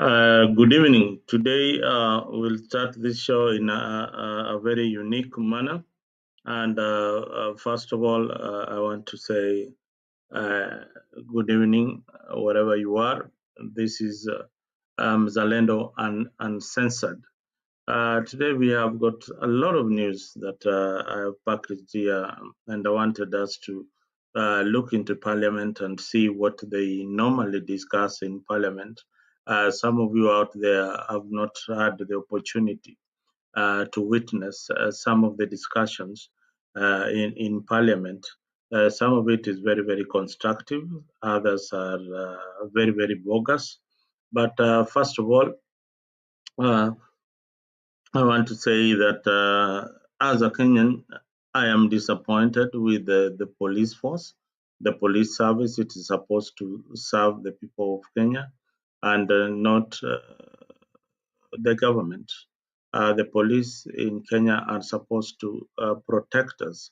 Good evening. Today, we'll start this show in a very unique manner. And first of all, I want to say uh, good evening, wherever you are. This is Zalendo Uncensored. Today, we have got a lot of news that I have packaged here, and I wanted us to look into Parliament and see what they normally discuss in Parliament. Some of you out there have not had the opportunity to witness some of the discussions in Parliament. Some of it is very, very constructive, others are very, very bogus. But first of all, uh, I want to say that as a Kenyan, I am disappointed with the police force, the police service. It is supposed to serve the people of Kenya and not the government. The police in Kenya are supposed to protect us.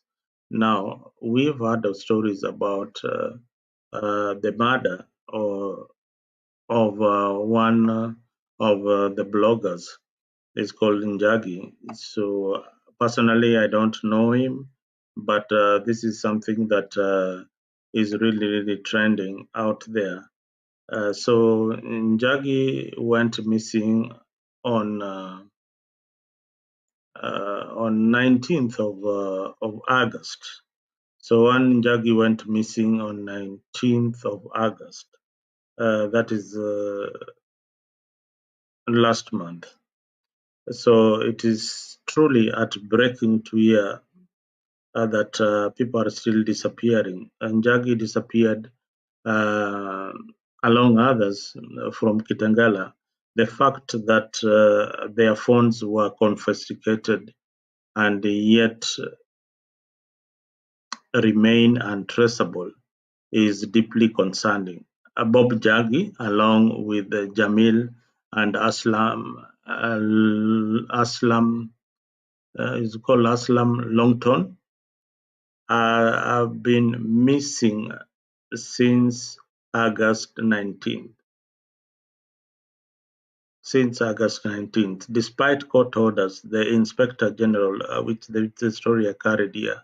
Now, we've heard of stories about the murder of one of the bloggers. It's called Njagi. So personally, I don't know him, but this is something that is really, really trending out there. So Njagi went missing on 19th of August. So one Njagi went missing on 19th of August. That is last month. So it is truly heartbreaking to hear that people are still disappearing. And Njagi disappeared uh, along others from Kitengela. The fact that their phones were confiscated and yet remain untraceable is deeply concerning. Bob Njagi, along with Jamil and Aslam is called Aslam Longton, have been missing since August 19th. Since August 19th, despite court orders, the Inspector General, which the story I carried here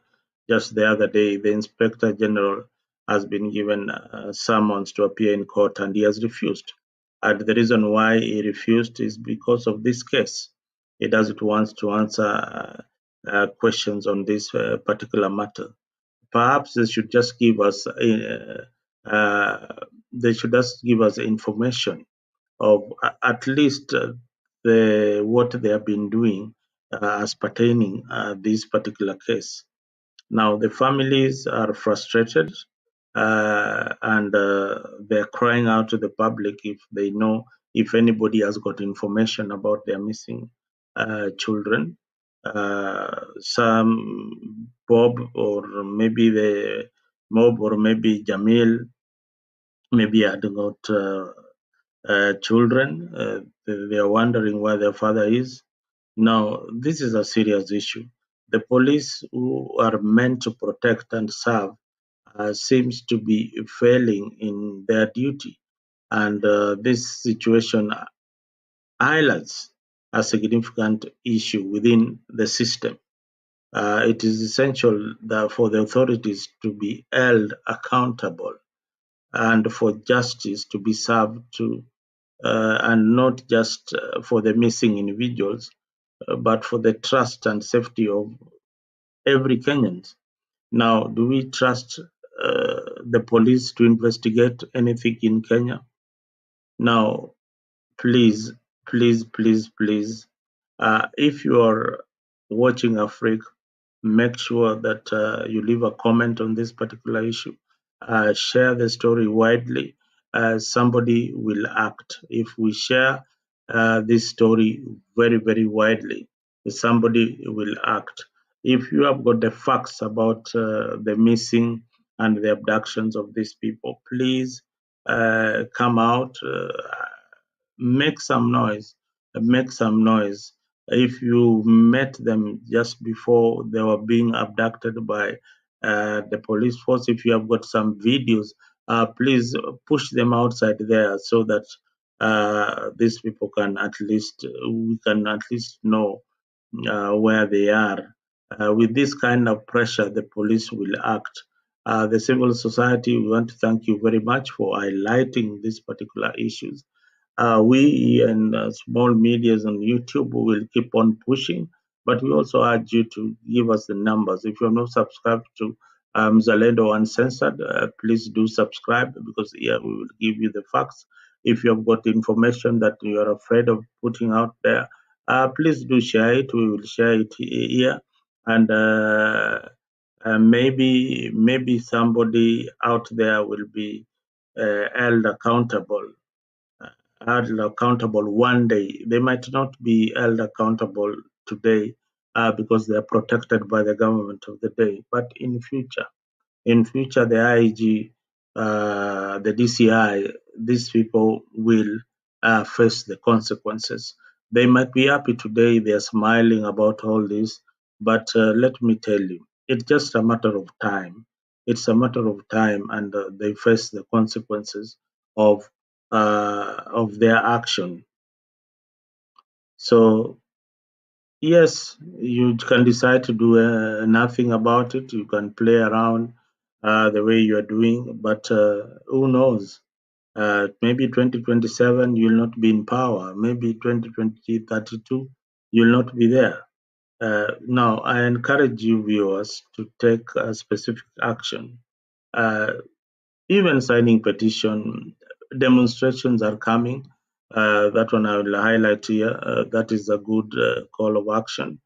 just the other day, the Inspector General has been given summons to appear in court and he has refused. And the reason why he refused is because of this case. He doesn't want to answer questions on this particular matter. Perhaps they should just give us information of at least what they have been doing as pertaining this particular case. Now the families are frustrated and they're crying out to the public if they know if anybody has got information about their missing children. Some Bob or maybe the Mob or maybe Jamil maybe had got children. They are wondering where their father is. Now, this is a serious issue. The police who are meant to protect and serve seems to be failing in their duty. And this situation highlights a significant issue within the system. It is essential that for the authorities to be held accountable and for justice to be served to and not just for the missing individuals, but for the trust and safety of every Kenyan. Now, do we trust the police to investigate anything in Kenya? Now, please, please, please, please, if you are watching Africa, make sure that you leave a comment on this particular issue. Share the story widely. Somebody will act. If we share this story very, very widely, somebody will act. If you have got the facts about the missing and the abductions of these people, please come out, make some noise, make some noise. If you met them just before they were being abducted by the police force, if you have got some videos, please push them outside there so that these people can at least we can at least know where they are. With this kind of pressure, the police will act. The civil society, we want to thank you very much for highlighting these particular issues. We and small medias on YouTube will keep on pushing, but we also urge you to give us the numbers. If you have not subscribed to Zalendo Uncensored, please do subscribe, because here we will give you the facts. If you have got information that you are afraid of putting out there, please do share it. We will share it here, and maybe somebody out there will be held accountable one day. They might not be held accountable today because they are protected by the government of the day, but in future, the IG, the DCI, these people will face the consequences. They might be happy today, they are smiling about all this, but let me tell you, it's just a matter of time. It's a matter of time, and they face the consequences of their action. So yes, you can decide to do nothing about it. You can play around the way you are doing, but who knows? Maybe 2027 you'll not be in power. Maybe 2032 you'll not be there. Now, I encourage you viewers to take specific action. Uh, Even signing petition, demonstrations are coming. That one I will highlight here. That is a good call of action.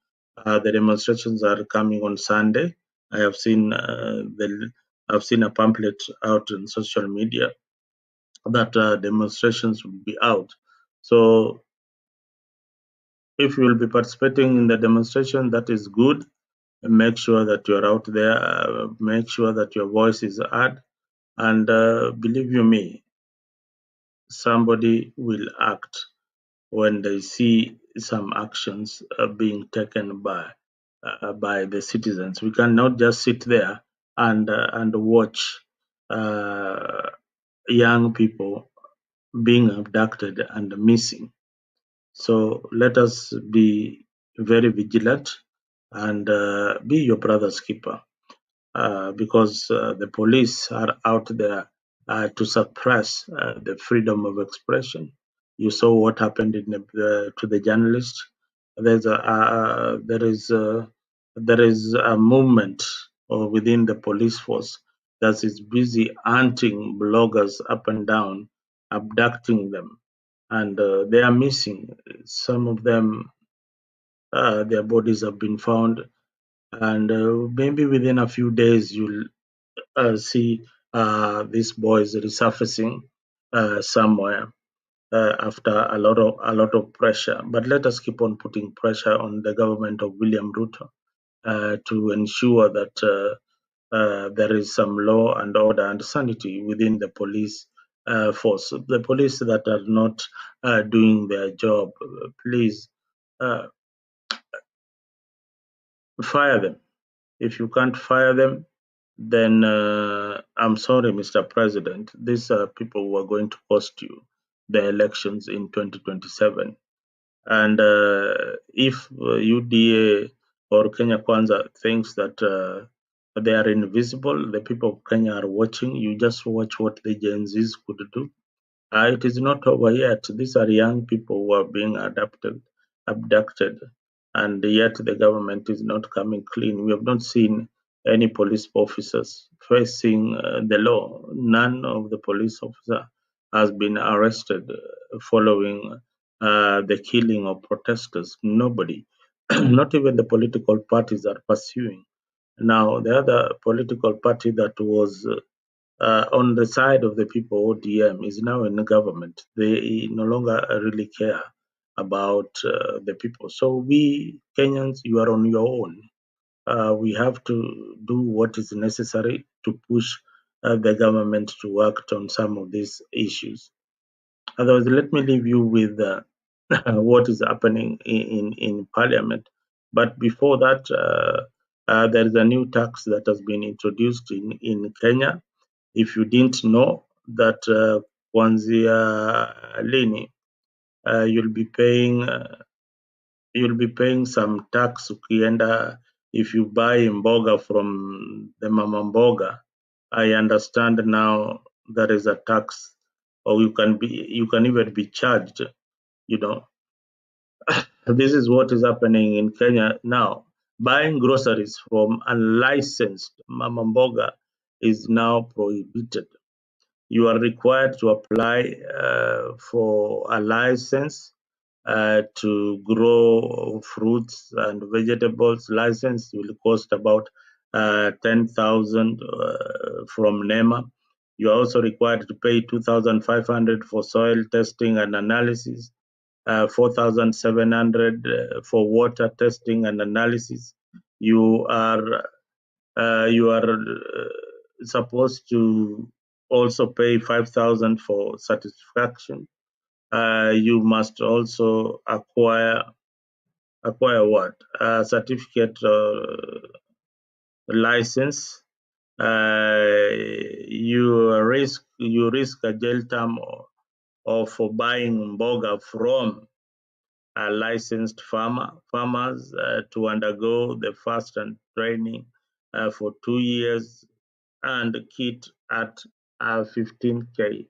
The demonstrations are coming on Sunday. I have seen I've seen a pamphlet out on social media that demonstrations will be out. So if you will be participating in the demonstration, that is good. Make sure that you are out there. Make sure that your voice is heard. And believe you me, somebody will act when they see some actions being taken by the citizens. We cannot just sit there and watch uh, young people being abducted and missing. So let us be very vigilant and be your brother's keeper. Because the police are out there to suppress the freedom of expression. You saw what happened to the journalist. There is a movement within the police force that is busy hunting bloggers up and down, abducting them, and they are missing. Some of them, their bodies have been found, and maybe within a few days you'll see these boys resurfacing somewhere after a lot of pressure. But let us keep on putting pressure on the government of William Ruto to ensure that there is some law and order and sanity within the police force. The police that are not doing their job, please uh, fire them. If you can't fire them, then I'm sorry, Mr. President. These are people who are going to cost you the elections in 2027. And if UDA or Kenya Kwanza thinks that they are invisible, the people of Kenya are watching. You just watch what the Gen Zs could do. It is not over yet. These are young people who are being abducted, and yet the government is not coming clean. We have not seen any police officers facing the law. None of the police officer has been arrested following the killing of protesters. Nobody, not even the political parties are pursuing. Now, the other political party that was on the side of the people, ODM, is now in the government. They no longer really care about the people. So we Kenyans, you are on your own. We have to do what is necessary to push the government to act on some of these issues. Otherwise, let me leave you with what is happening in Parliament. But before that, there is a new tax that has been introduced in Kenya. If you didn't know that kuanzia lini you'll be paying some tax ukienda if you buy mboga from the mama mboga. I understand now there is a tax, or you can even be charged. You know, this is what is happening in Kenya now. Buying groceries from unlicensed mama mboga is now prohibited. You are required to apply for a license to grow fruits and vegetables. License will cost about 10,000 from NEMA. You are also required to pay 2,500 for soil testing and analysis, 4,700 for water testing and analysis. You are supposed to also pay 5,000 for satisfaction. You must also acquire what? A certificate license. You risk a jail term or for buying mboga from a licensed farmers to undergo the first and training for 2 years and kit at 15K.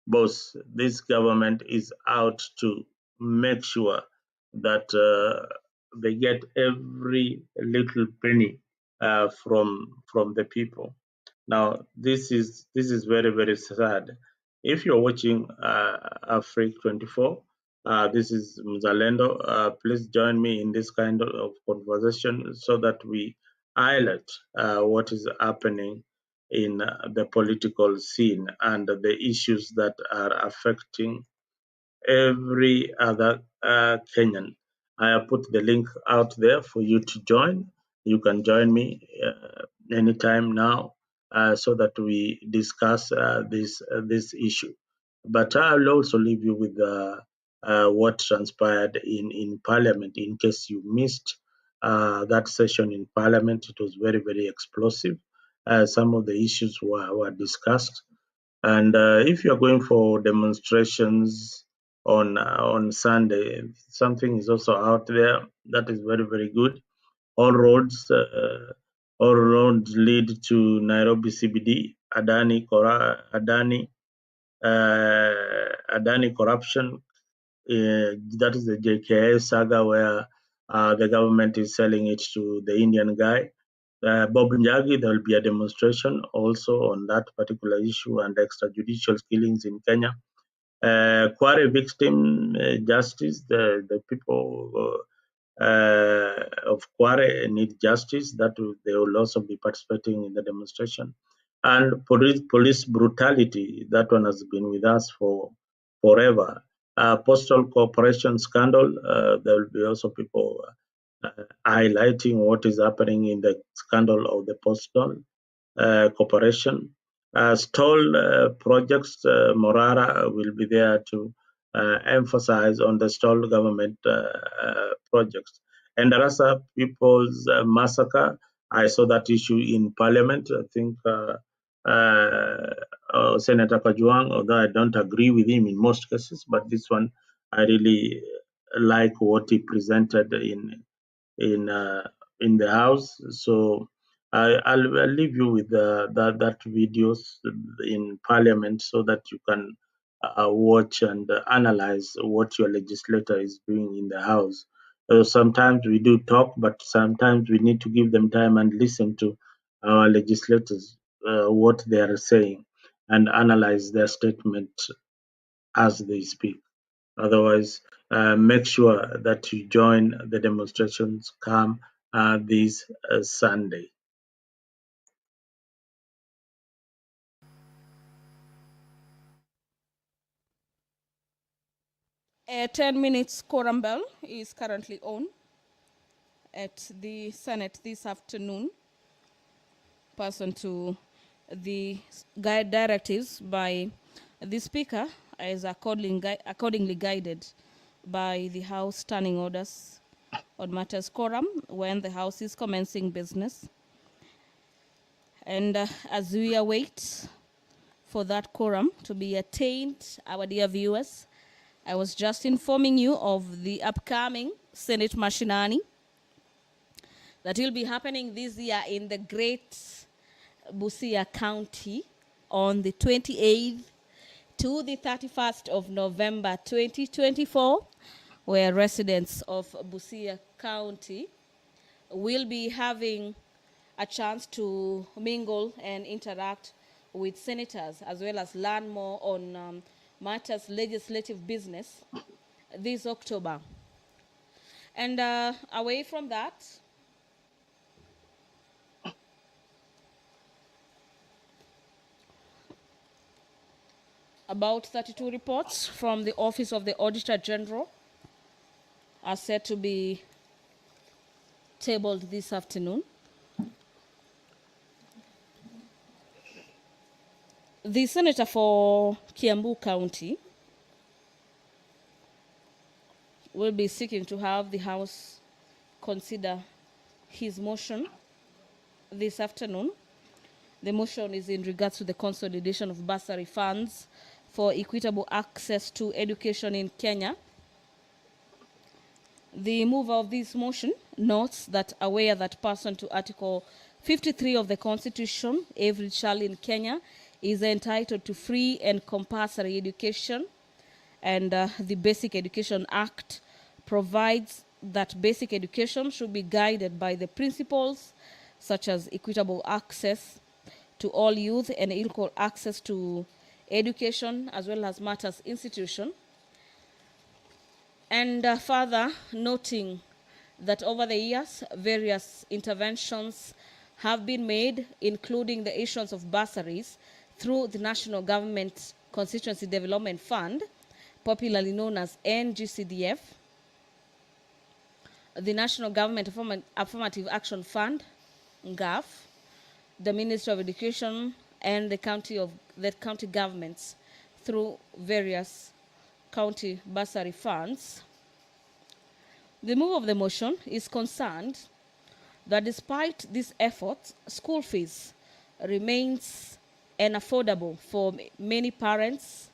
Boss, this government is out to make sure that they get every little penny from the people. Now, this is very very sad. If you're watching Africa 24, this is Mzalendo. Please join me in this kind of conversation so that we highlight what is happening in the political scene and the issues that are affecting every other Kenyan. I have put the link out there for you to join. You can join me anytime now so that we discuss this issue. But I'll also leave you with what transpired in Parliament in case you missed that session in Parliament. It was very, very explosive. Some of the issues were discussed. And if you're going for demonstrations on Sunday, something is also out there that is very very good. All roads lead to Nairobi CBD. Adani corruption. That is the JKA saga where the government is selling it to the Indian guy. Bob Njagi, there will be a demonstration also on that particular issue and extrajudicial killings in Kenya. Kware victim justice, the people of Kware need justice. That they will also be participating in the demonstration. And police brutality, that one has been with us for forever. Postal cooperation scandal, there will be also people highlighting what is happening in the scandal of the postal cooperation. Stall projects, Morara will be there to emphasize on the stalled government projects. And Rasa People's Massacre, I saw that issue in Parliament. I think Senator Kajuang, although I don't agree with him in most cases, but this one I really like what he presented in the house. So I'll leave you with that videos in Parliament so that you can watch and analyze what your legislator is doing in the house. Sometimes we do talk, but sometimes we need to give them time and listen to our legislators what they are saying and analyze their statement as they speak. Otherwise, make sure that you join the demonstrations come this Sunday. 10 minutes quorum bell is currently on at the Senate this afternoon, pursuant to the guide directives by the Speaker as accordingly guided by the House standing orders on matters quorum when the House is commencing business. And as we await for that quorum to be attained, our dear viewers, I was just informing you of the upcoming Senate Mashinani that will be happening this year in the great Busia County on the 28th to the 31st of November 2024, where residents of Busia County will be having a chance to mingle and interact with senators, as well as learn more on matters legislative business this October. And away from that, about 32 reports from the Office of the Auditor General are set to be tabled this afternoon. The senator for Kiambu County will be seeking to have the House consider his motion this afternoon. The motion is in regards to the consolidation of bursary funds for equitable access to education in Kenya. The mover of this motion notes that aware that pursuant to Article 53 of the Constitution, every child in Kenya is entitled to free and compulsory education, and the Basic Education Act provides that basic education should be guided by the principles such as equitable access to all youth and equal access to education, as well as matters institution. And further noting that over the years, various interventions have been made, including the issuance of bursaries through the National Government Constituency Development Fund, popularly known as NGCDF, the National Government Affirmative Action Fund, NGAF, the Ministry of Education, and the county governments through various county bursary funds. The move of the motion is concerned that despite these efforts, school fees remains unaffordable for many parents,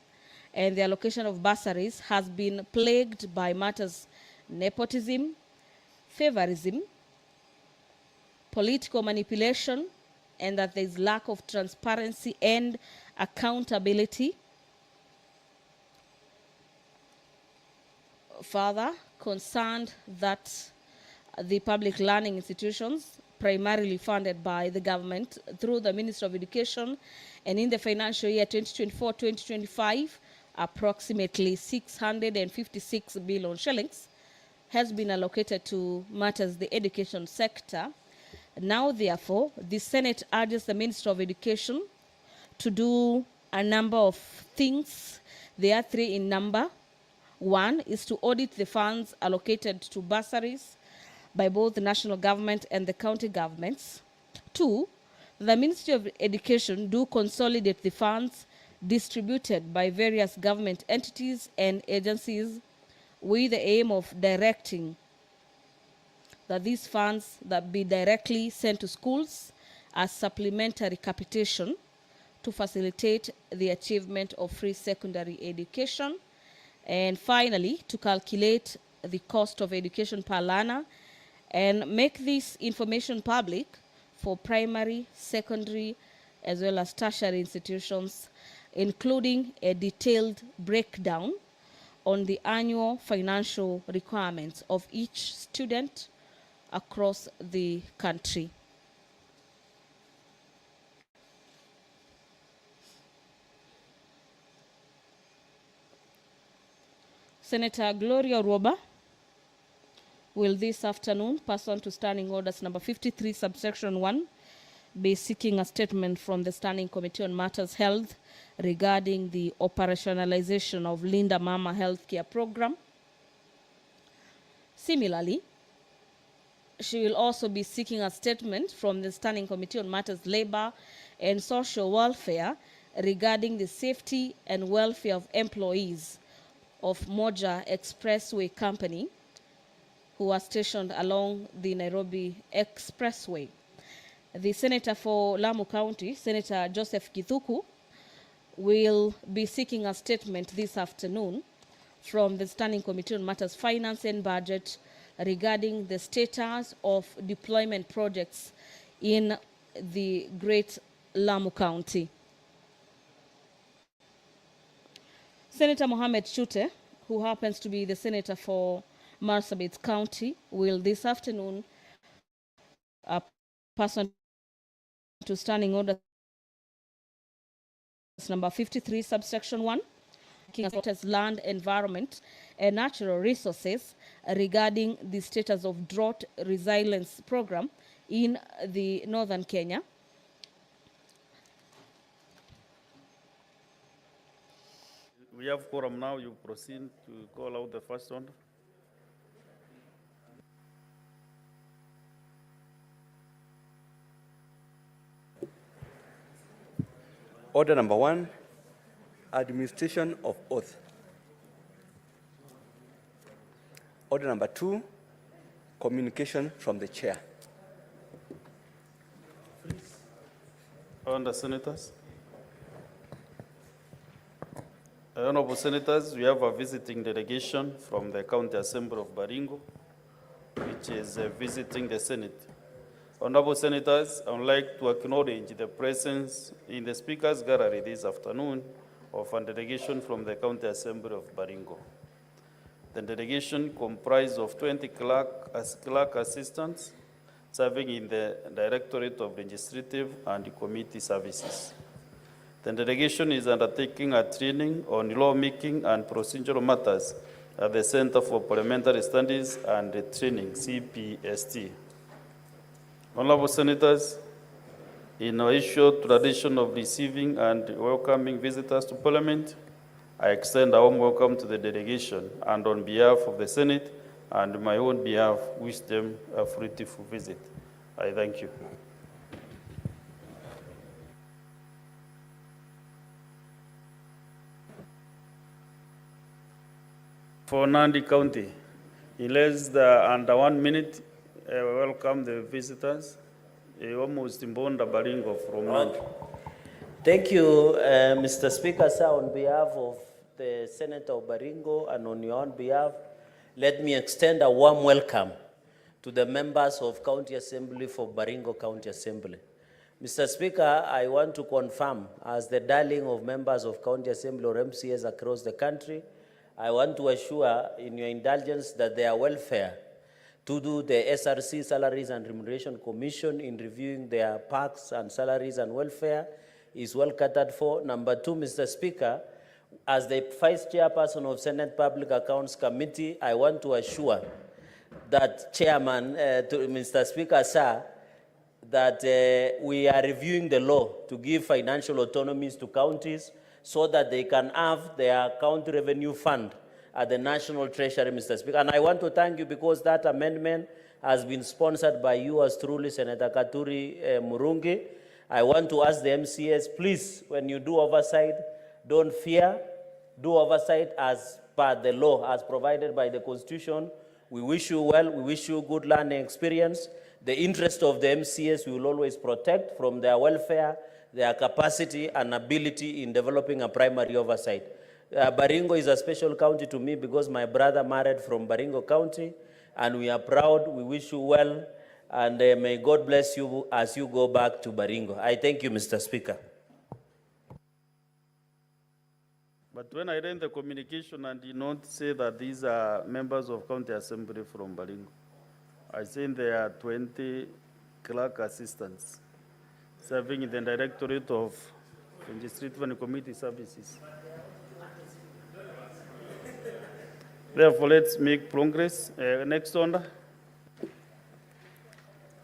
and the allocation of bursaries has been plagued by matters nepotism, favorism, political manipulation, and that there is lack of transparency and accountability. Further, concerned that the public learning institutions, primarily funded by the government through the Ministry of Education, and in the financial year 2024-2025, approximately 656 billion shillings has been allocated to matters the education sector. Now, therefore, the Senate urges the Minister of Education to do a number of things. There are three in number. One is to audit the funds allocated to bursaries by both the national government and the county governments. Two, the Ministry of Education do consolidate the funds distributed by various government entities and agencies with the aim of directing that these funds that be directly sent to schools as supplementary capitation to facilitate the achievement of free secondary education. And finally, to calculate the cost of education per learner and make this information public for primary, secondary, as well as tertiary institutions, including a detailed breakdown on the annual financial requirements of each student across the country. Senator Gloria Roba will this afternoon, pursuant to Standing Orders number 53, subsection 1, be seeking a statement from the Standing Committee on Matters Health regarding the operationalization of Linda Mama Healthcare Program. Similarly, she will also be seeking a statement from the Standing Committee on Matters Labor and Social Welfare regarding the safety and welfare of employees of Moja Expressway Company who are stationed along the Nairobi Expressway. The Senator for Lamu County, Senator Joseph Kithuku, will be seeking a statement this afternoon from the Standing Committee on Matters Finance and Budget regarding the status of deployment projects in the Great Lamu County. Senator Mohamed Shute, who happens to be the senator for Marsabit County, will this afternoon person to Standing Order number 53, subsection 1, as land, environment, and natural resources regarding the status of drought resilience program in the northern Kenya. We have quorum now. You proceed to call out the first one. Order number 1, administration of oath. Order number 2, communication from the chair. On the senators. Honorable senators, we have a visiting delegation from the County Assembly of Baringo, which is visiting the Senate. Honorable senators, I would like to acknowledge the presence in the Speaker's Gallery this afternoon of a delegation from the County Assembly of Baringo. The delegation comprised of 20 clerk assistants serving in the Directorate of Legislative and Committee Services. The delegation is undertaking a training on lawmaking and procedural matters at the Center for Parliamentary Studies and Training, CPST. Honorable senators, in our short tradition of receiving and welcoming visitors to Parliament, I extend a warm welcome to the delegation, and on behalf of the Senate and my own behalf, wish them a fruitful visit. I thank you. For Nandi County, in less than 1 minute, welcome the visitors. Almost Mbonda Baringo from Nandi. Thank you, Mr. Speaker, sir. On behalf of the Senator of Baringo and on your own behalf, let me extend a warm welcome to the members of County Assembly for Baringo County Assembly. Mr. Speaker, I want to confirm, as the darling of members of County Assembly or MCAs across the country, I want to assure in your indulgence that their welfare to do the SRC Salaries and Remuneration Commission in reviewing their perks and salaries and welfare is well catered for. Number 2, Mr. Speaker, as the Vice Chairperson of Senate Public Accounts Committee, I want to assure that Chairman, to Mr. Speaker, sir, that we are reviewing the law to give financial autonomies to counties so that they can have their county revenue fund at the National Treasury, Mr. Speaker. And I want to thank you because that amendment has been sponsored by you as truly, Senator Katuri Murungi. I want to ask the MCAs, please, when you do oversight, don't fear. Do oversight as per the law, as provided by the Constitution. We wish you well. We wish you good learning experience. The interest of the MCAs we will always protect from their welfare, their capacity and ability in developing a primary oversight. Baringo is a special county to me because my brother married from Baringo County, and we are proud. We wish you well, and may God bless you as you go back to Baringo. I thank you, Mr. Speaker. But when I read the communication and did not say that these are members of County Assembly from Baringo, I said there are 20 clerk assistants serving in the Directorate of Legislative and Committee Services. Therefore, let's make progress. Next order.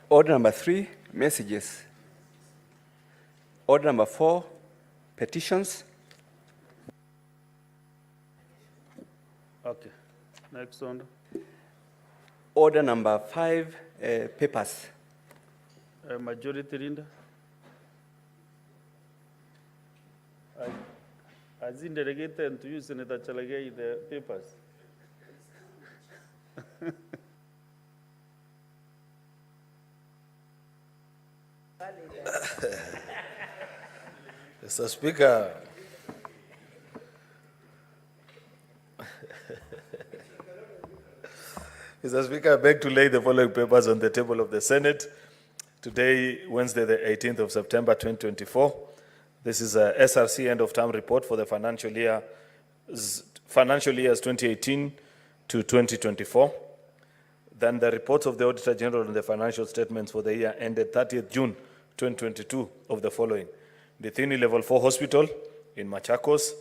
Order number 3, messages. Order number 4, petitions. Okay. Next order. Order number 5, papers. Majority leader. As in delegated to you, Senator Chalagay, the papers. Mr. Speaker, Mr. Speaker, I beg to lay the following papers on the table of the Senate. Today, Wednesday, the 18th of September, 2024. This is a SRC end-of-term report for the financial years 2018 to 2024. Then the reports of the Auditor General on the financial statements for the year ended 30th June 2022 of the following: Dithini Level 4 Hospital in Machakos,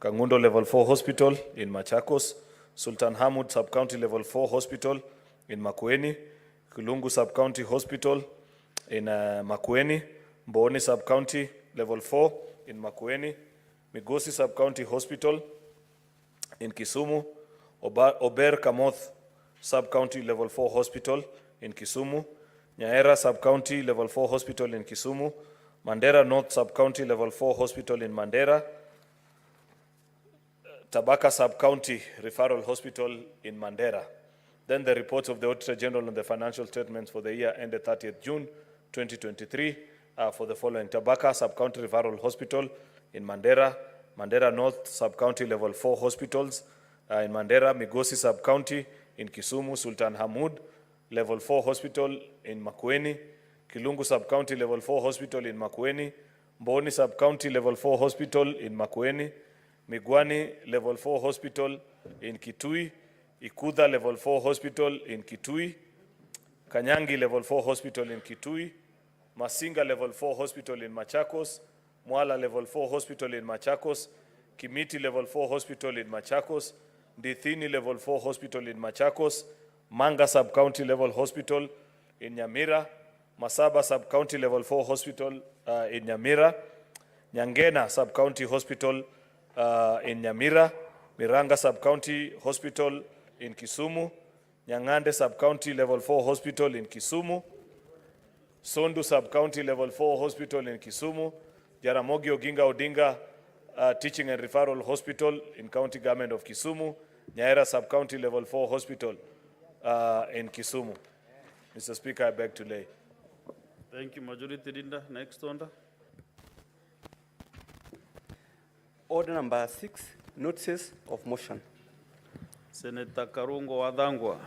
Kangundo Level 4 Hospital in Machakos, Sultan Hamud Sub-County Level 4 Hospital in Makueni, Kulungu Sub-County Hospital in Makueni, Mboni Sub-County Level 4 in Makueni, Migosi Sub-County Hospital in Kisumu, Ober Kamoth Sub-County Level 4 Hospital in Kisumu, Nyaera Sub-County Level 4 Hospital in Kisumu, Mandera North Sub-County Level 4 Hospital in Mandera, Tabaka Sub-County Referral Hospital in Mandera. Then the reports of the Auditor General on the financial statements for the year ended 30th June 2023 for the following: Tabaka Sub-County Referral Hospital in Mandera, Mandera North Sub-County Level 4 Hospitals in Mandera, Migosi Sub-County in Kisumu, Sultan Hamud Level 4 Hospital in Makueni, Kilungu Sub-County Level 4 Hospital in Makueni, Mboni Sub-County Level 4 Hospital in Makueni, Migwani Level 4 Hospital in Kitui, Ikudha Level 4 Hospital in Kitui, Kanyangi Level 4 Hospital in Kitui, Masinga Level 4 Hospital in Machakos, Mwala Level 4 Hospital in Machakos, Kimiti Level 4 Hospital in Machakos, Dithini Level 4 Hospital in Machakos, Manga Sub-County Level Hospital in Nyamira, Masaba Sub-County Level 4 Hospital in Nyamira, Nyangena Sub-County Hospital in Nyamira, Miranga Sub-County Hospital in Kisumu, Nyangande Sub-County Level 4 Hospital in Kisumu, Sondu Sub-County Level 4 Hospital in Kisumu, Jaramogi Oginga Odinga Teaching and Referral Hospital in County Government of Kisumu, Nyaera Sub-County Level 4 Hospital in Kisumu. Mr. Speaker, I beg to lay. Thank you, Majority Leader. Next order. Order number 6, notices of motion. Senator Karungo Wadhangwa.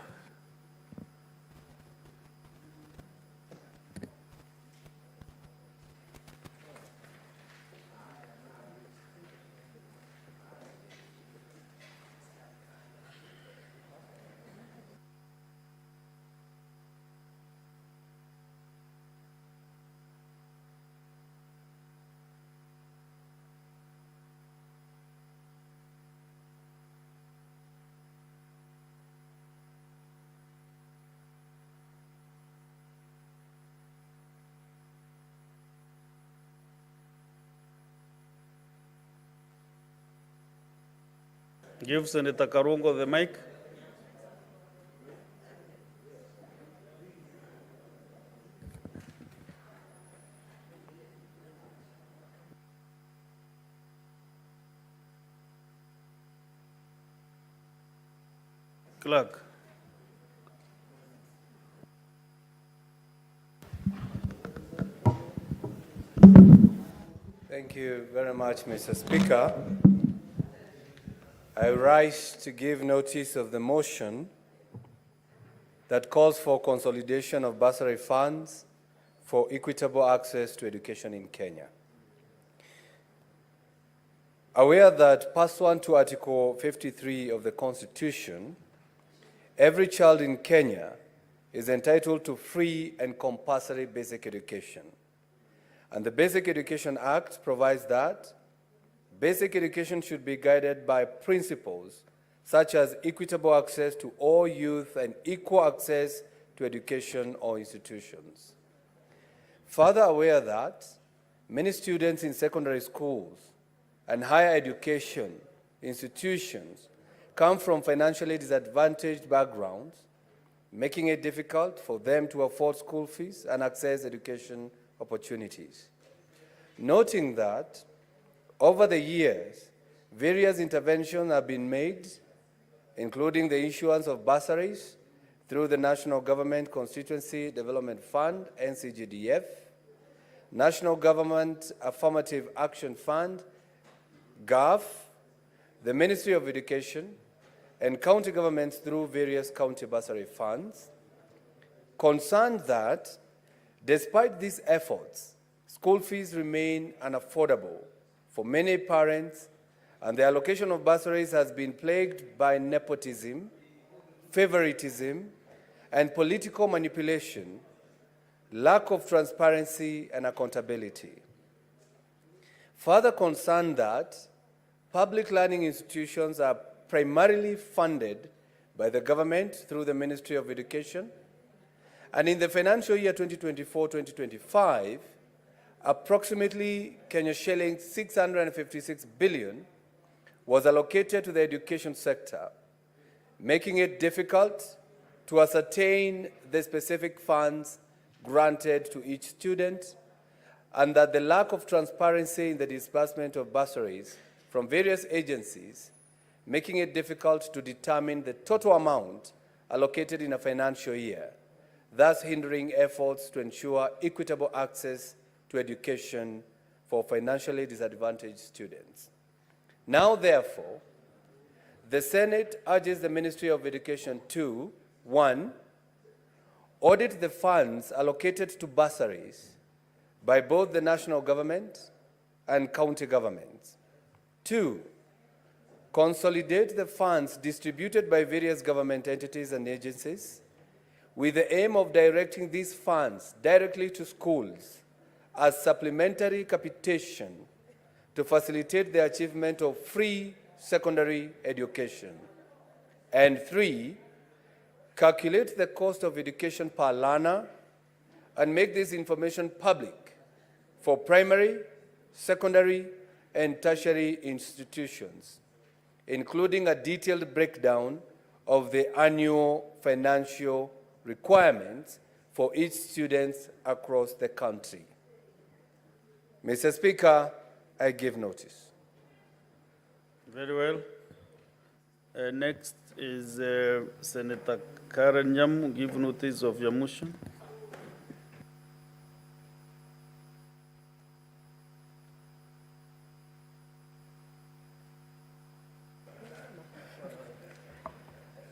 Give Senator Karungo the mic. Clerk. Thank you very much, Mr. Speaker. I rise to give notice of the motion that calls for consolidation of bursary funds for equitable access to education in Kenya. Aware that pursuant to Article 53 of the Constitution, every child in Kenya is entitled to free and compulsory basic education. And the Basic Education Act provides that basic education should be guided by principles such as equitable access to all youth and equal access to education or institutions. Further aware that many students in secondary schools and higher education institutions come from financially disadvantaged backgrounds, making it difficult for them to afford school fees and access education opportunities. Noting that over the years, various interventions have been made, including the issuance of bursaries through the National Government Constituency Development Fund, NCGDF, National Government Affirmative Action Fund, GAF, the Ministry of Education, and county governments through various county bursary funds, concerned that despite these efforts, school fees remain unaffordable for many parents, and the allocation of bursaries has been plagued by nepotism, favoritism, and political manipulation, lack of transparency and accountability. Further concerned that public learning institutions are primarily funded by the government through the Ministry of Education, and in the financial year 2024-2025, approximately Kenya shillings 656 billion was allocated to the education sector, making it difficult to ascertain the specific funds granted to each student, and that the lack of transparency in the disbursement of bursaries from various agencies, making it difficult to determine the total amount allocated in a financial year, thus hindering efforts to ensure equitable access to education for financially disadvantaged students. Now, therefore, the Senate urges the Ministry of Education to, 1, audit the funds allocated to bursaries by both the national government and county governments. 2, consolidate the funds distributed by various government entities and agencies with the aim of directing these funds directly to schools as supplementary capitation to facilitate the achievement of free secondary education. And 3, calculate the cost of education per learner and make this information public for primary, secondary, and tertiary institutions, including a detailed breakdown of the annual financial requirements for each student across the country. Mr. Speaker, I give notice. Very well. Next is Senator Karen Nyamu. Give notice of your motion.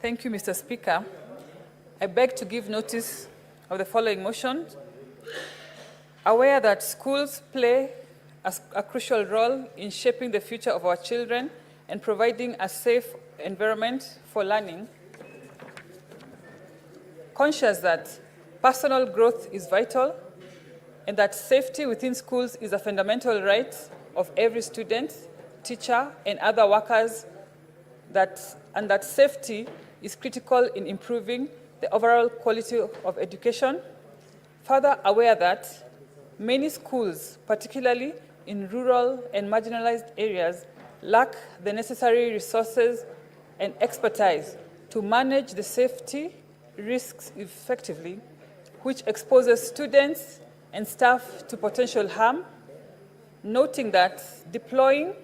Thank you, Mr. Speaker. I beg to give notice of the following motion. Aware that schools play a crucial role in shaping the future of our children and providing a safe environment for learning, conscious that personal growth is vital and that safety within schools is a fundamental right of every student, teacher, and other workers, and that safety is critical in improving the overall quality of education. Further aware that many schools, particularly in rural and marginalized areas, lack the necessary resources and expertise to manage the safety risks effectively, which exposes students and staff to potential harm, noting that deploying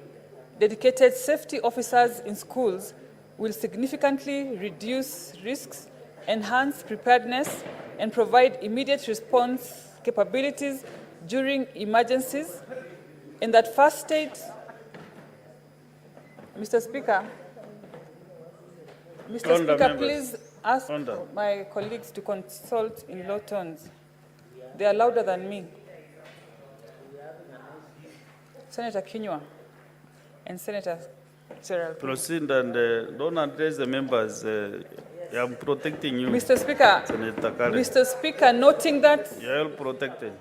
dedicated safety officers in schools will significantly reduce risks, enhance preparedness, and provide immediate response capabilities during emergencies, and that first aid. Mr. Speaker, please ask my colleagues to consult in low tones. They are louder than me. Senator Kinyua and Senator Gerald. Proceed and don't address the members. I'm protecting you. Mr. Speaker, Senator Karen. Mr. Speaker, noting that You're protected.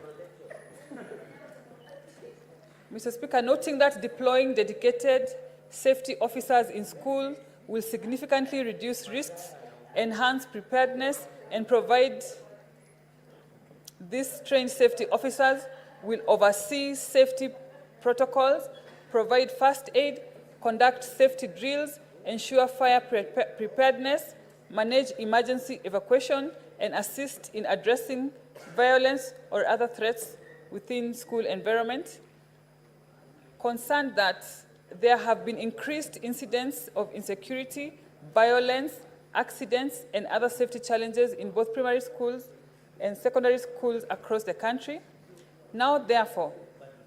Mr. Speaker, noting that deploying dedicated safety officers in school will significantly reduce risks, enhance preparedness, and provide these trained safety officers will oversee safety protocols, provide first aid, conduct safety drills, ensure fire preparedness, manage emergency evacuation, and assist in addressing violence or other threats within school environment. Concerned that there have been increased incidents of insecurity, violence, accidents, and other safety challenges in both primary schools and secondary schools across the country. Now, therefore,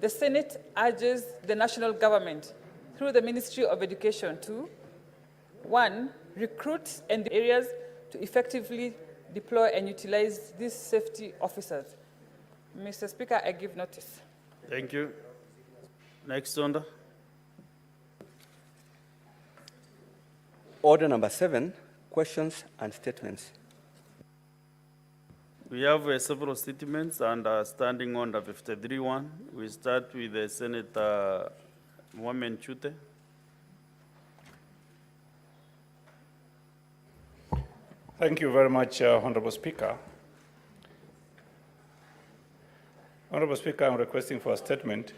the Senate urges the national government through the Ministry of Education to, 1, recruit and the areas to effectively deploy and utilize these safety officers. Mr. Speaker, I give notice. Thank you. Next order. Order number 7, questions and statements. We have several statements and standing order 53-1. We start with Senator Mohamed Chute. Thank you very much, Honorable Speaker. Honorable Speaker, I'm requesting for a statement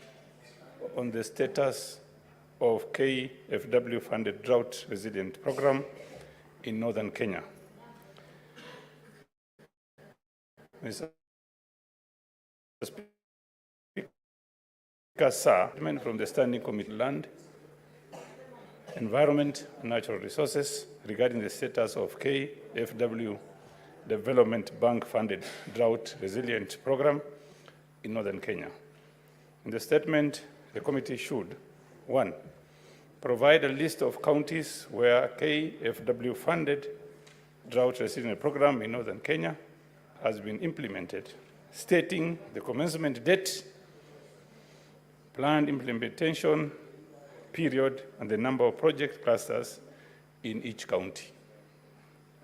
on the status of KFW-funded drought resilient program in northern Kenya. Mr. Speaker, sir, statement from the Standing Committee on Land, Environment and Natural Resources regarding the status of KFW Development Bank-funded drought resilient program in northern Kenya. In the statement, the committee should, 1, provide a list of counties where KFW-funded drought resilient program in northern Kenya has been implemented, stating the commencement date, planned implementation period, and the number of project clusters in each county.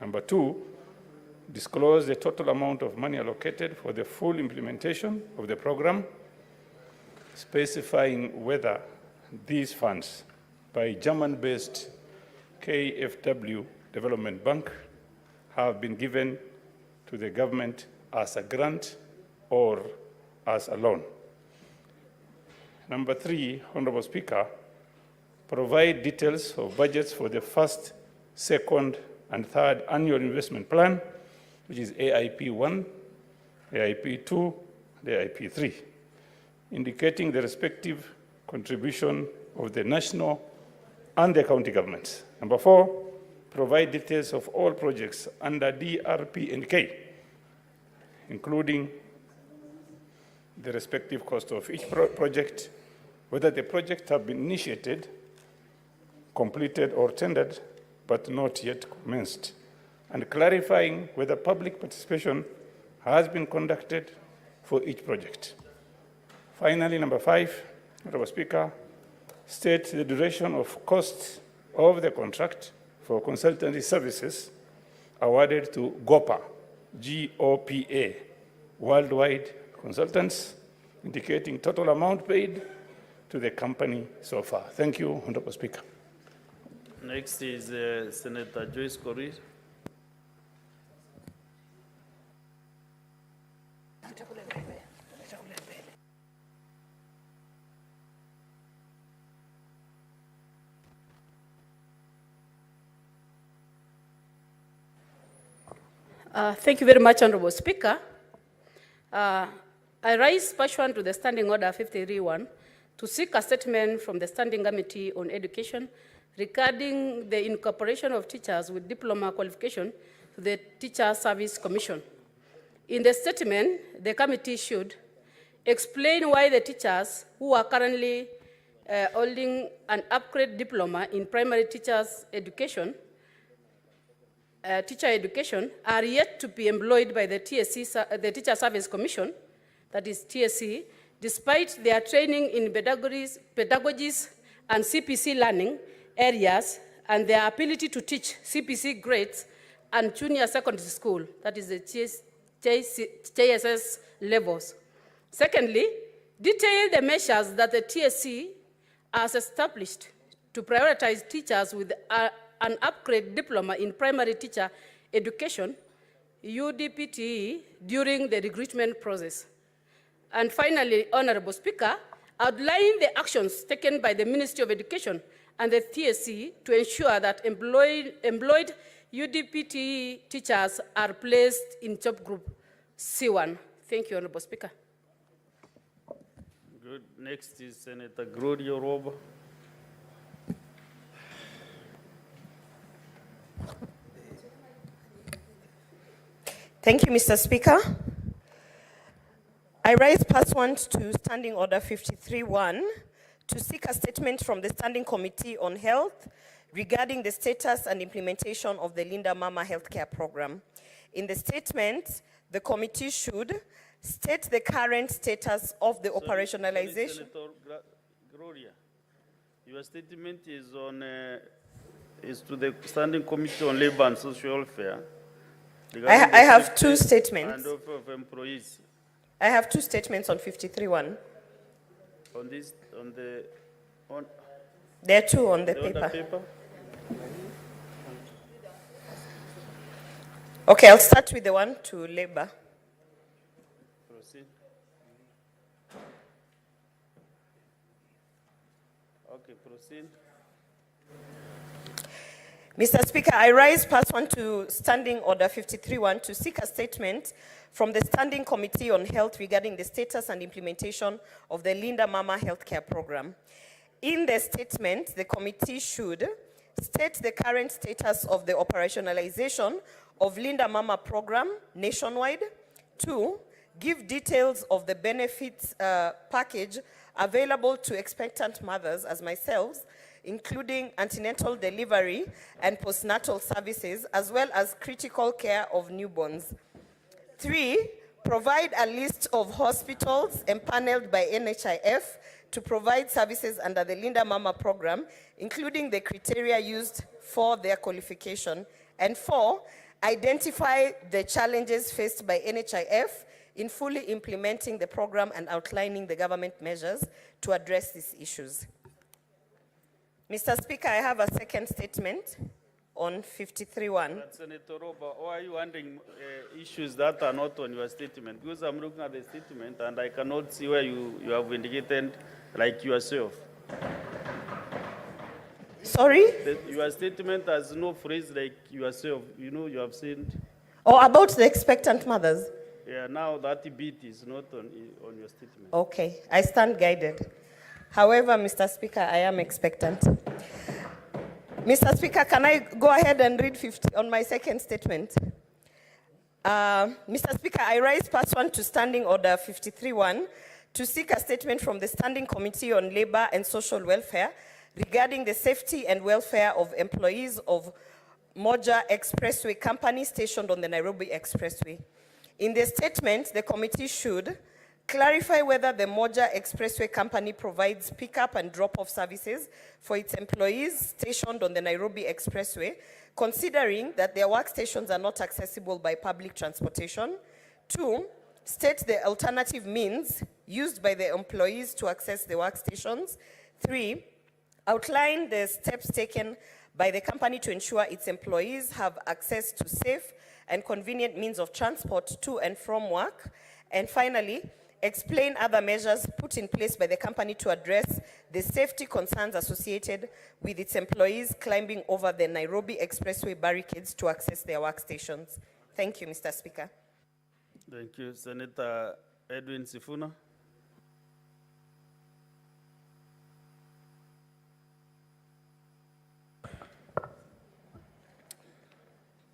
Number 2, disclose the total amount of money allocated for the full implementation of the program, specifying whether these funds by German-based KFW Development Bank have been given to the government as a grant or as a loan. Number 3, Honorable Speaker, provide details of budgets for the first, second, and third annual investment plan, which is AIP1, AIP2, and AIP3, indicating the respective contribution of the national and the county governments. Number 4, provide details of all projects under DRP and K, including the respective cost of each project, whether the project have been initiated, completed, or tendered, but not yet commenced, and clarifying whether public participation has been conducted for each project. Finally, number 5, Honorable Speaker, state the duration of costs of the contract for consultancy services awarded to GOPA, G-O-P-A, Worldwide Consultants, indicating total amount paid to the company so far. Thank you, Honorable Speaker. Next is Senator Joyce Korir. Thank you very much, Honorable Speaker. I rise pursuant to the Standing Order 53-1 to seek a statement from the Standing Committee on Education regarding the incorporation of teachers with diploma qualification to the Teacher Service Commission. In the statement, the committee should explain why the teachers who are currently holding an upgrade diploma in primary teacher education are yet to be employed by the TSC, the Teacher Service Commission, that is TSC, despite their training in pedagogies and CPC learning areas and their ability to teach CPC grades and junior secondary school, that is the JSS levels. Secondly, detail the measures that the TSC has established to prioritize teachers with an upgrade diploma in primary teacher education, UDPTE, during the recruitment process. And finally, Honorable Speaker, outline the actions taken by the Ministry of Education and the TSC to ensure that employed UDPTE teachers are placed in job group C1. Thank you, Honorable Speaker. Good. Next is Senator Gloria Roba. Thank you, Mr. Speaker. I rise pursuant to Standing Order 53-1 to seek a statement from the Standing Committee on Health, regarding the status and implementation of the Linda Mama Healthcare Program. In the statement, the committee should state the current status of the operationalization. Senator Gloria, your statement is on is to the Standing Committee on Labor and Social Welfare. I have two statements. And of employees. I have two statements on 53-1. On this, on There are two on the the other paper. paper. Okay, I'll start with the one to labor. Proceed. Okay, proceed. Mr. Speaker, I rise pursuant to Standing Order 53-1 to seek a statement from the Standing Committee on Health regarding the status and implementation of the Linda Mama Healthcare Program. In the statement, the committee should state the current status of the operationalization of Linda Mama Program nationwide. 2, give details of the benefits package available to expectant mothers as myself, including antenatal delivery and postnatal services, as well as critical care of newborns. 3, provide a list of hospitals empaneled by NHIF to provide services under the Linda Mama program, including the criteria used for their qualification. And 4, identify the challenges faced by NHIF in fully implementing the program and outlining the government measures to address these issues. Mr. Speaker, I have a second statement on 53-1. But Senator Roba, why are you handling issues that are not on your statement? Because I'm looking at the statement and I cannot see where you have indicated like yourself. Sorry? Your statement has no phrase like yourself. You know, you have said. Or about the expectant mothers? Yeah, now that bit is not on your statement. Okay, I stand guided. However, Mr. Speaker, I am expectant. Mr. Speaker, can I go ahead and read 50 on my second statement? Mr. Speaker, I rise pursuant to Standing Order 53-1 to seek a statement from the Standing Committee on Labor and Social Welfare regarding the safety and welfare of employees of Moja Expressway Company stationed on the Nairobi Expressway. In the statement, the committee should clarify whether the Moja Expressway Company provides pickup and drop-off services for its employees stationed on the Nairobi Expressway, considering that their workstations are not accessible by public transportation. 2, state the alternative means used by the employees to access the workstations. 3, outline the steps taken by the company to ensure its employees have access to safe and convenient means of transport to and from work. And finally, explain other measures put in place by the company to address the safety concerns associated with its employees climbing over the Nairobi Expressway barricades to access their workstations. Thank you, Mr. Speaker. Thank you, Senator Edwin Sifuna.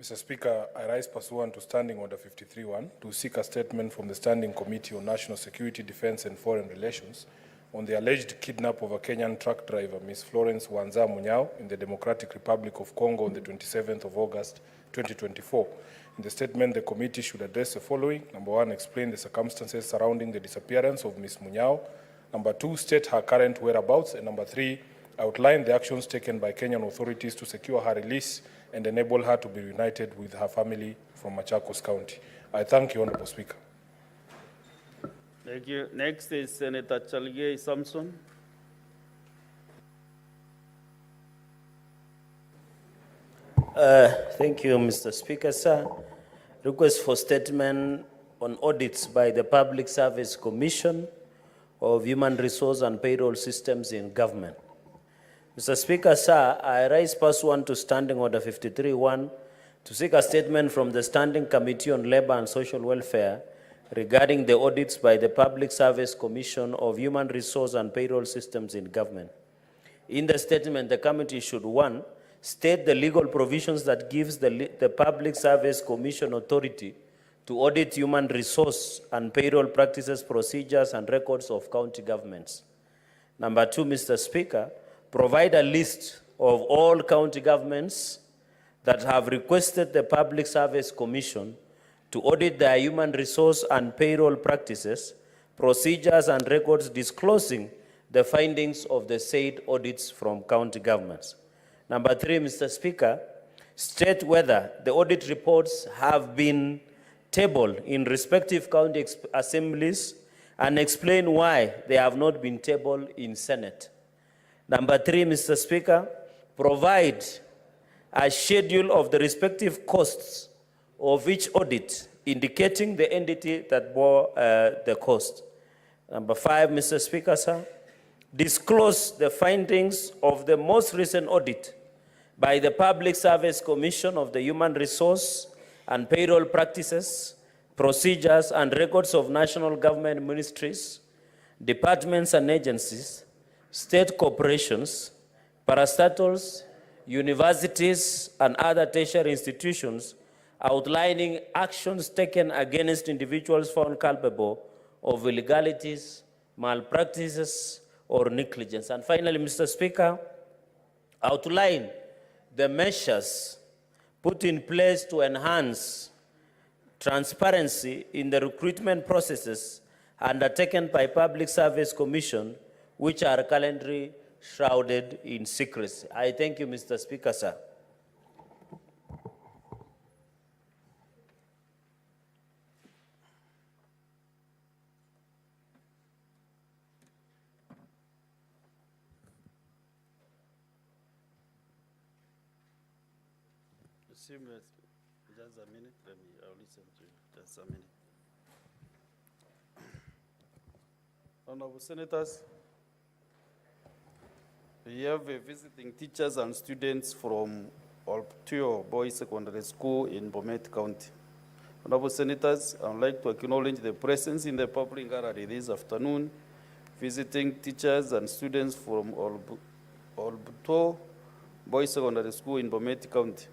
Mr. Speaker, I rise pursuant to Standing Order 53-1 to seek a statement from the Standing Committee on National Security, Defense and Foreign Relations on the alleged kidnap of a Kenyan truck driver, Ms. Florence Wanza Munyao, in the Democratic Republic of Congo on the 27th of August, 2024. In the statement, the committee should address the following. Number 1, explain the circumstances surrounding the disappearance of Ms. Munyao. Number 2, state her current whereabouts. And number 3, outline the actions taken by Kenyan authorities to secure her release and enable her to be reunited with her family from Machakos County. I thank you, Honorable Speaker. Thank you. Next is Senator Chalgei Samson. Thank you, Mr. Speaker, sir. Request for statement on audits by the Public Service Commission of Human Resource and Payroll Systems in Government. Mr. Speaker, sir, I rise pursuant to Standing Order 53-1 to seek a statement from the Standing Committee on Labor and Social Welfare regarding the audits by the Public Service Commission of Human Resource and Payroll Systems in Government. In the statement, the committee should, 1, state the legal provisions that gives the Public Service Commission authority to audit human resource and payroll practices, procedures, and records of county governments. Number 2, Mr. Speaker, provide a list of all county governments that have requested the Public Service Commission to audit their human resource and payroll practices, procedures, and records disclosing the findings of the said audits from county governments. Number 3, Mr. Speaker, state whether the audit reports have been tabled in respective county assemblies and explain why they have not been tabled in Senate. Number 3, Mr. Speaker, provide a schedule of the respective costs of each audit, indicating the entity that bore the cost. Number 5, Mr. Speaker, sir, disclose the findings of the most recent audit by the Public Service Commission of the Human Resource and Payroll Practices, Procedures, and Records of National Government Ministries, departments and agencies, state corporations, parastatals, universities, and other tertiary institutions, outlining actions taken against individuals found culpable of illegalities, malpractices, or negligence. And finally, Mr. Speaker, outline the measures put in place to enhance transparency in the recruitment processes undertaken by Public Service Commission, which are currently shrouded in secrecy. I thank you, Mr. Speaker, sir. Just a minute, I'll listen to you. Just a minute. Honorable Senators, we have visiting teachers and students from Olptio Boys Secondary School in Bomet County. Honorable Senators, I would like to acknowledge the presence in the public gallery this afternoon, visiting teachers and students from Olptio Boys Secondary School in Bomet County.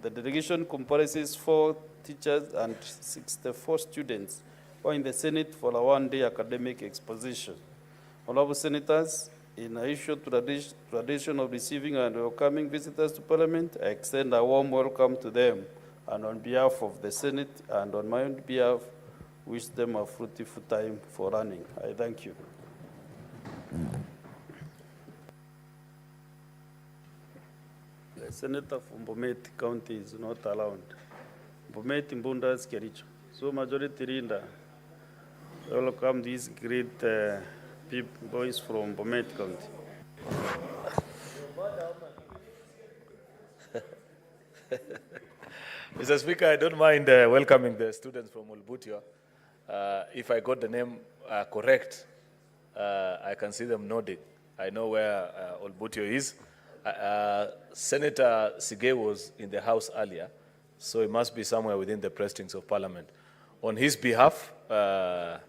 The delegation comprises 4 teachers and 64 students who are in the Senate for a one-day academic exposition. Honorable Senators, in addition to the tradition of receiving and welcoming visitors to Parliament, I extend a warm welcome to them, and on behalf of the Senate and on my own behalf, wish them a fruitful time for learning. I thank you. The senator from Bomet County is not allowed. Bomet Mbundas Kericho. So majority leader, welcome these great boys from Bomet County. Mr. Speaker, I don't mind welcoming the students from Olbutio. If I got the name correct, I can see them nodding. I know where Olbutio is. Senator Sige was in the House earlier, so it must be somewhere within the precincts of Parliament. On his behalf, Mr.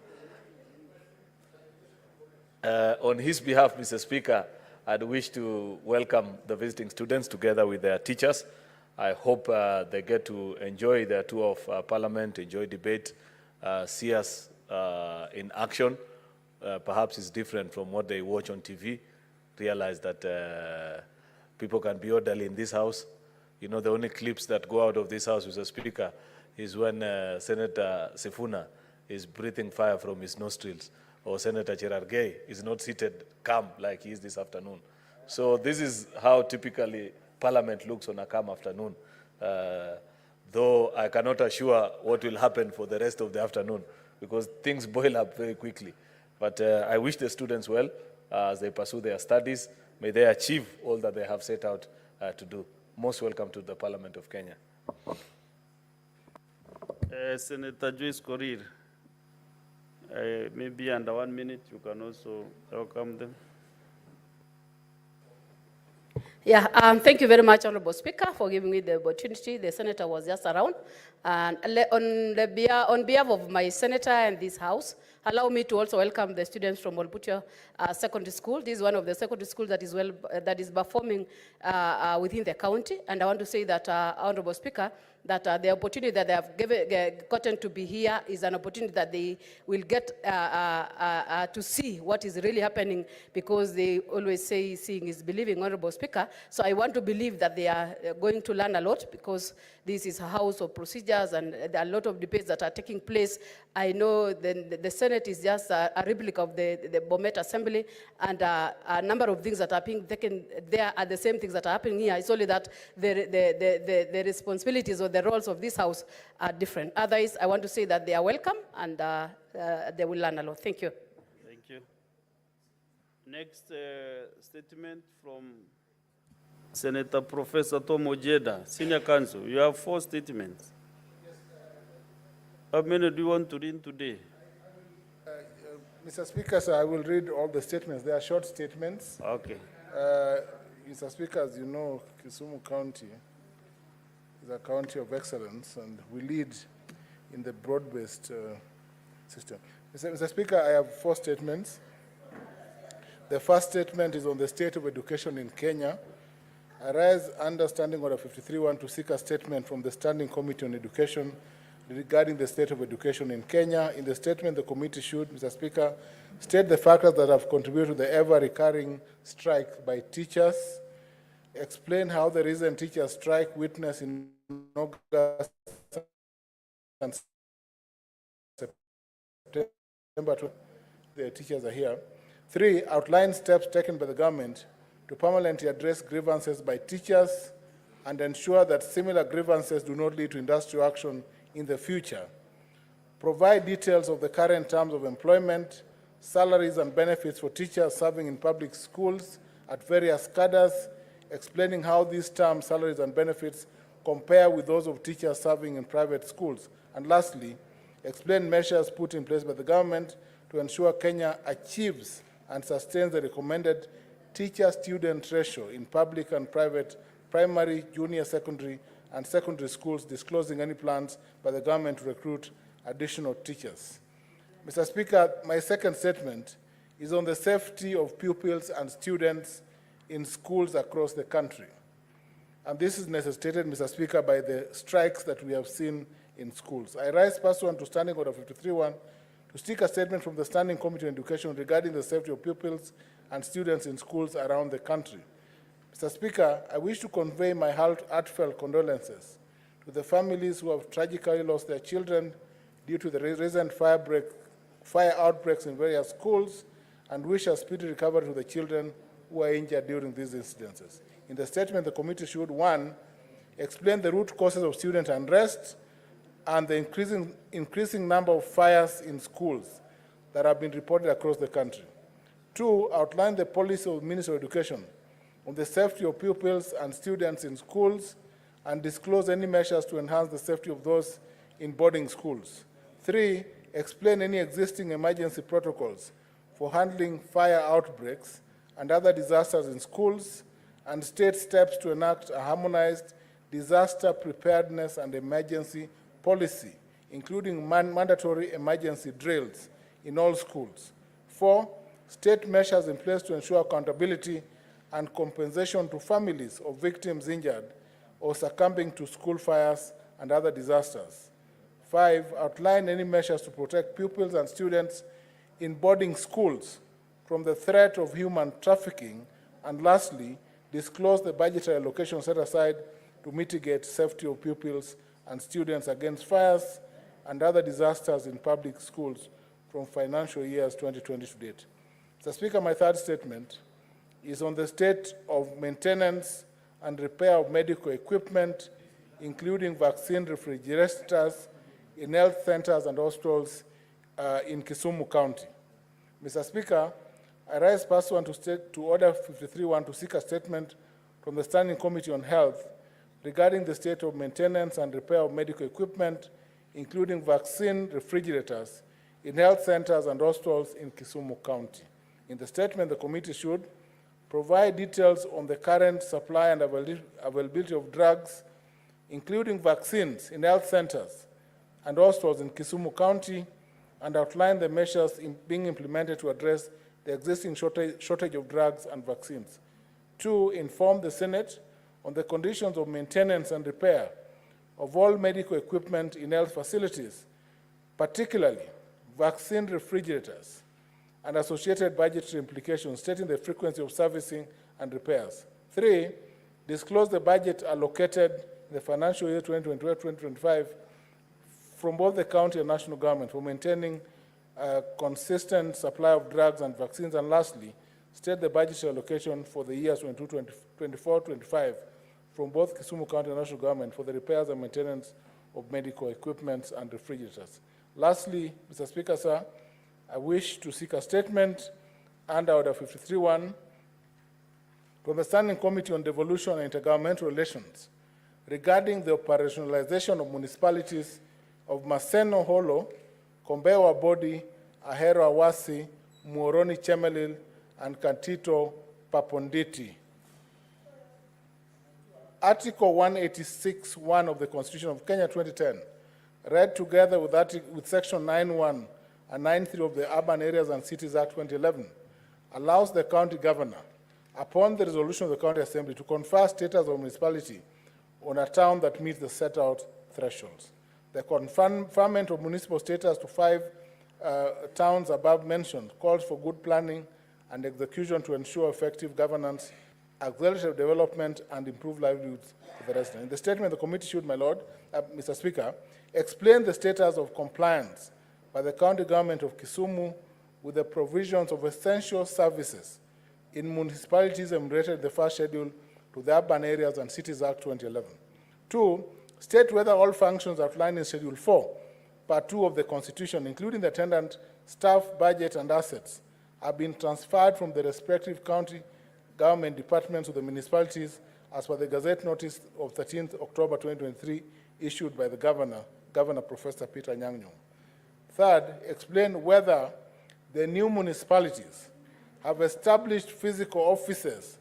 Speaker, I'd wish to welcome the visiting students together with their teachers. I hope they get to enjoy their tour of Parliament, enjoy debate, see us in action. Perhaps it's different from what they watch on TV, realize that people can be orderly in this house. You know, the only clips that go out of this house, Mr. Speaker, is when Senator Sifuna is breathing fire from his nostrils, or Senator Cherargei is not seated calm like he is this afternoon. So this is how typically Parliament looks on a calm afternoon, though I cannot assure what will happen for the rest of the afternoon, because things boil up very quickly. But I wish the students well as they pursue their studies. May they achieve all that they have set out to do. Most welcome to the Parliament of Kenya. Senator Joyce Korir, maybe under 1 minute, you can also welcome them. Yeah, thank you very much, Honorable Speaker, for giving me the opportunity. The Senator was just around. And on behalf of my Senator and this House, allow me to also welcome the students from Olbutio Secondary School. This is one of the secondary schools that is performing within the county. And I want to say that, Honorable Speaker, that the opportunity that they have gotten to be here is an opportunity that they will get to see what is really happening, because they always say seeing is believing, Honorable Speaker. So I want to believe that they are going to learn a lot, because this is a house of procedures and there are a lot of debates that are taking place. I know the Senate is just a replica of the Bomet Assembly, and a number of things that are being taken there are the same things that are happening here. It's only that the responsibilities or the roles of this house are different. Otherwise, I want to say that they are welcome and they will learn a lot. Thank you. Thank you. Next statement from Senator Professor Tom Ojeda, Senior Counsel. You have 4 statements. How many do you want to read today? Mr. Speaker, sir, I will read all the statements. They are short statements. Okay. Mr. Speaker, as you know, Kisumu County is a county of excellence, and we lead in the broad-based system. Mr. Speaker, I have 4 statements. The first statement is on the state of education in Kenya. I rise under Standing Order 53-1 to seek a statement from the Standing Committee on Education regarding the state of education in Kenya. In the statement, the committee should, Mr. Speaker, state the factors that have contributed to the ever-recurring strike by teachers, explain how the recent teacher strike witnessed in August and September, the teachers are here. 3, outline steps taken by the government to permanently address grievances by teachers and ensure that similar grievances do not lead to industrial action in the future. Provide details of the current terms of employment, salaries and benefits for teachers serving in public schools at various cadres, explaining how these terms, salaries and benefits compare with those of teachers serving in private schools. And lastly, explain measures put in place by the government to ensure Kenya achieves and sustains the recommended teacher-student ratio in public and private primary, junior secondary, and secondary schools, disclosing any plans by the government to recruit additional teachers. Mr. Speaker, my second statement is on the safety of pupils and students in schools across the country. And this is necessitated, Mr. Speaker, by the strikes that we have seen in schools. I rise pursuant to Standing Order 53-1 to seek a statement from the Standing Committee on Education regarding the safety of pupils and students in schools around the country. Mr. Speaker, I wish to convey my heartfelt condolences to the families who have tragically lost their children due to the recent fire outbreaks in various schools, and wish a speedy recovery to the children who are injured during these incidences. In the statement, the committee should, 1, explain the root causes of student unrest and the increasing number of fires in schools that have been reported across the country. 2, outline the policy of the Ministry of Education on the safety of pupils and students in schools and disclose any measures to enhance the safety of those in boarding schools. 3, explain any existing emergency protocols for handling fire outbreaks and other disasters in schools, and state steps to enact a harmonized disaster preparedness and emergency policy, including mandatory emergency drills in all schools. 4, state measures in place to ensure accountability and compensation to families of victims injured or succumbing to school fires and other disasters. 5, outline any measures to protect pupils and students in boarding schools from the threat of human trafficking. And lastly, disclose the budgetary allocation set aside to mitigate safety of pupils and students against fires and other disasters in public schools from financial years 2020 to date. Mr. Speaker, my third statement is on the state of maintenance and repair of medical equipment, including vaccine refrigerators in health centers and hospitals in Kisumu County. Mr. Speaker, I rise pursuant to Order 53-1 to seek a statement from the Standing Committee on Health regarding the state of maintenance and repair of medical equipment, including vaccine refrigerators in health centers and hospitals in Kisumu County. In the statement, the committee should provide details on the current supply and availability of drugs, including vaccines in health centers and hospitals in Kisumu County, and outline the measures being implemented to address the existing shortage of drugs and vaccines. 2, inform the Senate on the conditions of maintenance and repair of all medical equipment in health facilities, particularly vaccine refrigerators, and associated budgetary implications, stating the frequency of servicing and repairs. 3, disclose the budget allocated in the financial year 2024-2025 from both the county and national government for maintaining a consistent supply of drugs and vaccines. And lastly, state the budgetary allocation for the years 2024-25 from both Kisumu County and national government for the repairs and maintenance of medical equipment and refrigerators. Lastly, Mr. Speaker, sir, I wish to seek a statement under Order 53.1 from the Standing Committee on Devolution and Intergovernmental Relations regarding the operationalization of municipalities of Maseno Holo, Kombewa Bodi, Ahero Awasi, Muoroni Chemelil, and Kantito Paponditi. Article 186(1) of the Constitution of Kenya 2010, read together with Section 9(1) and 9(3) of the Urban Areas and Cities Act 2011, allows the county governor, upon the resolution of the county assembly, to confer status of municipality on a town that meets the set out thresholds. The conferment of municipal status to 5 towns above mentioned calls for good planning and execution to ensure effective governance, accelerated development, and improve livelihoods for the residents. In the statement, the committee should, my Lord, Mr. Speaker, explain the status of compliance by the county government of Kisumu with the provisions of essential services in municipalities enumerated in the first schedule to the Urban Areas and Cities Act 2011. 2, state whether all functions outlined in Schedule 4, Part 2 of the Constitution, including the attendant, staff, budget, and assets, have been transferred from the respective county government departments to the municipalities as per the Gazette Notice of 13th October 2023 issued by the Governor Professor Peter Njagi. Third, explain whether the new municipalities have established physical offices,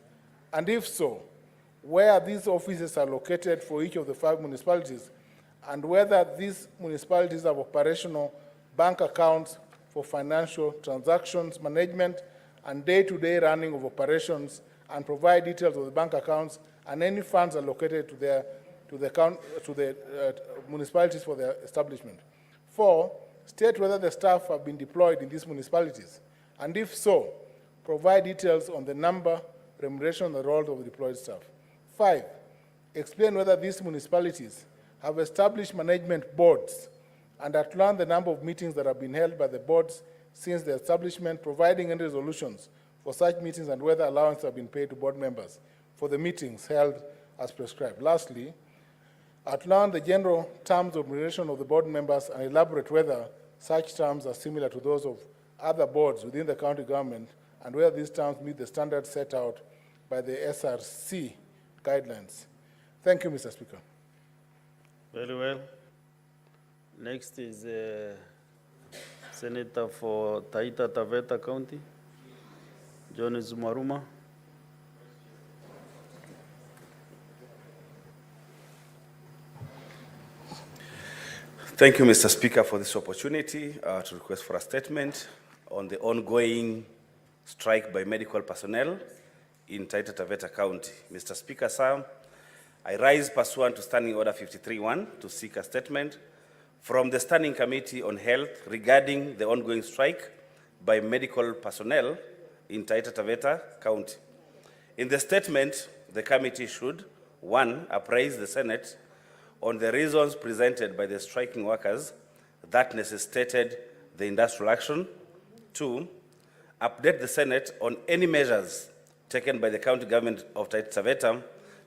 and if so, where these offices are located for each of the 5 municipalities, and whether these municipalities have operational bank accounts for financial transactions management and day-to-day running of operations, and provide details of the bank accounts and any funds allocated to the municipalities for their establishment. 4, state whether the staff have been deployed in these municipalities, and if so, provide details on the number, remuneration, and the role of the deployed staff. 5, explain whether these municipalities have established management boards and outline the number of meetings that have been held by the boards since the establishment, providing any resolutions for such meetings and whether allowances have been paid to board members for the meetings held as prescribed. Lastly, outline the general terms of remuneration of the board members and elaborate whether such terms are similar to those of other boards within the county government and whether these terms meet the standards set out by the SRC guidelines. Thank you, Mr. Speaker. Very well. Next is Senator for Taita Taveta County, John Zumaruma. Thank you, Mr. Speaker, for this opportunity to request for a statement on the ongoing strike by medical personnel in Taita Taveta County. Mr. Speaker, sir, I rise pursuant to Standing Order 53.1 to seek a statement from the Standing Committee on Health regarding the ongoing strike by medical personnel in Taita Taveta County. In the statement, the committee should, 1, appraise the Senate on the reasons presented by the striking workers that necessitated the industrial action. 2, update the Senate on any measures taken by the county government of Taita Taveta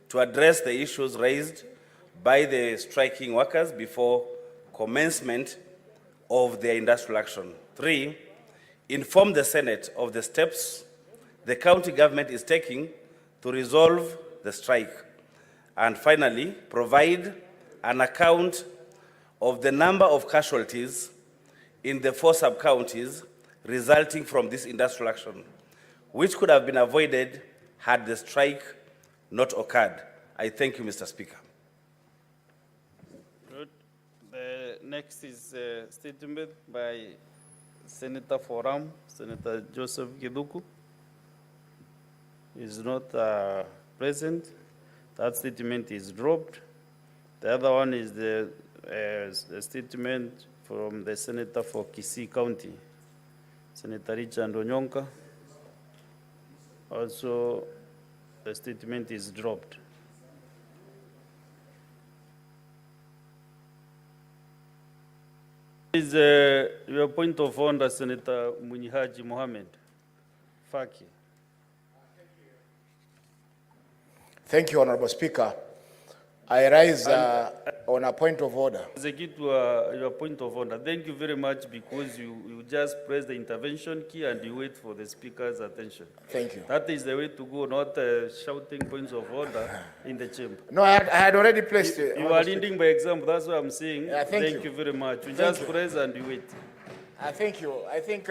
to address the issues raised by the striking workers before commencement of their industrial action. 3, inform the Senate of the steps the county government is taking to resolve the strike. And finally, provide an account of the number of casualties in the 4 sub-counties resulting from this industrial action, which could have been avoided had the strike not occurred. I thank you, Mr. Speaker. Good. The next is a statement by Senator Forum, Senator Joseph Kiduku. He is not present. That statement is dropped. The other one is the statement from the Senator for Kisii County, Senator Richard Onyonka. Also, the statement is dropped. Is your point of order, Senator Killed Njagi Faki. Thank you, Honorable Speaker. I rise on a point of order. Execute your point of order. Thank you very much, because you just press the intervention key and you wait for the Speaker's attention. Thank you. That is the way to go, not shouting points of order in the chamber. No, I had already placed it. You are leading by example, that's what I'm saying. Thank you very much. You Thank just you. press and you wait. Thank you. I think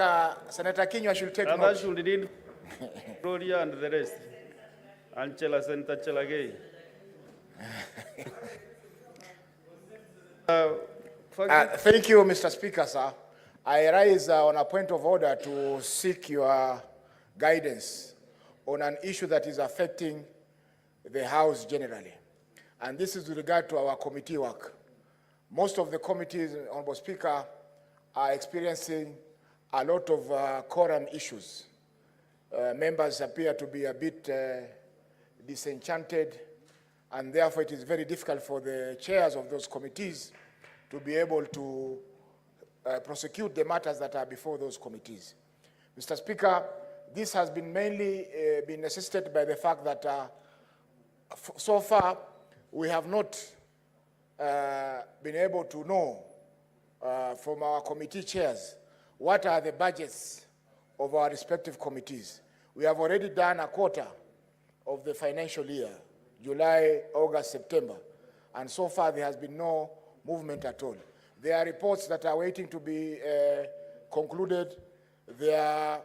Senator Kinyua should take And that note. should read Gloria and the rest. And Senator Chelagay. Thank you, Mr. Speaker, sir. I rise on a point of order to seek your guidance on an issue that is affecting the House generally. And this is with regard to our committee work. Most of the committees, Honorable Speaker, are experiencing a lot of quorum issues. Members appear to be a bit disenchanted, and therefore it is very difficult for the chairs of those committees to be able to prosecute the matters that are before those committees. Mr. Speaker, this has been mainly been necessitated by the fact that so far we have not been able to know from our committee chairs what are the budgets of our respective committees. We have already done a quarter of the financial year, July, August, September, and so far there has been no movement at all. There are reports that are waiting to be concluded. There are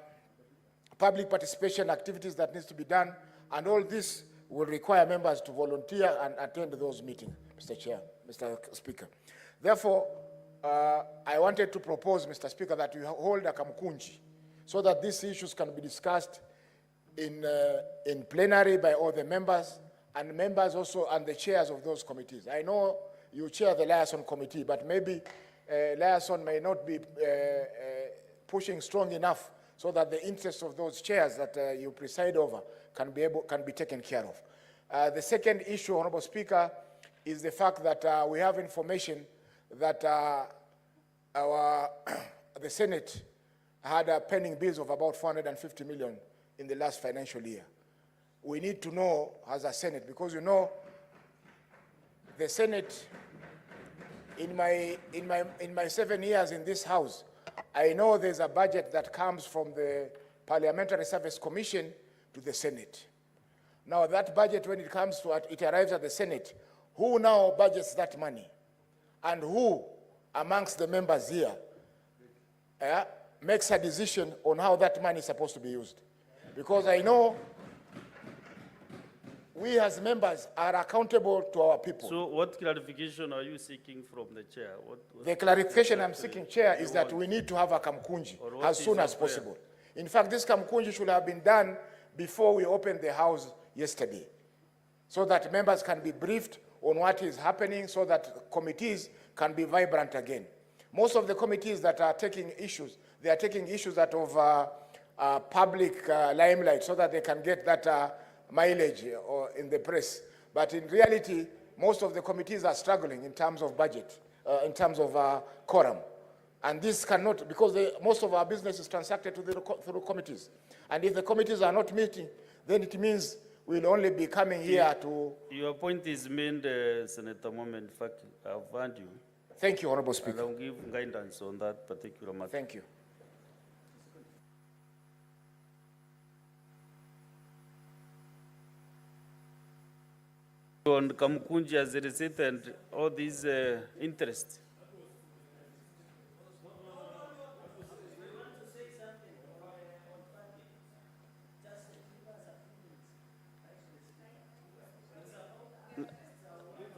public participation activities that needs to be done, and all this will require members to volunteer and attend those meetings, Mr. Chair, Mr. Speaker. Therefore, I wanted to propose, Mr. Speaker, that we hold a kamkunji so that these issues can be discussed in plenary by all the members, and members also and the chairs of those committees. I know you chair the liaison committee, but maybe liaison may not be pushing strong enough so that the interests of those chairs that you preside over can be taken care of. The second issue, Honorable Speaker, is the fact that we have information that the Senate had pending bills of about 450 million in the last financial year. We need to know as a Senate, because you know, the Senate, in my 7 years in this House, I know there's a budget that comes from the Parliamentary Service Commission to the Senate. Now that budget, when it comes to it arrives at the Senate, who now budgets that money? And who amongst the members here makes a decision on how that money is supposed to be used? Because I know we as members are accountable to our people. So what clarification are you seeking from the chair? The clarification I'm seeking, Chair, is that we need to have a kamkunji as soon as possible. In fact, this kamkunji should have been done before we opened the House yesterday, so that members can be briefed on what is happening, so that committees can be vibrant again. Most of the committees that are taking issues, they are taking issues out of public limelight so that they can get that mileage or in the press. But in reality, most of the committees are struggling in terms of budget, in terms of quorum. And this cannot, because most of our business is transacted through committees. And if the committees are not meeting, then it means we'll only be coming here to... Your point is made, Senator Mohamed Faki. I've heard you. Thank you, Honorable Speaker. And I'll give guidance on that particular matter. Thank you. On Kamkunji as a receipt and all these interests.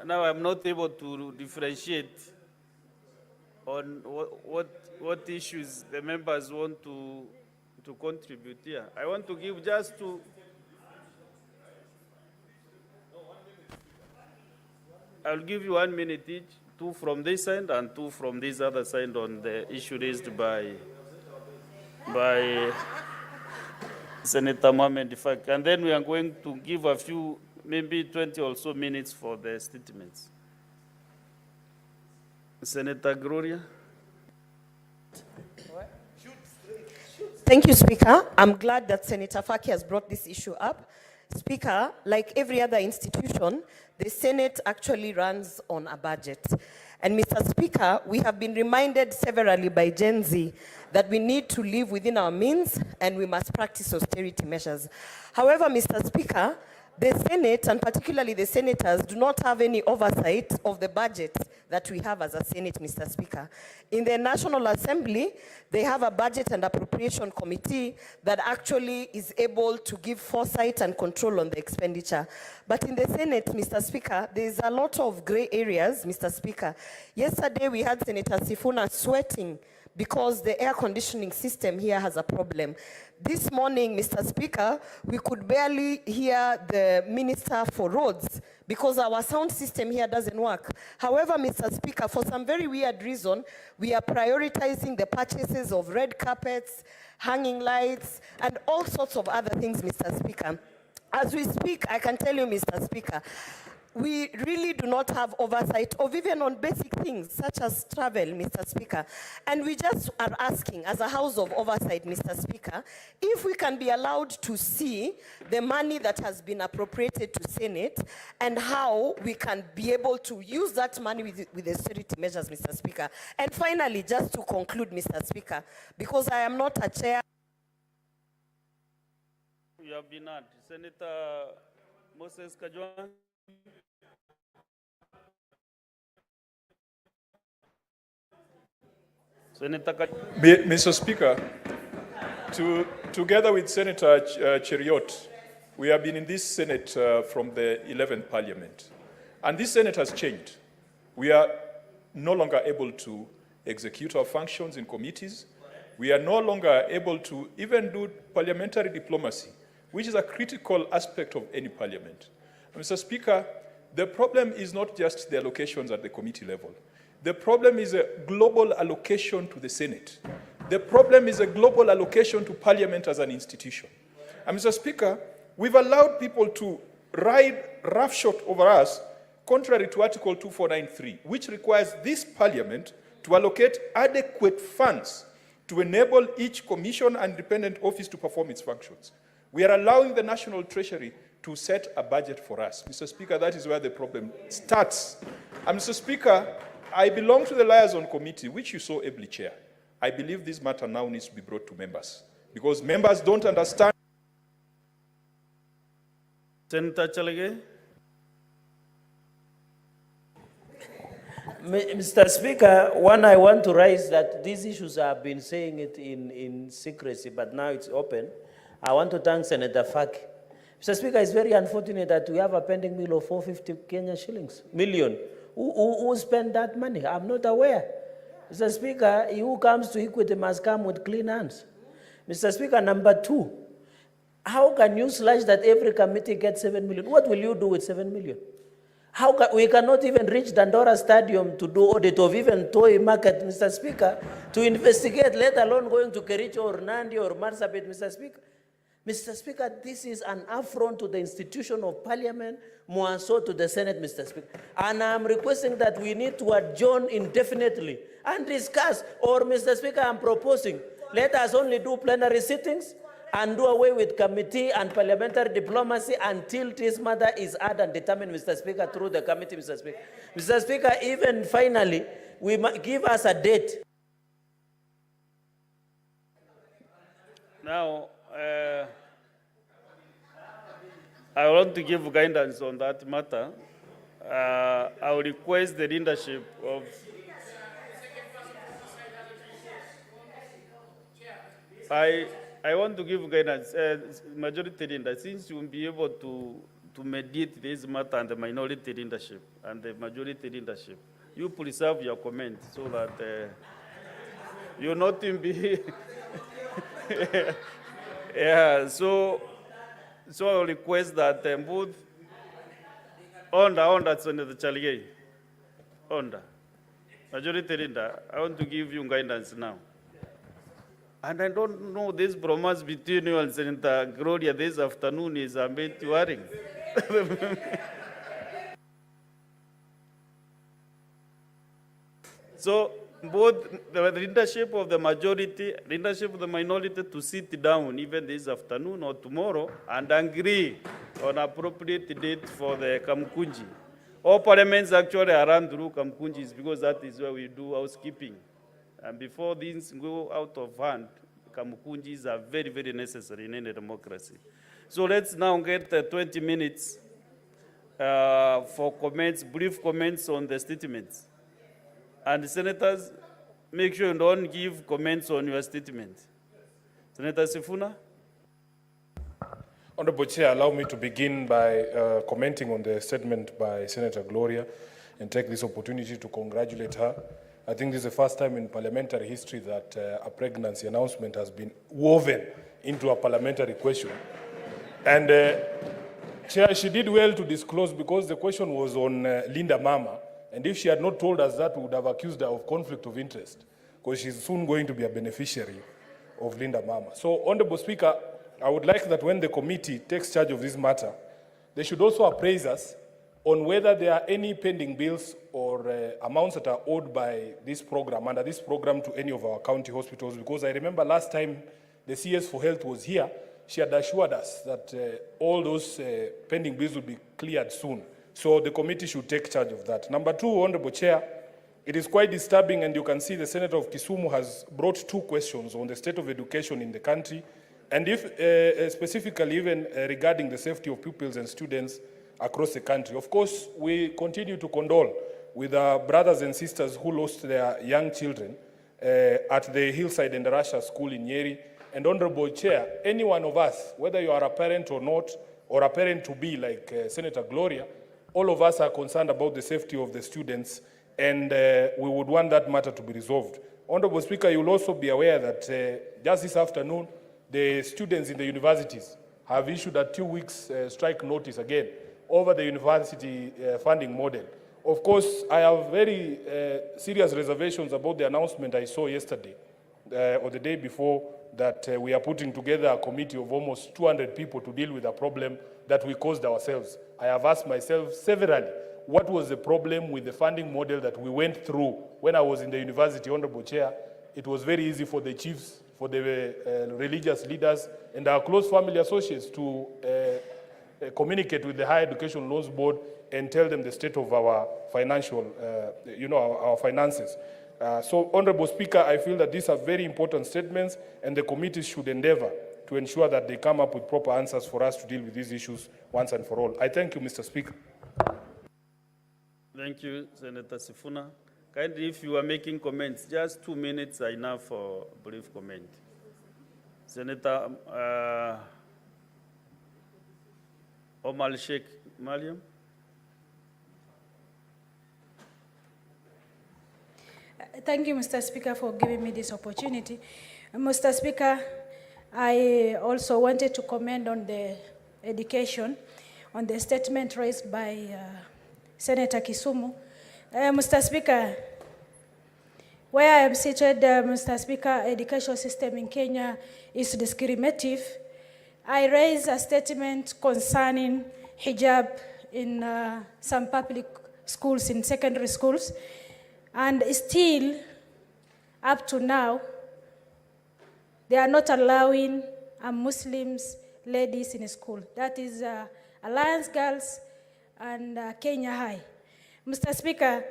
Now I'm not able to differentiate on what issues the members want to contribute here. I want to give just to... I'll give you 1 minute each, 2 from this side and 2 from this other side on the issue raised by Senator Mohamed Ifak. And then we are going to give a few, maybe 20 or so minutes for the statements. Senator Gloria. Thank you, Speaker. I'm glad that Senator Faki has brought this issue up. Speaker, like every other institution, the Senate actually runs on a budget. And Mr. Speaker, we have been reminded severally by Gen Z that we need to live within our means and we must practice austerity measures. However, Mr. Speaker, the Senate, and particularly the senators, do not have any oversight of the budget that we have as a Senate, Mr. Speaker. In the National Assembly, they have a budget and appropriation committee that actually is able to give foresight and control on the expenditure. But in the Senate, Mr. Speaker, there's a lot of gray areas, Mr. Speaker. Yesterday, we had Senator Sifuna sweating because the air conditioning system here has a problem. This morning, Mr. Speaker, we could barely hear the Minister for Roads because our sound system here doesn't work. However, Mr. Speaker, for some very weird reason, we are prioritizing the purchases of red carpets, hanging lights, and all sorts of other things, Mr. Speaker. As we speak, I can tell you, Mr. Speaker, we really do not have oversight of even on basic things such as travel, Mr. Speaker. And we just are asking, as a House of Oversight, Mr. Speaker, if we can be allowed to see the money that has been appropriated to Senate and how we can be able to use that money with austerity measures, Mr. Speaker. And finally, just to conclude, Mr. Speaker, because I am not a chair. You have been at Senator Moses Kajwang. Mr. Speaker, together with Senator Cheriot, we have been in this Senate from the 11th Parliament. And this Senate has changed. We are no longer able to execute our functions in committees. We are no longer able to even do parliamentary diplomacy, which is a critical aspect of any parliament. Mr. Speaker, the problem is not just the allocations at the committee level. The problem is a global allocation to the Senate. The problem is a global allocation to Parliament as an institution. And Mr. Speaker, we've allowed people to ride roughshod over us, contrary to Article 2493, which requires this Parliament to allocate adequate funds to enable each commission and independent office to perform its functions. We are allowing the National Treasury to set a budget for us. Mr. Speaker, that is where the problem starts. And Mr. Speaker, I belong to the Liaison Committee, which you so ably chair. I believe this matter now needs to be brought to members, because members don't understand. Senator Chalege. Mr. Speaker, one, I want to raise that these issues have been saying it in secrecy, but now it's open. I want to thank Senator Faki. Mr. Speaker, it's very unfortunate that we have a pending bill of 450 Kenya shillings, million. Who spent that money? I'm not aware. Mr. Speaker, he who comes to equity must come with clean hands. Mr. Speaker, number 2, how can you slash that every committee gets 7 million? What will you do with 7 million? We cannot even reach Dandora Stadium to do audit of even toy market, Mr. Speaker, to investigate, let alone going to Kericho or Nandi or Marsabit, Mr. Speaker. Mr. Speaker, this is an affront to the institution of Parliament, more so to the Senate, Mr. Speaker. And I'm requesting that we need to adjourn indefinitely and discuss, or Mr. Speaker, I'm proposing, let us only do plenary sittings and do away with committee and parliamentary diplomacy until this matter is heard and determined, Mr. Speaker, through the committee, Mr. Speaker. Mr. Speaker, even finally, give us a date. Now, I want to give guidance on that matter. I will request the leadership of I want to give guidance, majority leader, since you will be able to mediate this matter and the minority leadership and the majority leadership. You preserve your comment so that you not be yeah, so I will request that both Onda, Senator Chalige. Onda. Majority Leader, I want to give you guidance now. And I don't know this bromance between you and Senator Gloria this afternoon is a bit worrying. So both the leadership of the majority, leadership of the minority to sit down even this afternoon or tomorrow and agree on appropriate date for the Kamkunji. All parliaments actually are run through Kamkunjis because that is where we do housekeeping. And before things go out of hand, Kamkunjis are very, very necessary in any democracy. So let's now get 20 minutes for comments, brief comments on the statements. And senators, make sure you don't give comments on your statement. Senator Sifuna. Honorable Chair, allow me to begin by commenting on the statement by Senator Gloria and take this opportunity to congratulate her. I think this is the first time in parliamentary history that a pregnancy announcement has been woven into a parliamentary question. And Chair, she did well to disclose because the question was on Linda Mama. And if she had not told us that, we would have accused her of conflict of interest because she's soon going to be a beneficiary of Linda Mama. So, Honorable Speaker, I would like that when the committee takes charge of this matter, they should also appraise us on whether there are any pending bills or amounts that are owed by this program, under this program, to any of our county hospitals. Because I remember last time the CS for Health was here, she had assured us that all those pending bills will be cleared soon. So the committee should take charge of that. Number two, Honorable Chair, it is quite disturbing, and you can see the Senator of Kisumu has brought two questions on the state of education in the country, and if specifically even regarding the safety of pupils and students across the country. Of course, we continue to condole with our brothers and sisters who lost their young children at the Hillside and Russia School in Nyeri. And Honorable Chair, any one of us, whether you are a parent or not, or a parent to be like Senator Gloria, all of us are concerned about the safety of the students, and we would want that matter to be resolved. Honorable Speaker, you will also be aware that just this afternoon, the students in the universities have issued a 2 weeks strike notice again over the university funding model. Of course, I have very serious reservations about the announcement I saw yesterday or the day before that we are putting together a committee of almost 200 people to deal with a problem that we caused ourselves. I have asked myself severally, what was the problem with the funding model that we went through when I was in the university, Honorable Chair? It was very easy for the chiefs, for the religious leaders, and our close family associates to communicate with the Higher Education Loans Board and tell them the state of our financial, our finances. So, Honorable Speaker, I feel that these are very important statements, and the committee should endeavor to ensure that they come up with proper answers for us to deal with these issues once and for all. I thank you, Mr. Speaker. Thank you, Senator Sifuna. Kindly, if you are making comments, just 2 minutes are enough for a brief comment. Senator Omar Sheikh Mariam. Thank you, Mr. Speaker, for giving me this opportunity. Mr. Speaker, I also wanted to comment on the education, on the statement raised by Senator Kisumu. Mr. Speaker, where I am seated, Mr. Speaker, education system in Kenya is discriminative. I raised a statement concerning hijab in some public schools, in secondary schools, and still, up to now, they are not allowing Muslims ladies in school. That is Alliance Girls and Kenya High. Mr. Speaker,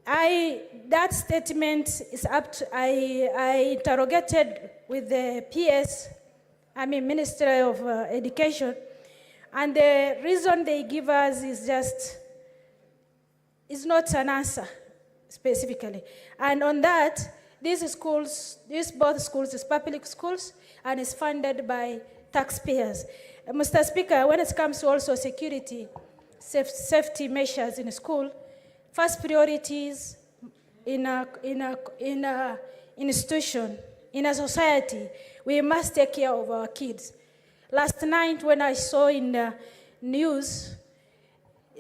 that statement is up to, I interrogated with the Ministry of Education, and the reason they give us is not an answer specifically. And on that, these both schools is public schools and is funded by taxpayers. Mr. Speaker, when it comes to also security, safety measures in school, first priorities in a institution, in a society, we must take care of our kids. Last night when I saw in the news,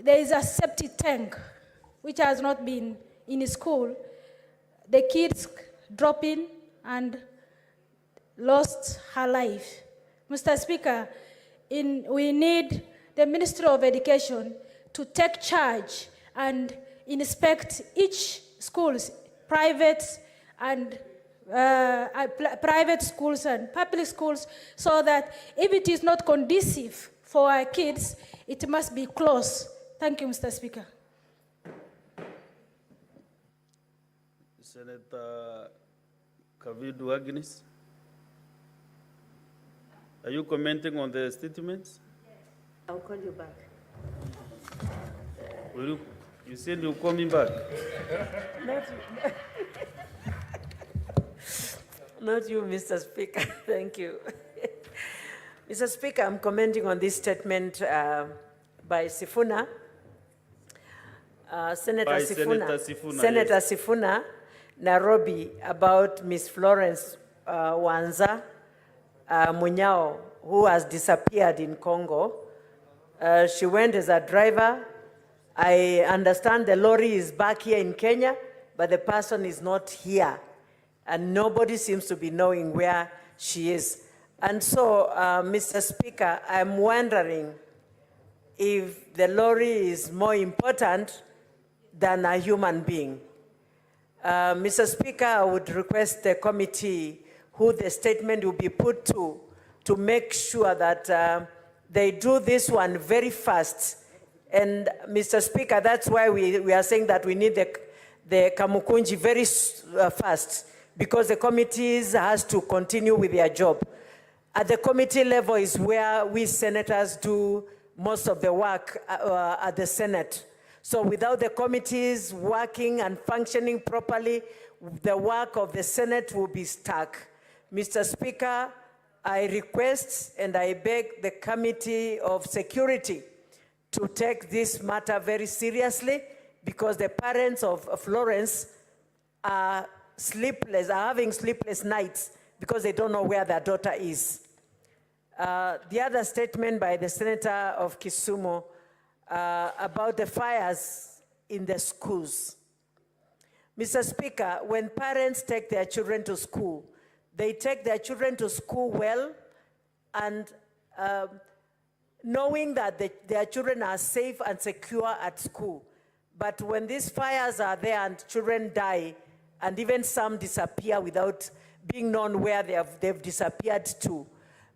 there is a septic tank which has not been in school. The kids drop in and lost her life. Mr. Speaker, we need the Ministry of Education to take charge and inspect each schools, private schools and public schools, so that if it is not conducive for our kids, it must be closed. Thank you, Mr. Speaker. Senator Killed Njagi, are you commenting on the statements? I'll call you back. You said you'll call me back? Not you, Mr. Speaker. Thank you. Mr. Speaker, I'm commenting on this statement by Sifuna. Senator Sifuna, Nairobi, about Miss Florence Wanza Munyao, who has disappeared in Congo. She went as a driver. I understand the lorry is back here in Kenya, but the person is not here. And nobody seems to be knowing where she is. And so, Mr. Speaker, I'm wondering if the lorry is more important than a human being. Mr. Speaker, I would request the committee who the statement will be put to make sure that they do this one very fast. And Mr. Speaker, that's why we are saying that we need the Kamukunji very fast, because the committees has to continue with their job. At the committee level is where we senators do most of the work at the Senate. So without the committees working and functioning properly, the work of the Senate will be stuck. Mr. Speaker, I request and I beg the Committee of Security to take this matter very seriously, because the parents of Florence are having sleepless nights because they don't know where their daughter is. The other statement by the Senator of Kisumu about the fires in the schools. Mr. Speaker, when parents take their children to school, they take their children to school well and knowing that their children are safe and secure at school. But when these fires are there and children die, and even some disappear without being known where they've disappeared to,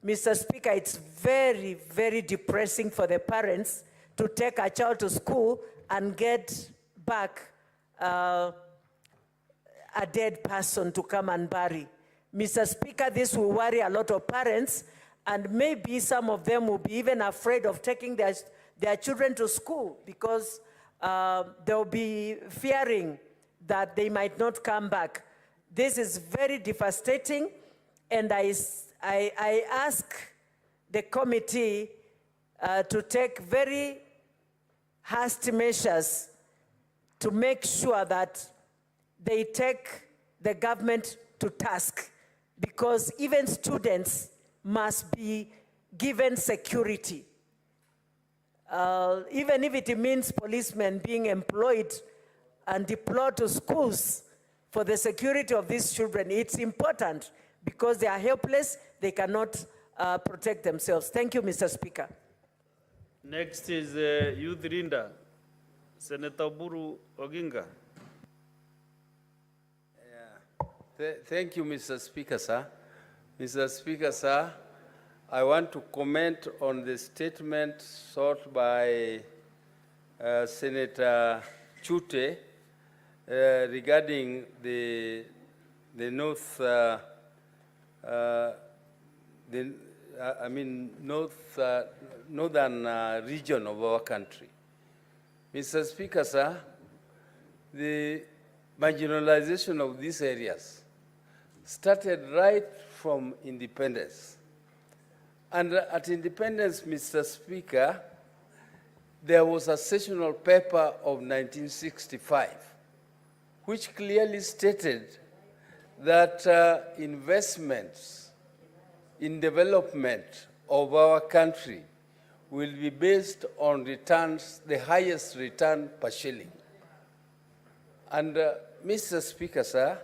Mr. Speaker, it's very, very depressing for the parents to take a child to school and get back a dead person to come and bury. Mr. Speaker, this will worry a lot of parents, and maybe some of them will be even afraid of taking their children to school, because they'll be fearing that they might not come back. This is very devastating, and I ask the committee to take very hasty measures to make sure that they take the government to task, because even students must be given security. Even if it means policemen being employed and deployed to schools for the security of these children, it's important, because they are helpless, they cannot protect themselves. Thank you, Mr. Speaker. Next is Youth Leader, Senator Buru Oginga. Thank you, Mr. Speaker, sir. Mr. Speaker, sir, I want to comment on the statement sought by Senator Chute regarding the northern region of our country. Mr. Speaker, sir, the marginalization of these areas started right from independence. And at independence, Mr. Speaker, there was a sessional paper of 1965, which clearly stated that investments in development of our country will be based on returns, the highest return per shilling. And Mr. Speaker, sir,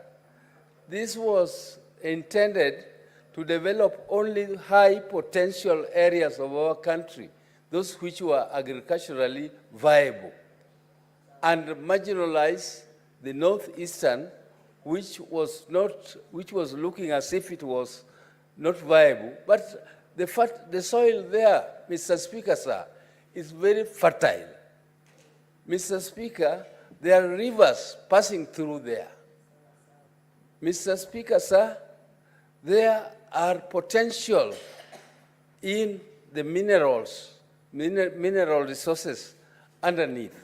this was intended to develop only high potential areas of our country, those which were agriculturally viable, and marginalize the northeastern, which was looking as if it was not viable. But the soil there, Mr. Speaker, sir, is very fertile. Mr. Speaker, there are rivers passing through there. Mr. Speaker, sir, there are potential in the mineral resources underneath.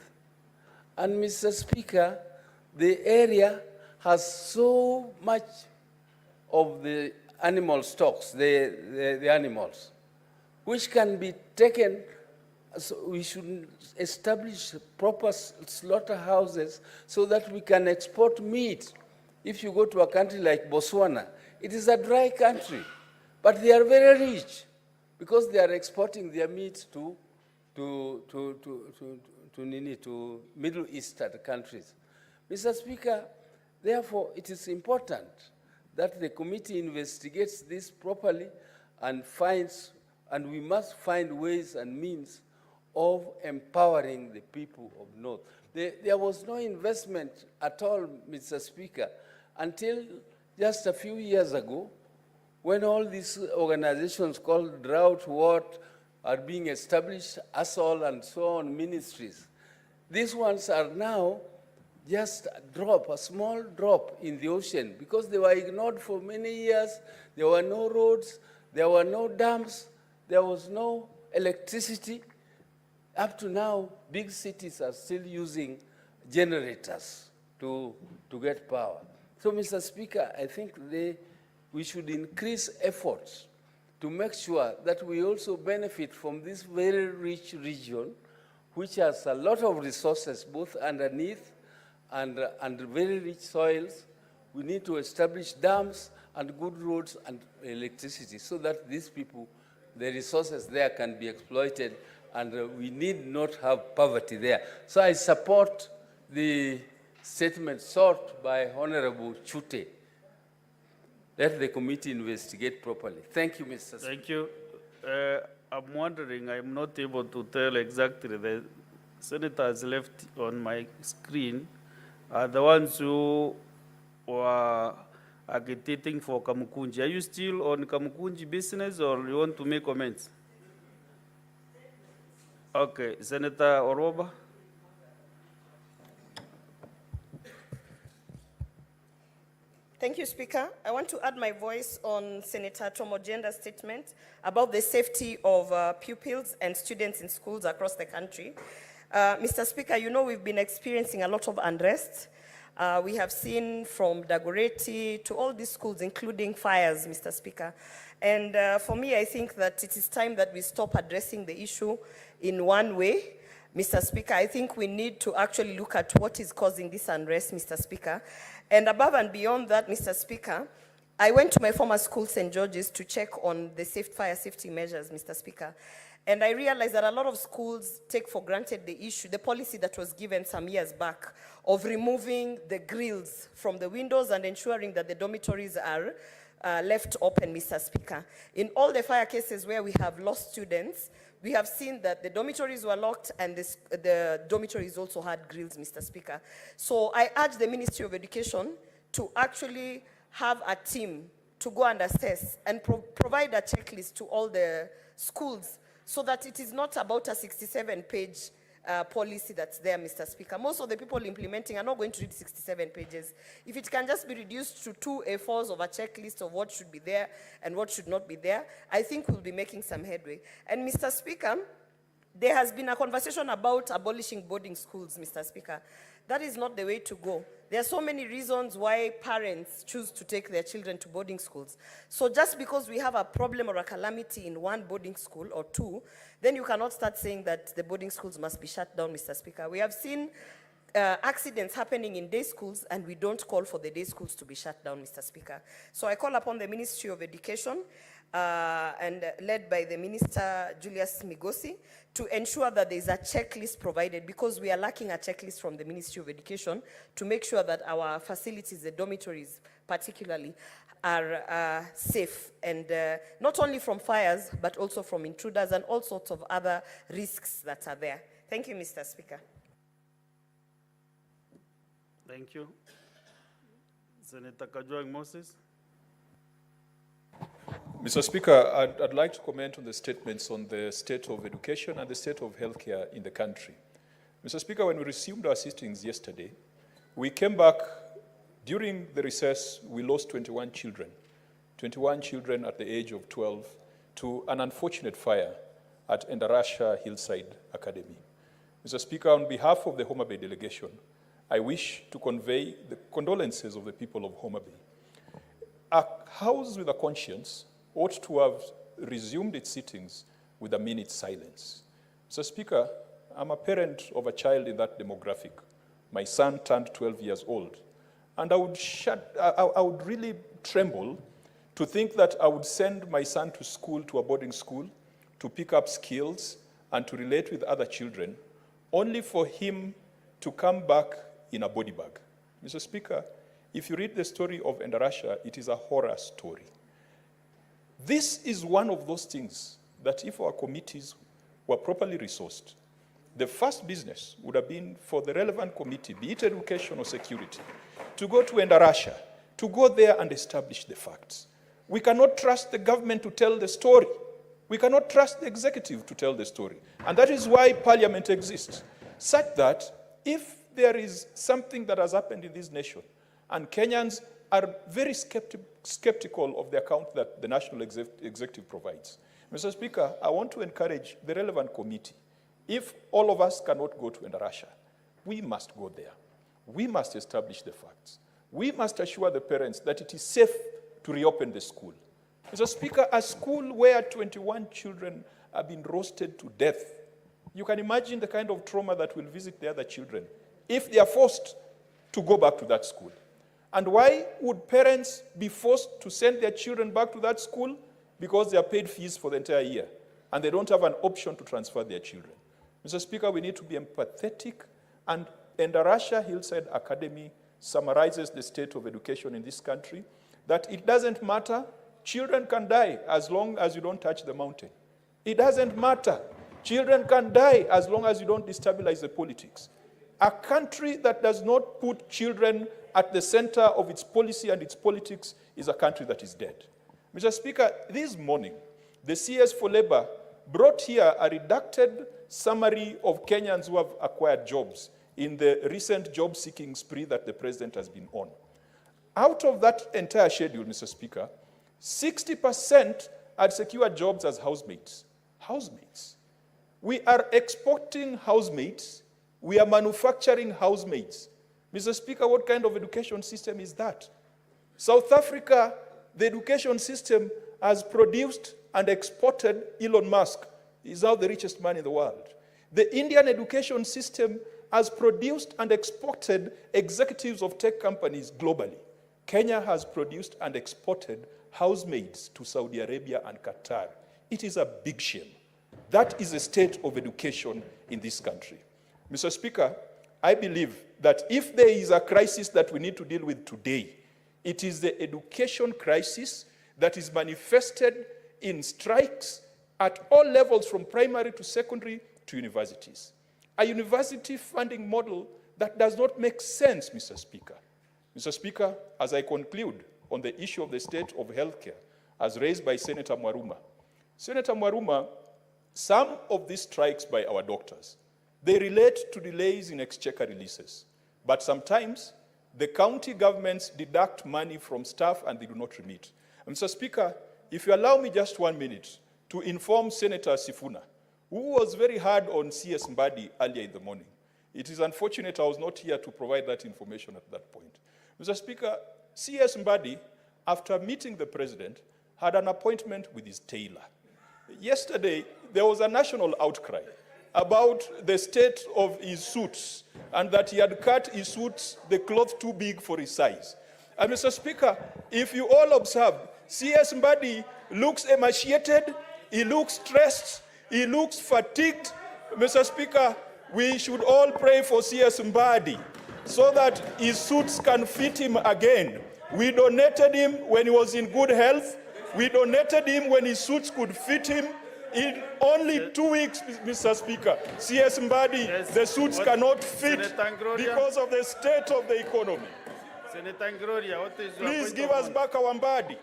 And Mr. Speaker, the area has so much of the animal stocks, the animals, which can be taken. So we should establish proper slaughterhouses so that we can export meat. If you go to a country like Botswana, it is a dry country, but they are very rich because they are exporting their meat to Middle Eastern countries. Mr. Speaker, therefore, it is important that the committee investigates this properly and we must find ways and means of empowering the people of North. There was no investment at all, Mr. Speaker, until just a few years ago, when all these organizations called Drought Watch are being established, ASOL and so on, ministries. These ones are now just a small drop in the ocean because they were ignored for many years. There were no roads, there were no dams, there was no electricity. Up to now, big cities are still using generators to get power. So, Mr. Speaker, I think we should increase efforts to make sure that we also benefit from this very rich region, which has a lot of resources, both underneath and very rich soils. We need to establish dams and good roads and electricity so that these people, the resources there can be exploited, and we need not have poverty there. So I support the statement sought by Honorable Chute. Let the committee investigate properly. Thank you, Mr. Speaker. Thank you. I'm wondering, I'm not able to tell exactly. The senators left on my screen are the ones who were agitating for Kamukunji. Are you still on Kamukunji business or you want to make comments? Okay, Senator Oroba. Thank you, Speaker. I want to add my voice on Senator Tomojenda's statement about the safety of pupils and students in schools across the country. Mr. Speaker, you know we've been experiencing a lot of unrest. We have seen from Dagoretti to all these schools, including fires, Mr. Speaker. And for me, I think that it is time that we stop addressing the issue in one way. Mr. Speaker, I think we need to actually look at what is causing this unrest, Mr. Speaker. And above and beyond that, Mr. Speaker, I went to my former school, St. George's, to check on the fire safety measures, Mr. Speaker. And I realized that a lot of schools take for granted the policy that was given some years back of removing the grills from the windows and ensuring that the dormitories are left open, Mr. Speaker. In all the fire cases where we have lost students, we have seen that the dormitories were locked and the dormitories also had grills, Mr. Speaker. So I urge the Ministry of Education to actually have a team to go and assess and provide a checklist to all the schools so that it is not about a 67-page policy that's there, Mr. Speaker. Most of the people implementing are not going to read 67 pages. If it can just be reduced to 2 A4s of a checklist of what should be there and what should not be there, I think we'll be making some headway. And Mr. Speaker, there has been a conversation about abolishing boarding schools, Mr. Speaker. That is not the way to go. There are so many reasons why parents choose to take their children to boarding schools. So just because we have a problem or a calamity in one boarding school or two, then you cannot start saying that the boarding schools must be shut down, Mr. Speaker. We have seen accidents happening in day schools, and we don't call for the day schools to be shut down, Mr. Speaker. So I call upon the Ministry of Education and led by the Minister Julius Migosi, to ensure that there is a checklist provided, because we are lacking a checklist from the Ministry of Education to make sure that our facilities, the dormitories particularly, are safe, and not only from fires, but also from intruders and all sorts of other risks that are there. Thank you, Mr. Speaker. Thank you. Senator Kajwang Moses. Mr. Speaker, I'd like to comment on the statements on the state of education and the state of healthcare in the country. Mr. Speaker, when we resumed our sittings yesterday, we came back. During the recess, we lost 21 children at the age of 12 to an unfortunate fire at Endarasha Hillside Academy. Mr. Speaker, on behalf of the Homa Bay delegation, I wish to convey the condolences of the people of Homa Bay. A house with a conscience ought to have resumed its sittings with a minute's silence. Mr. Speaker, I'm a parent of a child in that demographic. My son turned 12 years old. And I would really tremble to think that I would send my son to school, to a boarding school, to pick up skills and to relate with other children, only for him to come back in a body bag. Mr. Speaker, if you read the story of Endarasha, it is a horror story. This is one of those things that if our committees were properly resourced, the first business would have been for the relevant committee, be it education or security, to go to Endarasha, to go there and establish the facts. We cannot trust the government to tell the story. We cannot trust the executive to tell the story. And that is why Parliament exists, such that if there is something that has happened in this nation, and Kenyans are very skeptical of the account that the National Executive provides, Mr. Speaker, I want to encourage the relevant committee. If all of us cannot go to Endarasha, we must go there. We must establish the facts. We must assure the parents that it is safe to reopen the school. Mr. Speaker, a school where 21 children have been roasted to death, you can imagine the kind of trauma that will visit the other children if they are forced to go back to that school. And why would parents be forced to send their children back to that school? Because they are paid fees for the entire year, and they don't have an option to transfer their children. Mr. Speaker, we need to be empathetic, and Endarasha Hillside Academy summarizes the state of education in this country, that it doesn't matter, children can die as long as you don't touch the mountain. It doesn't matter, children can die as long as you don't destabilize the politics. A country that does not put children at the center of its policy and its politics is a country that is dead. Mr. Speaker, this morning, the CS for Labor brought here a redacted summary of Kenyans who have acquired jobs in the recent job-seeking spree that the president has been on. Out of that entire schedule, Mr. Speaker, 60% had secured jobs as housemates. Housemates. We are exporting housemates. We are manufacturing housemates. Mr. Speaker, what kind of education system is that? South Africa, the education system has produced and exported Elon Musk. He's now the richest man in the world. The Indian education system has produced and exported executives of tech companies globally. Kenya has produced and exported housemaids to Saudi Arabia and Qatar. It is a big shame. That is the state of education in this country. Mr. Speaker, I believe that if there is a crisis that we need to deal with today, it is the education crisis that is manifested in strikes at all levels, from primary to secondary to universities. A university funding model that does not make sense, Mr. Speaker. Mr. Speaker, as I conclude on the issue of the state of healthcare, as raised by Senator Mwaruma. Senator Mwaruma, some of these strikes by our doctors, they relate to delays in exchequer releases. But sometimes the county governments deduct money from staff and they do not remit. Mr. Speaker, if you allow me just 1 minute to inform Senator Sifuna, who was very hard on CS Mbadi earlier in the morning. It is unfortunate I was not here to provide that information at that point. Mr. Speaker, CS Mbadi, after meeting the president, had an appointment with his tailor. Yesterday, there was a national outcry about the state of his suits and that he had cut his suits, the cloth too big for his size. And Mr. Speaker, if you all observe, CS Mbadi looks emaciated, he looks stressed, he looks fatigued. Mr. Speaker, we should all pray for CS Mbadi so that his suits can fit him again. We donated him when he was in good health. We donated him when his suits could fit him. In only 2 weeks, Mr. Speaker, CS Mbadi, yes, the suits cannot fit because of the state of the economy. Senator Gloria, what is your Please give us back our Mbadi.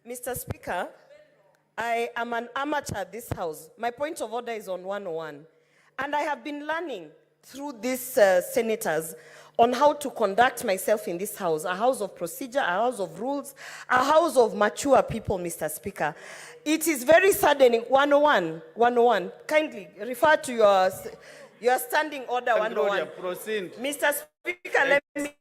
Mr. Speaker, I am an amateur at this house. My point of order is on 101. And I have been learning through these senators on how to conduct myself in this house, a house of procedure, a house of rules, a house of mature people, Mr. Speaker. It is very saddening. 101, kindly refer to your standing order 101. Proceed. Mr. Speaker, let me...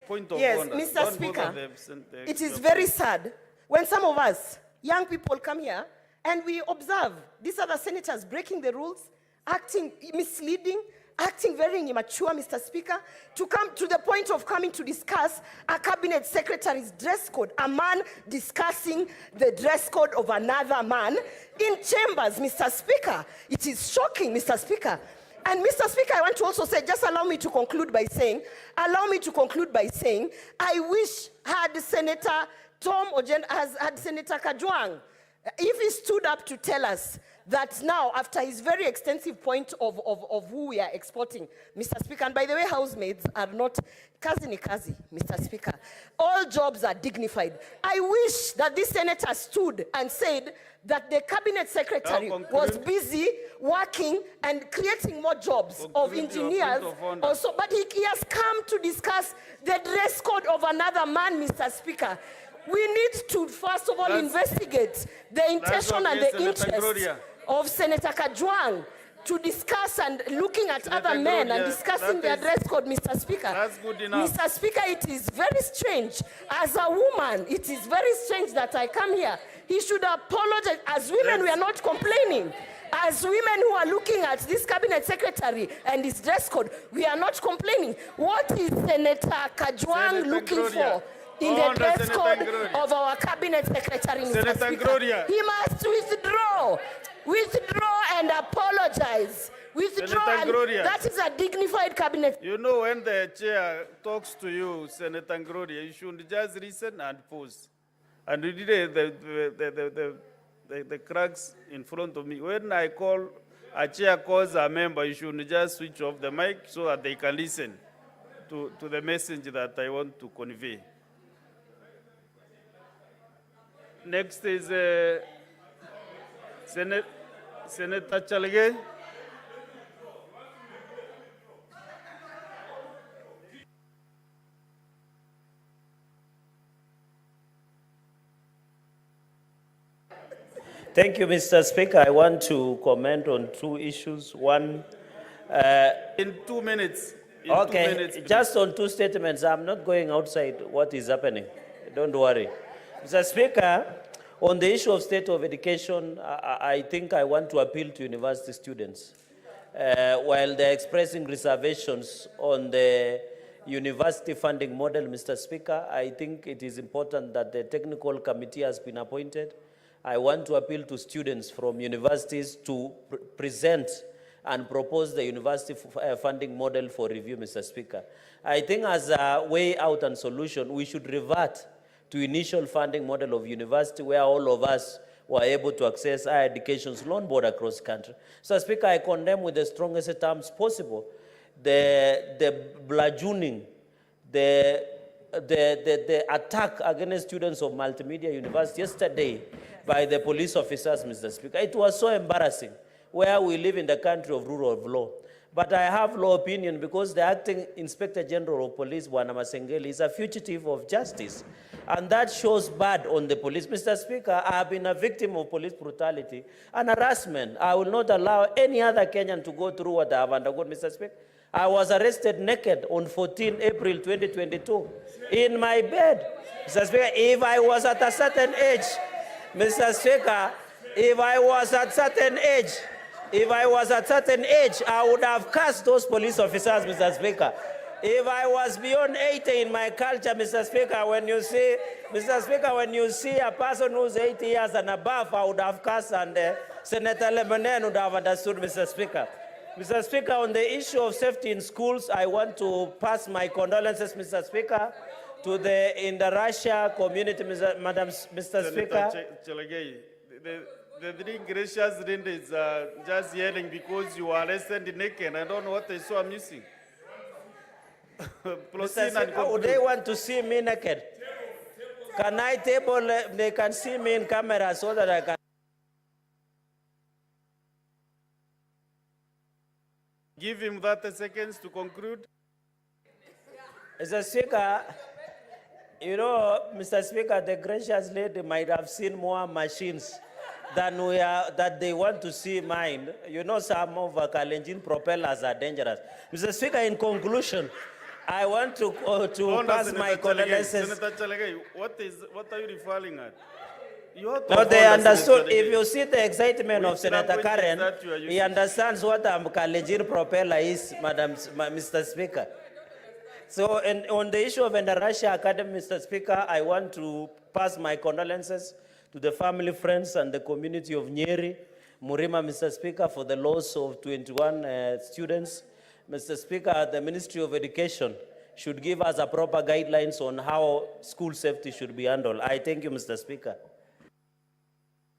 Point of yes, order. Mr. Don't Speaker, the it is very sad when some of us, young people, come here and we observe these other senators breaking the rules, acting misleading, acting very immature, Mr. Speaker, to come to the point of coming to discuss a cabinet secretary's dress code, a man discussing the dress code of another man in chambers, Mr. Speaker. It is shocking, Mr. Speaker. And Mr. Speaker, I want to also say, just allow me to conclude by saying, I wish had Senator Tom Ojen, had Senator Kajwang, if he stood up to tell us that now, after his very extensive point of who we are exporting, Mr. Speaker, and by the way, housemaids are not, kazi ni kazi, Mr. Speaker. All jobs are dignified. I wish that this senator stood and said that the cabinet secretary was busy working and creating more jobs of engineers also, but he has come to discuss the dress code of another man, Mr. Speaker. We need to, first of all, investigate the intention and the interest of Senator Kajwang to discuss and looking at other men and discussing their dress code, Mr. Speaker. That's good enough. Mr. Speaker, it is very strange. As a woman, it is very strange that I come here. He should apologize. As women, we are not complaining. As women who are looking at this cabinet secretary and his dress code, we are not complaining. What is Senator Kajwang looking for in the dress code of our cabinet secretary, Mr. Speaker? He must withdraw and apologize. Withdraw, and that is a dignified cabinet. You know, when the chair talks to you, Senator Gloria, you should just listen and pause. And you did the cracks in front of me. When I call, a chair calls a member, you should just switch off the mic so that they can listen to the message that I want to convey. Next is Senator Chalge. Thank you, Mr. Speaker. I want to comment on two issues. One, in 2 minutes. Okay, 2 minutes, just on two statements. I'm not going outside what is happening. Don't worry. Mr. Speaker, on the issue of state of education, I think I want to appeal to university students. While they're expressing reservations on the university funding model, Mr. Speaker, I think it is important that the technical committee has been appointed. I want to appeal to students from universities to present and propose the university funding model for review, Mr. Speaker. I think as a way out and solution, we should revert to initial funding model of university where all of us were able to access higher education's loan board across the country. So, Speaker, I condemn with the strongest terms possible the bludgeoning, the attack against students of Multimedia University yesterday by the police officers, Mr. Speaker. It was so embarrassing, where we live in the country of rule of law. But I have law opinion because the acting Inspector General of Police, Bwana Masengeli, is a fugitive of justice. And that shows bad on the police. Mr. Speaker, I have been a victim of police brutality and harassment. I will not allow any other Kenyan to go through what I have undergone, Mr. Speaker. I was arrested naked on 14 April 2022 in my bed. Mr. Speaker, if I was at a certain age, Mr. Speaker, if I was at a certain age, I would have cursed those police officers, Mr. Speaker. If I was beyond 80 in my culture, Mr. Speaker, when you see, a person who's 80 years and above, I would have cast, and Senator Lebanon would have understood, Mr. Speaker. Mr. Speaker, on the issue of safety in schools, I want to pass my condolences, Mr. Speaker, to the Russia community, Mr. Speaker. The three gracious ladies are just yelling because you are arrested naked. I don't know what they saw amusing. Mr. Speaker, would they want to see me naked? Can I table, they can see me in camera so that I can. Give him 30 seconds to conclude. Mr. Speaker, you know, Mr. Speaker, the gracious lady might have seen more machines than that they want to see mine. You know, some of our Kalenjin propellers are dangerous. Mr. Speaker, in conclusion, I want to pass my condolences. Senator Chalagai, what are you referring at? No, they understood. If you see the excitement of Senator Karen, he understands what a Kalenjin propeller is, Mr. Speaker. So, on the issue of the Russia Academy, Mr. Speaker, I want to pass my condolences to the family, friends, and the community of Nyeri, Murima, Mr. Speaker, for the loss of 21 students. Mr. Speaker, the Ministry of Education should give us a proper guidelines on how school safety should be handled. I thank you, Mr. Speaker.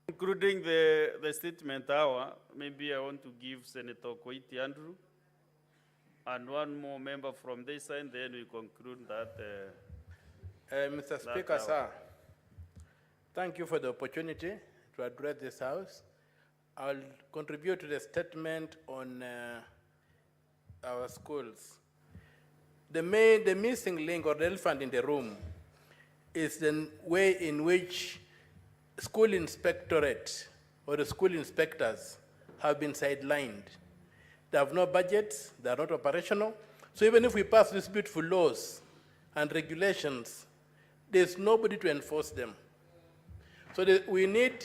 Concluding the statement hour, maybe I want to give Senator Koiti Andrew and one more member from this side, then we conclude that. Mr. Speaker, sir, thank you for the opportunity to address this House. I'll contribute to the statement on our schools. The missing link or the elephant in the room is the way in which school inspectorate or the school inspectors have been sidelined. They have no budgets, they are not operational. So even if we pass these beautiful laws and regulations, there's nobody to enforce them. So we need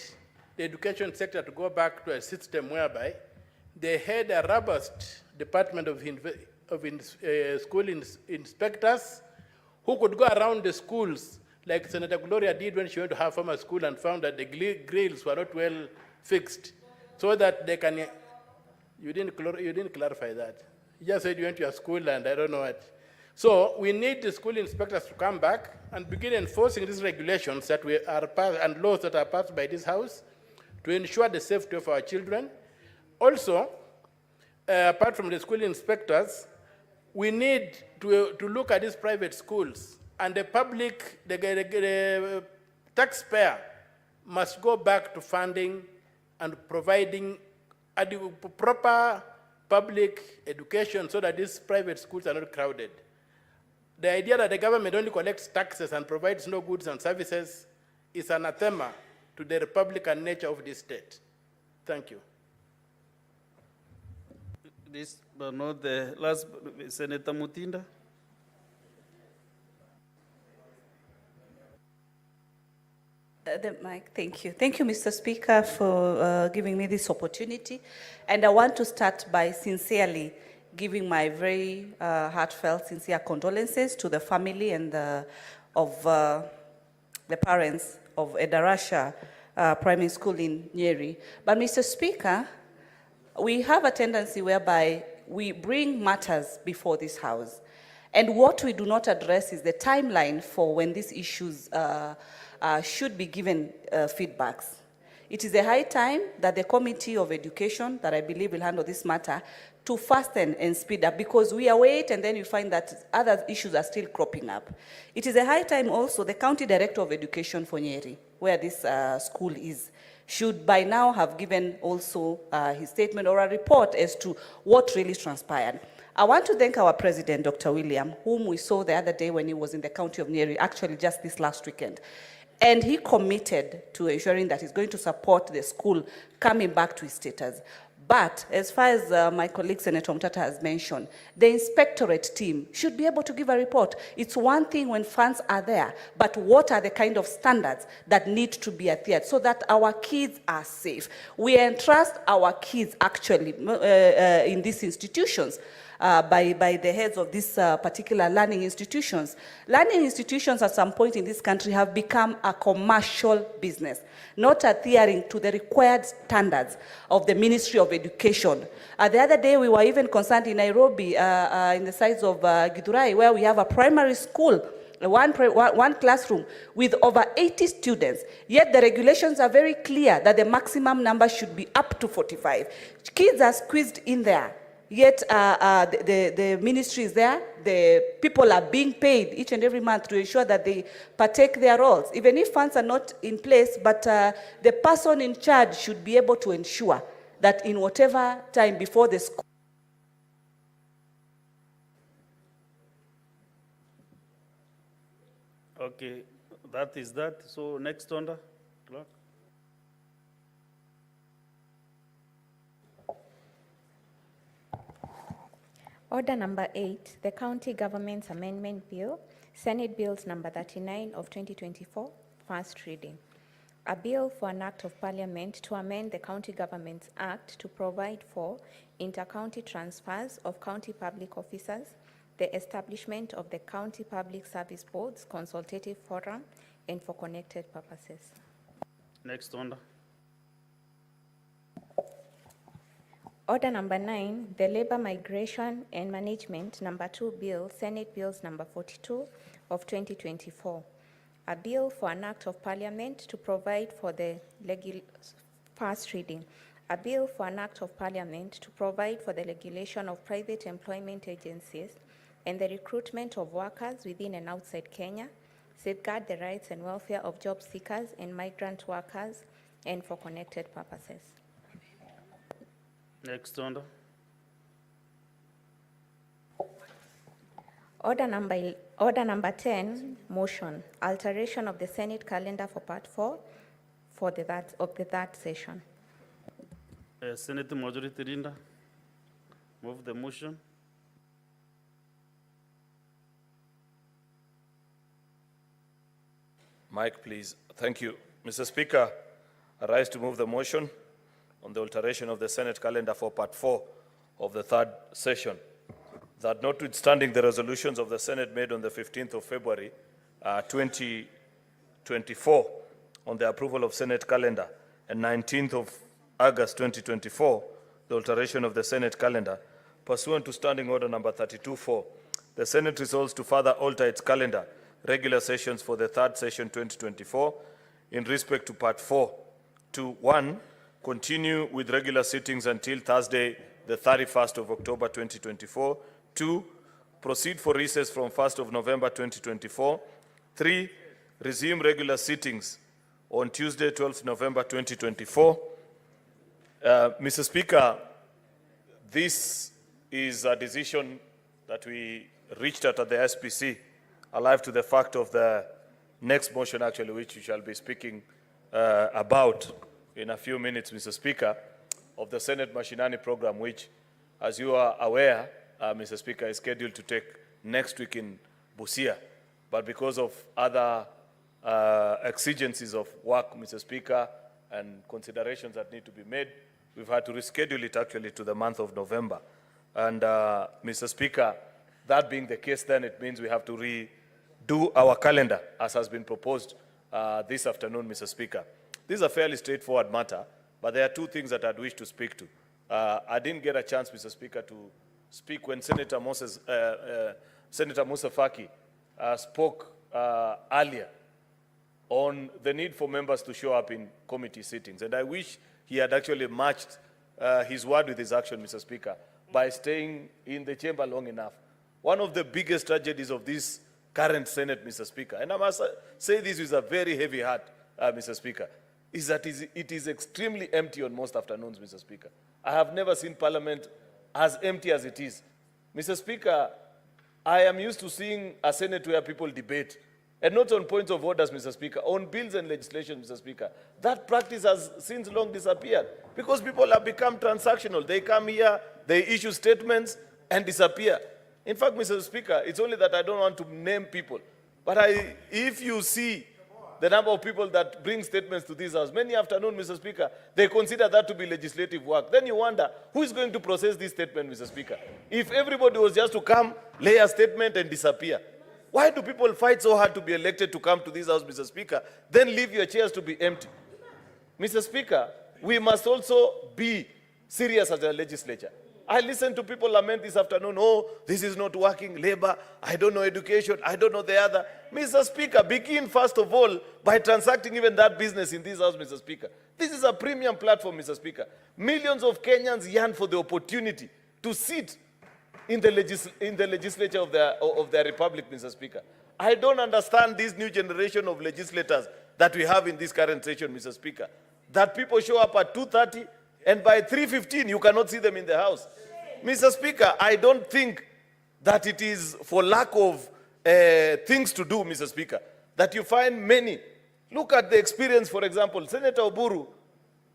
the education sector to go back to a system whereby they had a robust department of school inspectors who could go around the schools like Senator Gloria did when she went to her former school and found that the grills were not well fixed, so that they can. You didn't clarify that. You just said you went to your school and I don't know what. So we need the school inspectors to come back and begin enforcing these regulations that we are passed and laws that are passed by this House to ensure the safety of our children. Also, apart from the school inspectors, we need to look at these private schools, and the public, the taxpayer must go back to funding and providing proper public education so that these private schools are not crowded. The idea that the government only collects taxes and provides no goods and services is anathema to the Republican nature of this state. Thank you. This, but not the last, Senator Mutinda. The mic, thank you. Thank you, Mr. Speaker, for giving me this opportunity. And I want to start by sincerely giving my very heartfelt, sincere condolences to the family and of the parents of Edarasha Primary School in Nyeri. But Mr. Speaker, we have a tendency whereby we bring matters before this House. And what we do not address is the timeline for when these issues should be given feedbacks. It is a high time that the Committee of Education, that I believe will handle this matter, to fasten and speed up, because we await and then you find that other issues are still cropping up. It is a high time also the County Director of Education for Nyeri, where this school is, should by now have given also his statement or a report as to what really transpired. I want to thank our President, Dr. William, whom we saw the other day when he was in the County of Nyeri, actually just this last weekend. And he committed to ensuring that he's going to support the school coming back to its status. But as far as my colleague Senator Mutata has mentioned, the inspectorate team should be able to give a report. It's one thing when funds are there, but what are the kind of standards that need to be adhered so that our kids are safe? We entrust our kids actually in these institutions. by the heads of these particular learning institutions. Learning institutions at some point in this country have become a commercial business, not adhering to the required standards of the Ministry of Education. The other day, we were even concerned in Nairobi, in the sides of Githurai, where we have a primary school, one classroom with over 80 students, yet the regulations are very clear that the maximum number should be up to 45. Kids are squeezed in there, yet the ministry is there, the people are being paid each and every month to ensure that they partake their roles, even if funds are not in place, but the person in charge should be able to ensure that in whatever time before the school. Okay, that is that. So next order, clerk. Order number 8, the County Government's Amendment Bill, Senate Bills number 39 of 2024, first reading. A bill for an act of parliament to amend the County Government's Act to provide for inter-county transfers of county public officers, the establishment of the County Public Service Board's consultative forum, and for connected purposes. Next order. Order number 9, the Labor Migration and Management number 2 Bill, Senate Bills number 42 of 2024. A bill for an act of parliament to provide for the first reading. A bill for an act of parliament to provide for the regulation of private employment agencies and the recruitment of workers within and outside Kenya, safeguard the rights and welfare of job seekers and migrant workers, and for connected purposes. Next order. Order number 10, motion, alteration of the Senate calendar for part 4 of the third session. Senate Majority Leader, move the motion. Mike, please. Thank you. Mr. Speaker, I rise to move the motion on the alteration of the Senate calendar for part 4 of the third session, that notwithstanding the resolutions of the Senate made on the 15th of February 2024 on the approval of Senate calendar and 19th of August 2024, the alteration of the Senate calendar, pursuant to Standing Order number 32-4, the Senate resolves to further alter its calendar, regular sessions for the third session 2024 in respect to part 4 to 1, continue with regular sittings until Thursday, the 31st of October 2024, 2, proceed for recess from 1st of November 2024, 3, resume regular sittings on Tuesday, 12th November 2024. Mr. Speaker, this is a decision that we reached at the SPC, alive to the fact of the next motion, actually, which we shall be speaking about in a few minutes, Mr. Speaker, of the Senate Mashinani program, which, as you are aware, Mr. Speaker, is scheduled to take next week in Busia. But because of other exigencies of work, Mr. Speaker, and considerations that need to be made, we've had to reschedule it actually to the month of November. And Mr. Speaker, that being the case, then it means we have to redo our calendar as has been proposed this afternoon, Mr. Speaker. This is a fairly straightforward matter, but there are two things that I'd wish to speak to. I didn't get a chance, Mr. Speaker, to speak when Senator Musa Faki spoke earlier on the need for members to show up in committee sittings. And I wish he had actually matched his word with his action, Mr. Speaker, by staying in the chamber long enough. One of the biggest tragedies of this current Senate, Mr. Speaker, and I must say this with a very heavy heart, Mr. Speaker, is that it is extremely empty on most afternoons, Mr. Speaker. I have never seen Parliament as empty as it is. Mr. Speaker, I am used to seeing a Senate where people debate, and not on points of orders, Mr. Speaker, on bills and legislation, Mr. Speaker. That practice has since long disappeared because people have become transactional. They come here, they issue statements, and disappear. In fact, Mr. Speaker, it's only that I don't want to name people. But if you see the number of people that bring statements to this house. Many afternoon, Mr. Speaker, they consider that to be legislative work. Then you wonder, who is going to process this statement, Mr. Speaker? If everybody was just to come, lay a statement and disappear. Why do people fight so hard to be elected to come to this house, Mr. Speaker, then leave your chairs to be empty? Mr. Speaker, we must also be serious as a legislature. I listened to people lament this afternoon, oh, this is not working, labor, I don't know education, I don't know the other. Mr. Speaker, begin first of all by transacting even that business in this house, Mr. Speaker. This is a premium platform, Mr. Speaker. Millions of Kenyans yearn for the opportunity to sit in the legislature of their republic, Mr. Speaker. I don't understand this new generation of legislators that we have in this current session, Mr. Speaker, that people show up at 2:30 and by 3:15 you cannot see them in the house. Mr. Speaker, I don't think that it is for lack of things to do, Mr. Speaker, that you find many. Look at the experience, for example, Senator Oburu,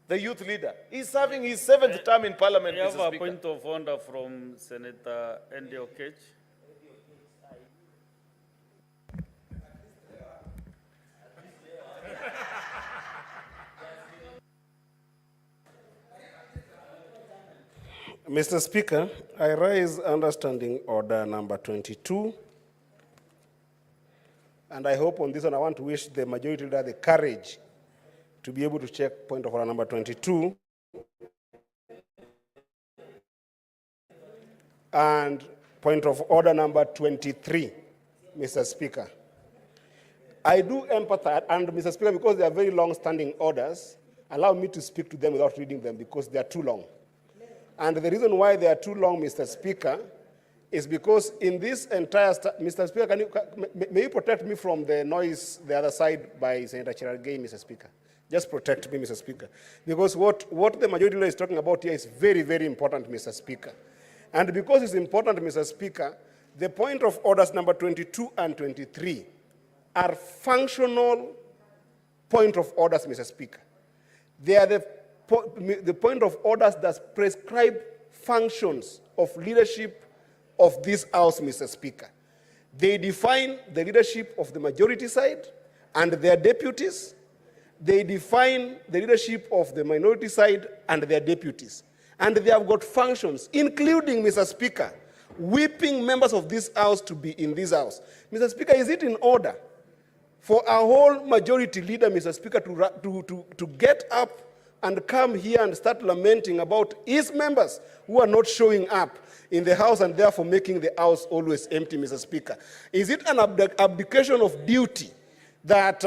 the youth leader, is serving his 7th term in Parliament, Mr. Speaker. We have a point of order from Senator Njagi Okech. Mr. Speaker, I raise understanding order number 22. And I hope on this one, I want to wish the majority leader the courage to be able to check point of order number 22. And point of order number 23, Mr. Speaker. I do empathize, and Mr. Speaker, because they are very long-standing orders, allow me to speak to them without reading them because they are too long. And the reason why they are too long, Mr. Speaker, is because in this entire, Mr. Speaker, may you protect me from the noise the other side by Senator Cherargei, Mr. Speaker? Just protect me, Mr. Speaker. Because what the majority leader is talking about here is very, very important, Mr. Speaker. And because it's important, Mr. Speaker, the point of orders number 22 and 23 are functional point of orders, Mr. Speaker. They are the point of orders that prescribe functions of leadership of this House, Mr. Speaker. They define the leadership of the majority side and their deputies. They define the leadership of the minority side and their deputies. And they have got functions, including, Mr. Speaker, whipping members of this House to be in this House. Mr. Speaker, is it in order for our whole majority leader, Mr. Speaker, to get up and come here and start lamenting about his members who are not showing up in the House and therefore making the House always empty, Mr. Speaker? Is it an abdication of duty that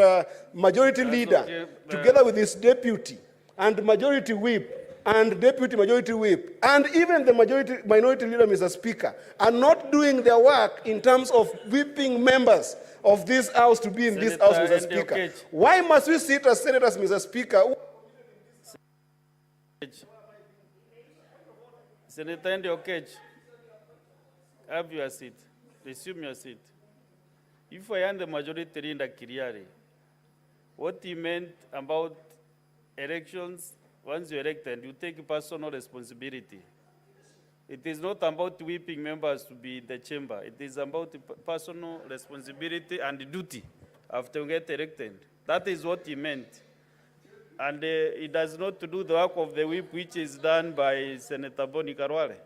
majority leader, together with his deputy and majority whip and deputy majority whip and even the minority leader, Mr. Speaker, are not doing their work in terms of whipping members of this House to be in this House, Mr. Speaker? Why must we sit as senators, Mr. Speaker? Senator Njagi Okech, have your seat. Resume your seat. If I am the majority leader, Kiriari, what he meant about elections, once you're elected, you take personal responsibility. It is not about whipping members to be in the chamber. It is about personal responsibility and duty after you get elected. That is what he meant. And it does not do the work of the whip, which is done by Senator Boni Karwale.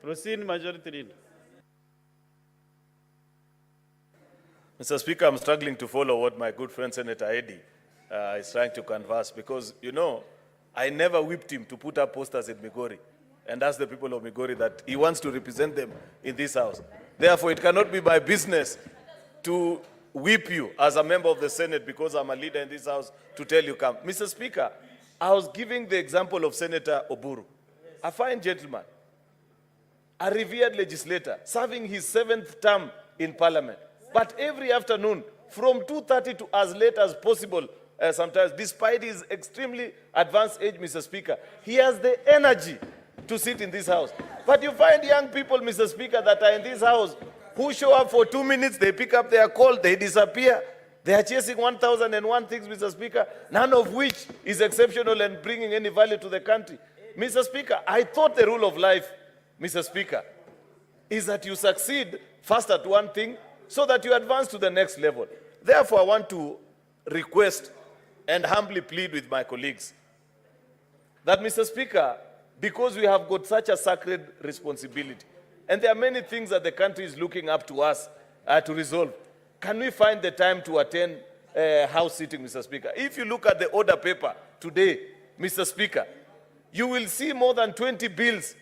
Proceed, Majority Leader. Mr. Speaker, I'm struggling to follow what my good friend Senator Eddie is trying to converse because, you know, I never whipped him to put up posters in Migori and ask the people of Migori that he wants to represent them in this House. Therefore, it cannot be my business to whip you as a member of the Senate because I'm a leader in this House to tell you come. Mr. Speaker, I was giving the example of Senator Oburu, a fine gentleman, a revered legislator, serving his 7th term in Parliament. But every afternoon, from 2:30 to as late as possible, sometimes, despite his extremely advanced age, Mr. Speaker, he has the energy to sit in this House. But you find young people, Mr. Speaker, that are in this House who show up for 2 minutes, they pick up their call, they disappear. They are chasing 1,001 things, Mr. Speaker, none of which is exceptional and bringing any value to the country. Mr. Speaker, I thought the rule of life, Mr. Speaker, is that you succeed first at one thing so that you advance to the next level. Therefore, I want to request and humbly plead with my colleagues that, Mr. Speaker, because we have got such a sacred responsibility, and there are many things that the country is looking up to us to resolve, can we find the time to attend House sitting, Mr. Speaker? If you look at the order paper today, Mr. Speaker, you will see more than 20 bills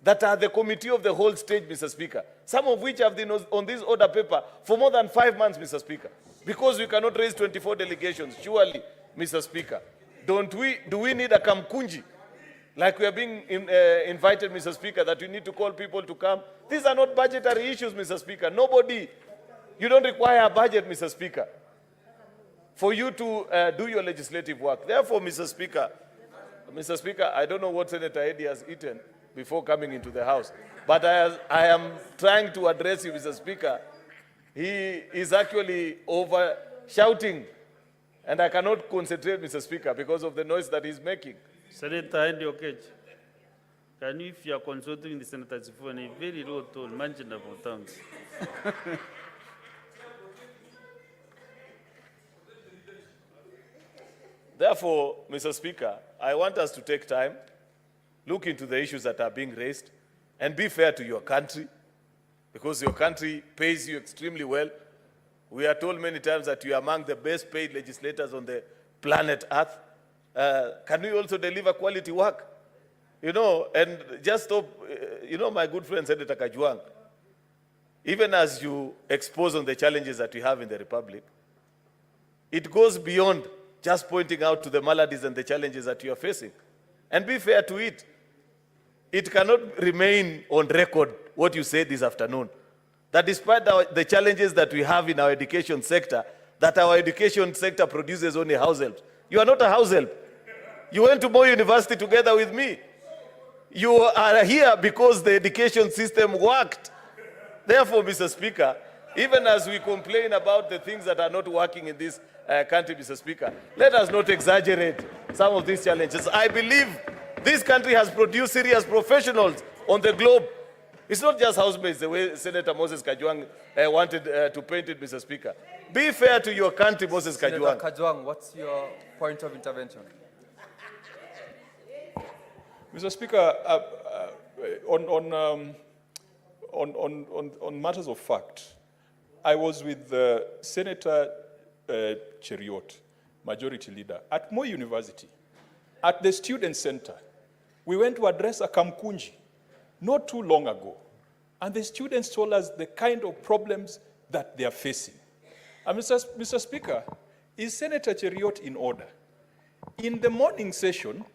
that are the committee of the whole stage, Mr. Speaker, some of which have been on this order paper for more than 5 months, Mr. Speaker, because we cannot raise 24 delegations. Surely, Mr. Speaker, do we need a Kamkunji, like we are being invited, Mr. Speaker, that we need to call people to come? These are not budgetary issues, Mr. Speaker. You don't require a budget, Mr. Speaker, for you to do your legislative work. Therefore, Mr. Speaker, I don't know what Senator Eddy has eaten before coming into the House, but I am trying to address you, Mr. Speaker. He is actually over shouting, and I cannot concentrate, Mr. Speaker, because of the noise that he's making. Senator Andy Okech, can you, if you are consulting the Senator in a very low tone, mention about tongues? Therefore, Mr. Speaker, I want us to take time, look into the issues that are being raised, and be fair to your country, because your country pays you extremely well. We are told many times that you are among the best paid legislators on the planet Earth. Can we also deliver quality work? And just stop, my good friend Senator Kajwang, even as you expose on the challenges that we have in the Republic, it goes beyond just pointing out to the maladies and the challenges that you are facing. And be fair to it. It cannot remain on record what you said this afternoon, that despite the challenges that we have in our education sector, that our education sector produces only house helps. You are not a house help. You went to Moi University together with me. You are here because the education system worked. Therefore, Mr. Speaker, even as we complain about the things that are not working in this country, Mr. Speaker, let us not exaggerate some of these challenges. I believe this country has produced serious professionals on the globe. It's not just housemates, the way Senator Moses Kajwang wanted to paint it, Mr. Speaker. Be fair to your country, Moses Kajwang. Senator Kajwang, what's your point of intervention? Mr. Speaker, on matters of fact, I was with Senator Cheriot, Majority Leader, at Moi University, at the Student Center. We went to address a Kamkunji not too long ago, and the students told us the kind of problems that they are facing. And Mr. Speaker, is Senator Cheriot in order? In the morning session,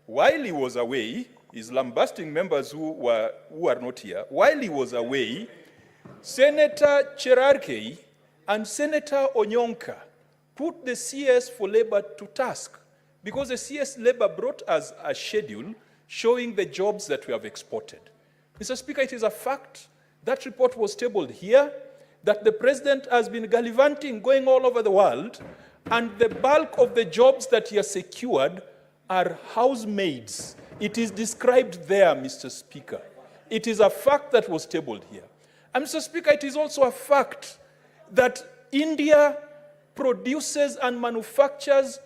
while he was away, he's lambasting members who are not here. While he was away, Senator Cherarkei and Senator Onyonka put the CS for Labor to task, because the CS Labor brought us a schedule showing the jobs that we have exported. Mr. Speaker, it is a fact. That report was tabled here, that the president has been gallivanting, going all over the world, and the bulk of the jobs that he has secured are housemaids. It is described there, Mr. Speaker. It is a fact that was tabled here. And Mr. Speaker, it is also a fact that India produces and manufactures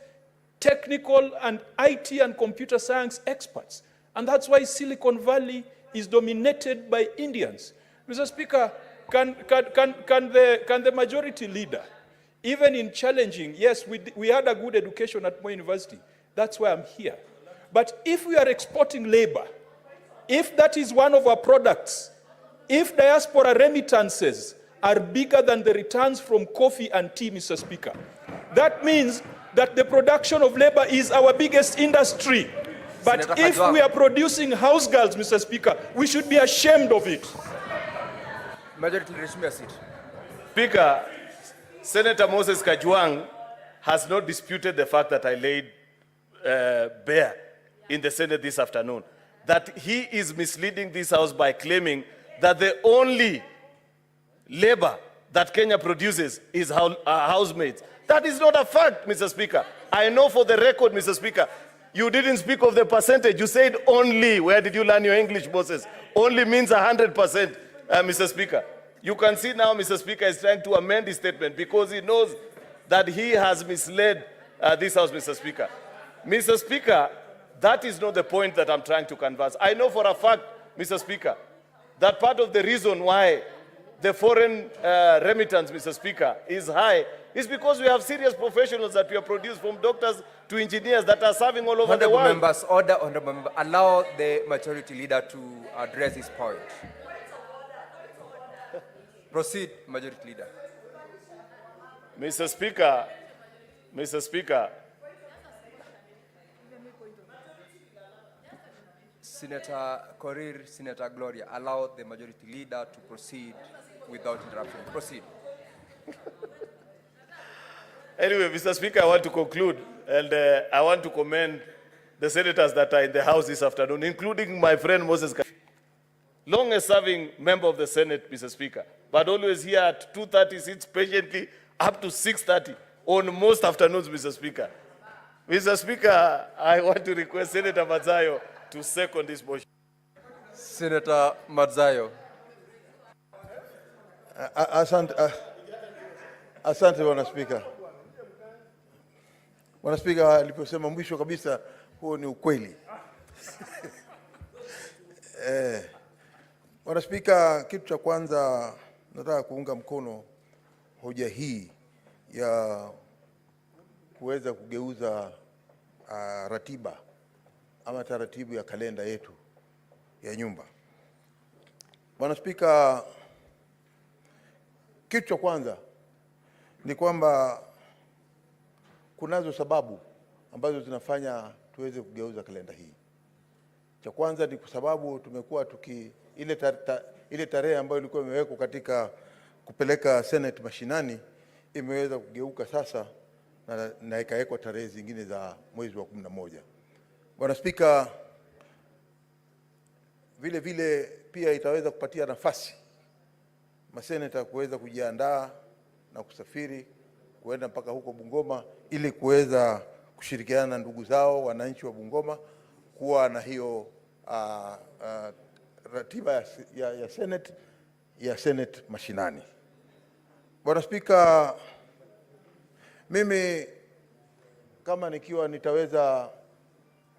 technical and IT and computer science experts. And that's why Silicon Valley is dominated by Indians. Mr. Speaker, can the majority leader, even in challenging, yes, we had a good education at Moi University. That's why I'm here. But if we are exporting labor, if that is one of our products, if diaspora remittances are bigger than the returns from coffee and tea, Mr. Speaker, that means that the production of labor is our biggest industry. But Senator if Kajwang, we are producing house girls, Mr. Speaker, we should be ashamed of it. Majority Leader, resume your seat. Speaker, Senator Moses Kajwang has not disputed the fact that I laid bare in the Senate this afternoon, that he is misleading this House by claiming that the only labor that Kenya produces is housemaids. That is not a fact, Mr. Speaker. I know for the record, Mr. Speaker, you didn't speak of the percentage. You said only. Where did you learn your English, Moses? Only means 100%, Mr. Speaker. You can see now, Mr. Speaker is trying to amend his statement because he knows that he has misled this House, Mr. Speaker. Mr. Speaker, that is not the point that I'm trying to converse. I know for a fact, Mr. Speaker, that part of the reason why the foreign remittance, Mr. Speaker, is high is because we have serious professionals that we have produced, from doctors to engineers, that are serving all over the world. Members, order, honorable member. Allow the majority leader to address his point. Proceed, majority leader. Mr. Speaker, Mr. Speaker, Senator Korir, Senator Gloria, allow the majority leader to proceed without interruption. Proceed. Anyway, Mr. Speaker, I want to conclude, and I want to commend the senators that are in the House this afternoon, including my friend Moses, longest-serving member of the Senate, Mr. Speaker, but always here at 2:30, sits patiently up to 6:30 on most afternoons, Mr. Speaker. Mr. Speaker, I want to request Senator Madzayo to second this motion. Senator Madzayo. Asante Bwana Spika. Bwana Spika aliposema mwisho kabisa, huo ni ukweli. Bwana Spika, kitu cha kwanza nataka kuunga mkono hoja hii ya kuweza kugeuza ratiba ama taratibu ya kalenda yetu ya nyumba. Bwana Spika, kitu cha kwanza ni kwamba kunazo sababu ambazo zinafanya tuweze kugeuza kalenda hii. Cha kwanza ni kwa sababu tumekuwa ile tarehe ambayo ilikuwa imewekwa katika kupeleka Senate mashinani imeweza kugeuka sasa na ikawekwa tarehe zingine za mwezi wa 11. Bwana Spika, vile vile pia itaweza kupatia nafasi maseneta kuweza kujiandaa na kusafiri kuenda mpaka huko Bungoma ili kuweza kushirikiana na ndugu zao wananchi wa Bungoma kuwa na hiyo ratiba ya Senate mashinani. Bwana Spika, mimi kama nikiwa nitaweza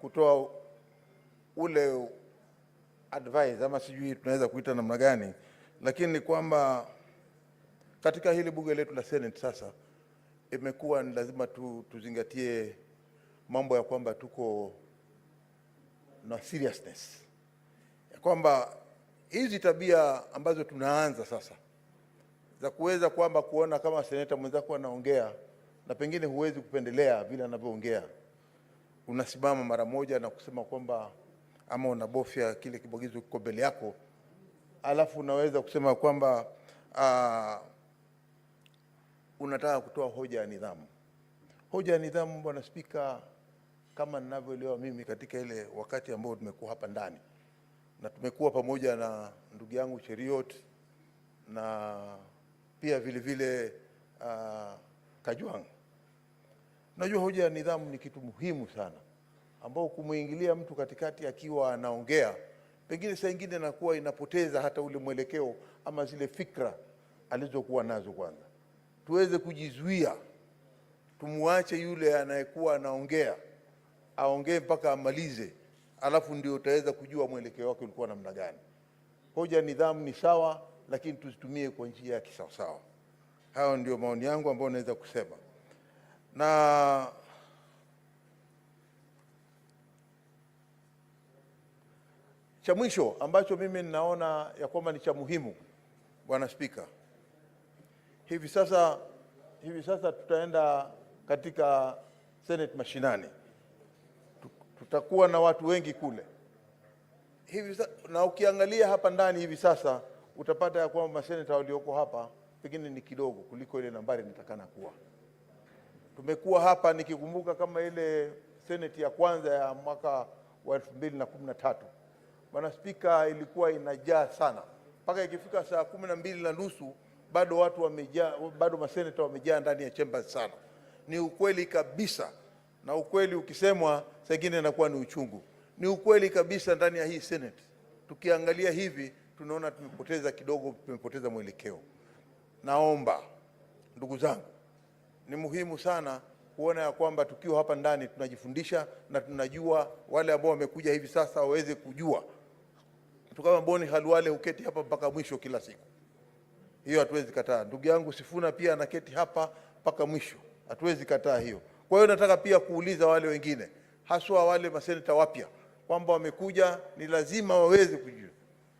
kutoa ule advice ama sijui tunaweza kuita namna gani, lakini ni kwamba katika hili bunge letu la Senate sasa imekuwa ni lazima tuzingatie mambo ya kwamba tuko na seriousness, ya kwamba hizi tabia ambazo tunaanza sasa za kuweza kwamba kuona kama seneta mwenzako anaongea na pengine huwezi kupendelea vile anavyoongea, unasimama mara moja na kusema kwamba ama unabofya kile kibwagizo kiko mbele yako, alafu unaweza kusema kwamba unataka kutoa hoja ya nidhamu. Hoja ya nidhamu, Bwana Spika, kama ninavyoelewa mimi katika ile wakati ambao tumekuwa hapa ndani na tumekuwa pamoja na ndugu yangu Cheriot na pia vile vile Kajwang, najua hoja ya nidhamu ni kitu muhimu sana, ambao kumuingilia mtu katikati akiwa anaongea pengine saa nyingine inakuwa inapoteza hata ule mwelekeo ama zile fikra alizokuwa nazo. Kwanza tuweze kujizuia, tumuache yule anayekuwa anaongea aongee mpaka amalize, alafu ndio utaweza kujua mwelekeo wake ulikuwa namna gani. Hoja ya nidhamu ni sawa, lakini tuzitumie kwa njia ya kisawasawa. Hayo ndio maoni yangu ambayo naweza kusema. Na cha mwisho ambacho mimi ninaona ya kwamba ni cha muhimu, Bwana Spika, hivi sasa tutaenda katika Senate mashinani, tutakuwa na watu wengi kule na ukiangalia hapa ndani hivi sasa utapata ya kwamba maseneta walioko hapa pengine ni kidogo kuliko ile nambari nitakana kuwa. Tumekuwa hapa nikikumbuka kama ile Senate ya kwanza ya mwaka wa 2013, Bwana Spika, ilikuwa inajaa sana mpaka ikifika saa 12:30 bado watu wamejaa, bado maseneta wamejaa ndani ya chambers sana. Ni ukweli kabisa, na ukweli ukisemwa saa nyingine inakuwa ni uchungu. Ni ukweli kabisa, ndani ya hii Senate tukiangalia hivi tunaona tumepoteza mwelekeo. Naomba ndugu zangu, ni muhimu sana kuona ya kwamba tukiwa hapa ndani tunajifundisha na tunajua, wale ambao wamekuja hivi sasa waweze kujua. Mtu kama Boni Halwale huketi hapa mpaka mwisho kila siku, hiyo hatuwezi kataa. Ndugu yangu Sifuna pia anaketi hapa mpaka mwisho, hatuwezi kataa hiyo. Kwa hiyo nataka pia kuuliza wale wengine, haswa wale maseneta wapya, kwamba wamekuja ni lazima waweze kujua.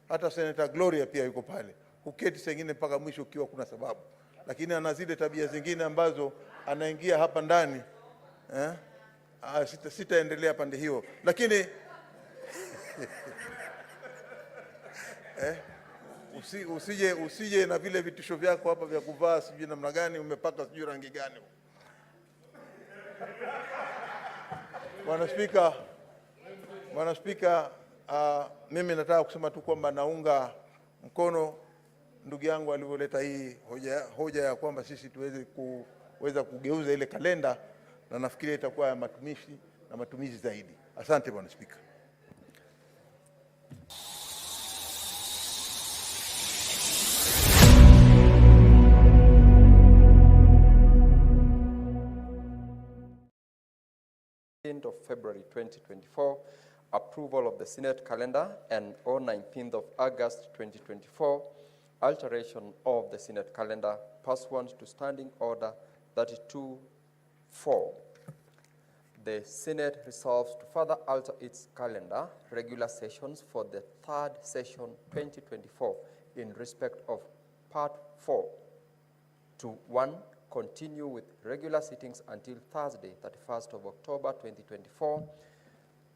Hata Senator Gloria pia yuko pale, huketi sengine mpaka mwisho ukiwa kuna sababu, lakini ana zile tabia zingine ambazo anaingia hapa ndani sitaendelea pande hiyo, lakini usije na vile vitisho vyako hapa vya kuvaa sijui namna gani, umepaka sijui rangi gani. Bwana Spika, mimi nataka kusema tu kwamba naunga mkono ndugu yangu alivyoleta hii hoja ya kwamba sisi tuweze kugeuza ile kalenda, na nafikiri itakuwa ya matumizi zaidi. Asante Bwana Spika. Of February 2024, approval of the Senate calendar, and on 19th of August 2024, alteration of the Senate calendar pursuant to Standing Order 32-4. The Senate resolves to further alter its calendar, regular sessions for the third session 2024 in respect of Part 4 to 1. Continue with regular sittings until Thursday, 31st of October 2024.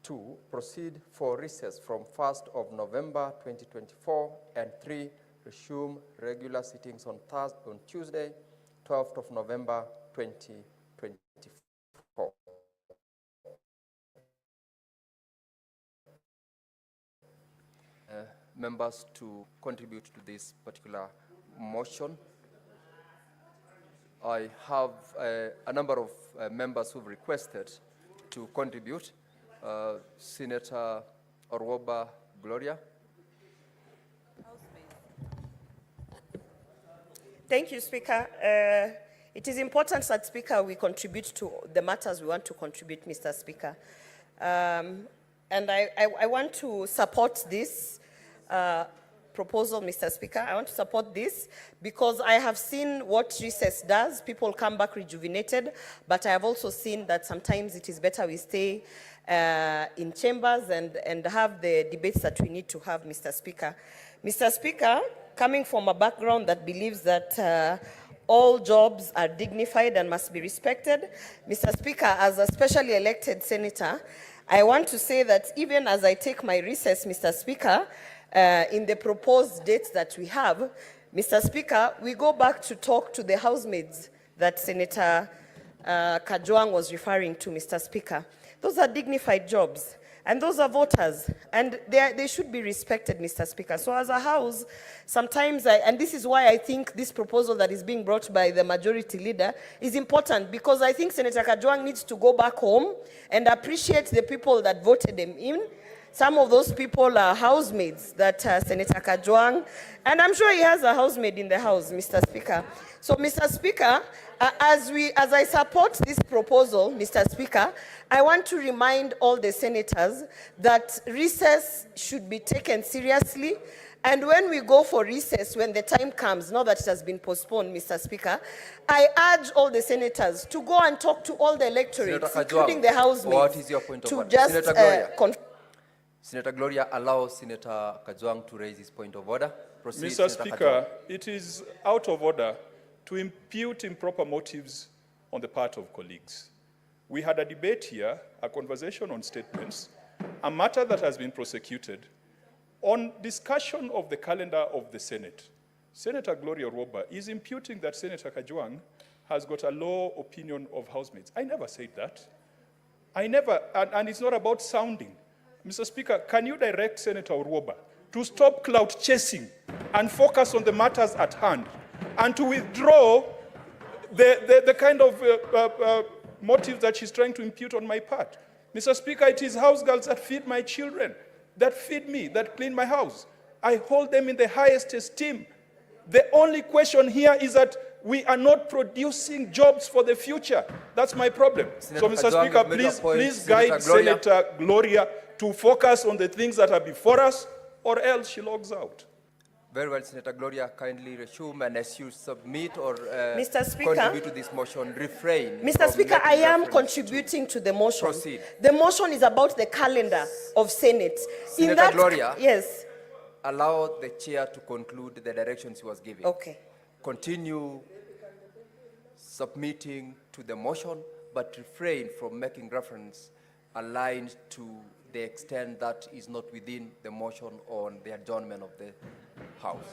2. Proceed for recess from 1st of November 2024. And 3. Resume regular sittings on Tuesday, 12th of November 2024. Members to contribute to this particular motion. I have a number of members who've requested to contribute. Senator Orwoba Gloria. Thank you, Speaker. It is important that, Speaker, we contribute to the matters we want to contribute, Mr. Speaker. And I want to support this proposal, Mr. Speaker. I want to support this because I have seen what recess does. People come back rejuvenated, but I have also seen that sometimes it is better we stay in chambers and have the debates that we need to have, Mr. Speaker. Mr. Speaker, coming from a background that believes that all jobs are dignified and must be respected, Mr. Speaker, as a specially elected senator, I want to say that even as I take my recess, Mr. Speaker, in the proposed dates that we have, Mr. Speaker, we go back to talk to the housemaids that Senator Kajwang was referring to, Mr. Speaker. Those are dignified jobs, and those are voters, and they should be respected, Mr. Speaker. So as a house, sometimes, and this is why I think this proposal that is being brought by the majority leader is important, because I think Senator Kajwang needs to go back home and appreciate the people that voted him in. Some of those people are housemaids that Senator Kajwang, and I'm sure he has a housemaid in the house, Mr. Speaker. So, Mr. Speaker, as I support this proposal, Mr. Speaker, I want to remind all the senators that recess should be taken seriously. And when we go for recess, when the time comes, now that it has been postponed, Mr. Speaker, I urge all the senators to go and talk to all the electorates, including the housemaids. What is your point of order? Just, Senator Gloria. Senator Gloria, allow Senator Kajwang to raise his point of order. Proceed, Mr. Senator Speaker, Kajwang. it is out of order to impute improper motives on the part of colleagues. We had a debate here, a conversation on statements, a matter that has been prosecuted. On discussion of the calendar of the Senate, Senator Gloria Orwoba is imputing that Senator Kajwang has got a low opinion of housemates. I never said that. I never, and it's not about sounding. Mr. Speaker, can you direct Senator Orwoba to stop clout chasing and focus on the matters at hand, and to withdraw the kind of motive that she's trying to impute on my part? Mr. Speaker, it is house girls that feed my children, that feed me, that clean my house. I hold them in the highest esteem. The only question here is that we are not producing jobs for the future. That's my problem. Senator So, Mr. Speaker, please guide Senator Gloria to focus on the things that are before us, or else she logs out. Very well, Senator Gloria, kindly resume, and as you submit or Mr. Speaker, contribute to this motion, refrain. Mr. Speaker, I am contributing to the motion. Proceed. The motion is about the calendar of Senate. Senator Gloria, yes. allow the chair to conclude the directions he was giving. Okay. Continue submitting to the motion, but refrain from making reference aligned to the extent that is not within the motion on the adjournment of the House.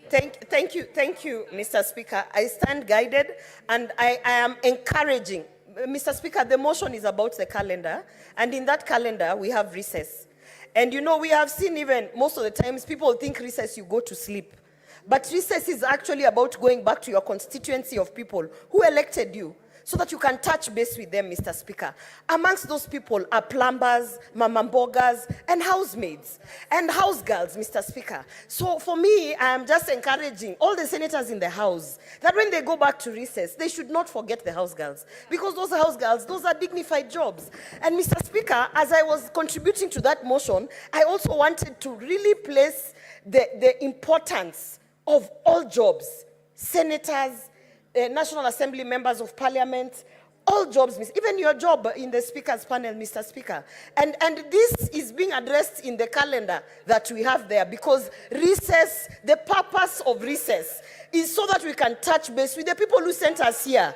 Thank you, Mr. Speaker. I stand guided, and I am encouraging. Mr. Speaker, the motion is about the calendar, and in that calendar, we have recess. And you know, we have seen even most of the times people think recess, you go to sleep. But recess is actually about going back to your constituency of people who elected you, so that you can touch base with them, Mr. Speaker. Amongst those people are plumbers, mamambogas, and housemaids, and house girls, Mr. Speaker. So for me, I am just encouraging all the senators in the House that when they go back to recess, they should not forget the house girls, because those house girls, those are dignified jobs. And Mr. Speaker, as I was contributing to that motion, I also wanted to really place the importance of all jobs, senators, National Assembly members of Parliament, all jobs, even your job in the Speaker's panel, Mr. Speaker. And this is being addressed in the calendar that we have there, because recess, the purpose of recess is so that we can touch base with the people who sent us here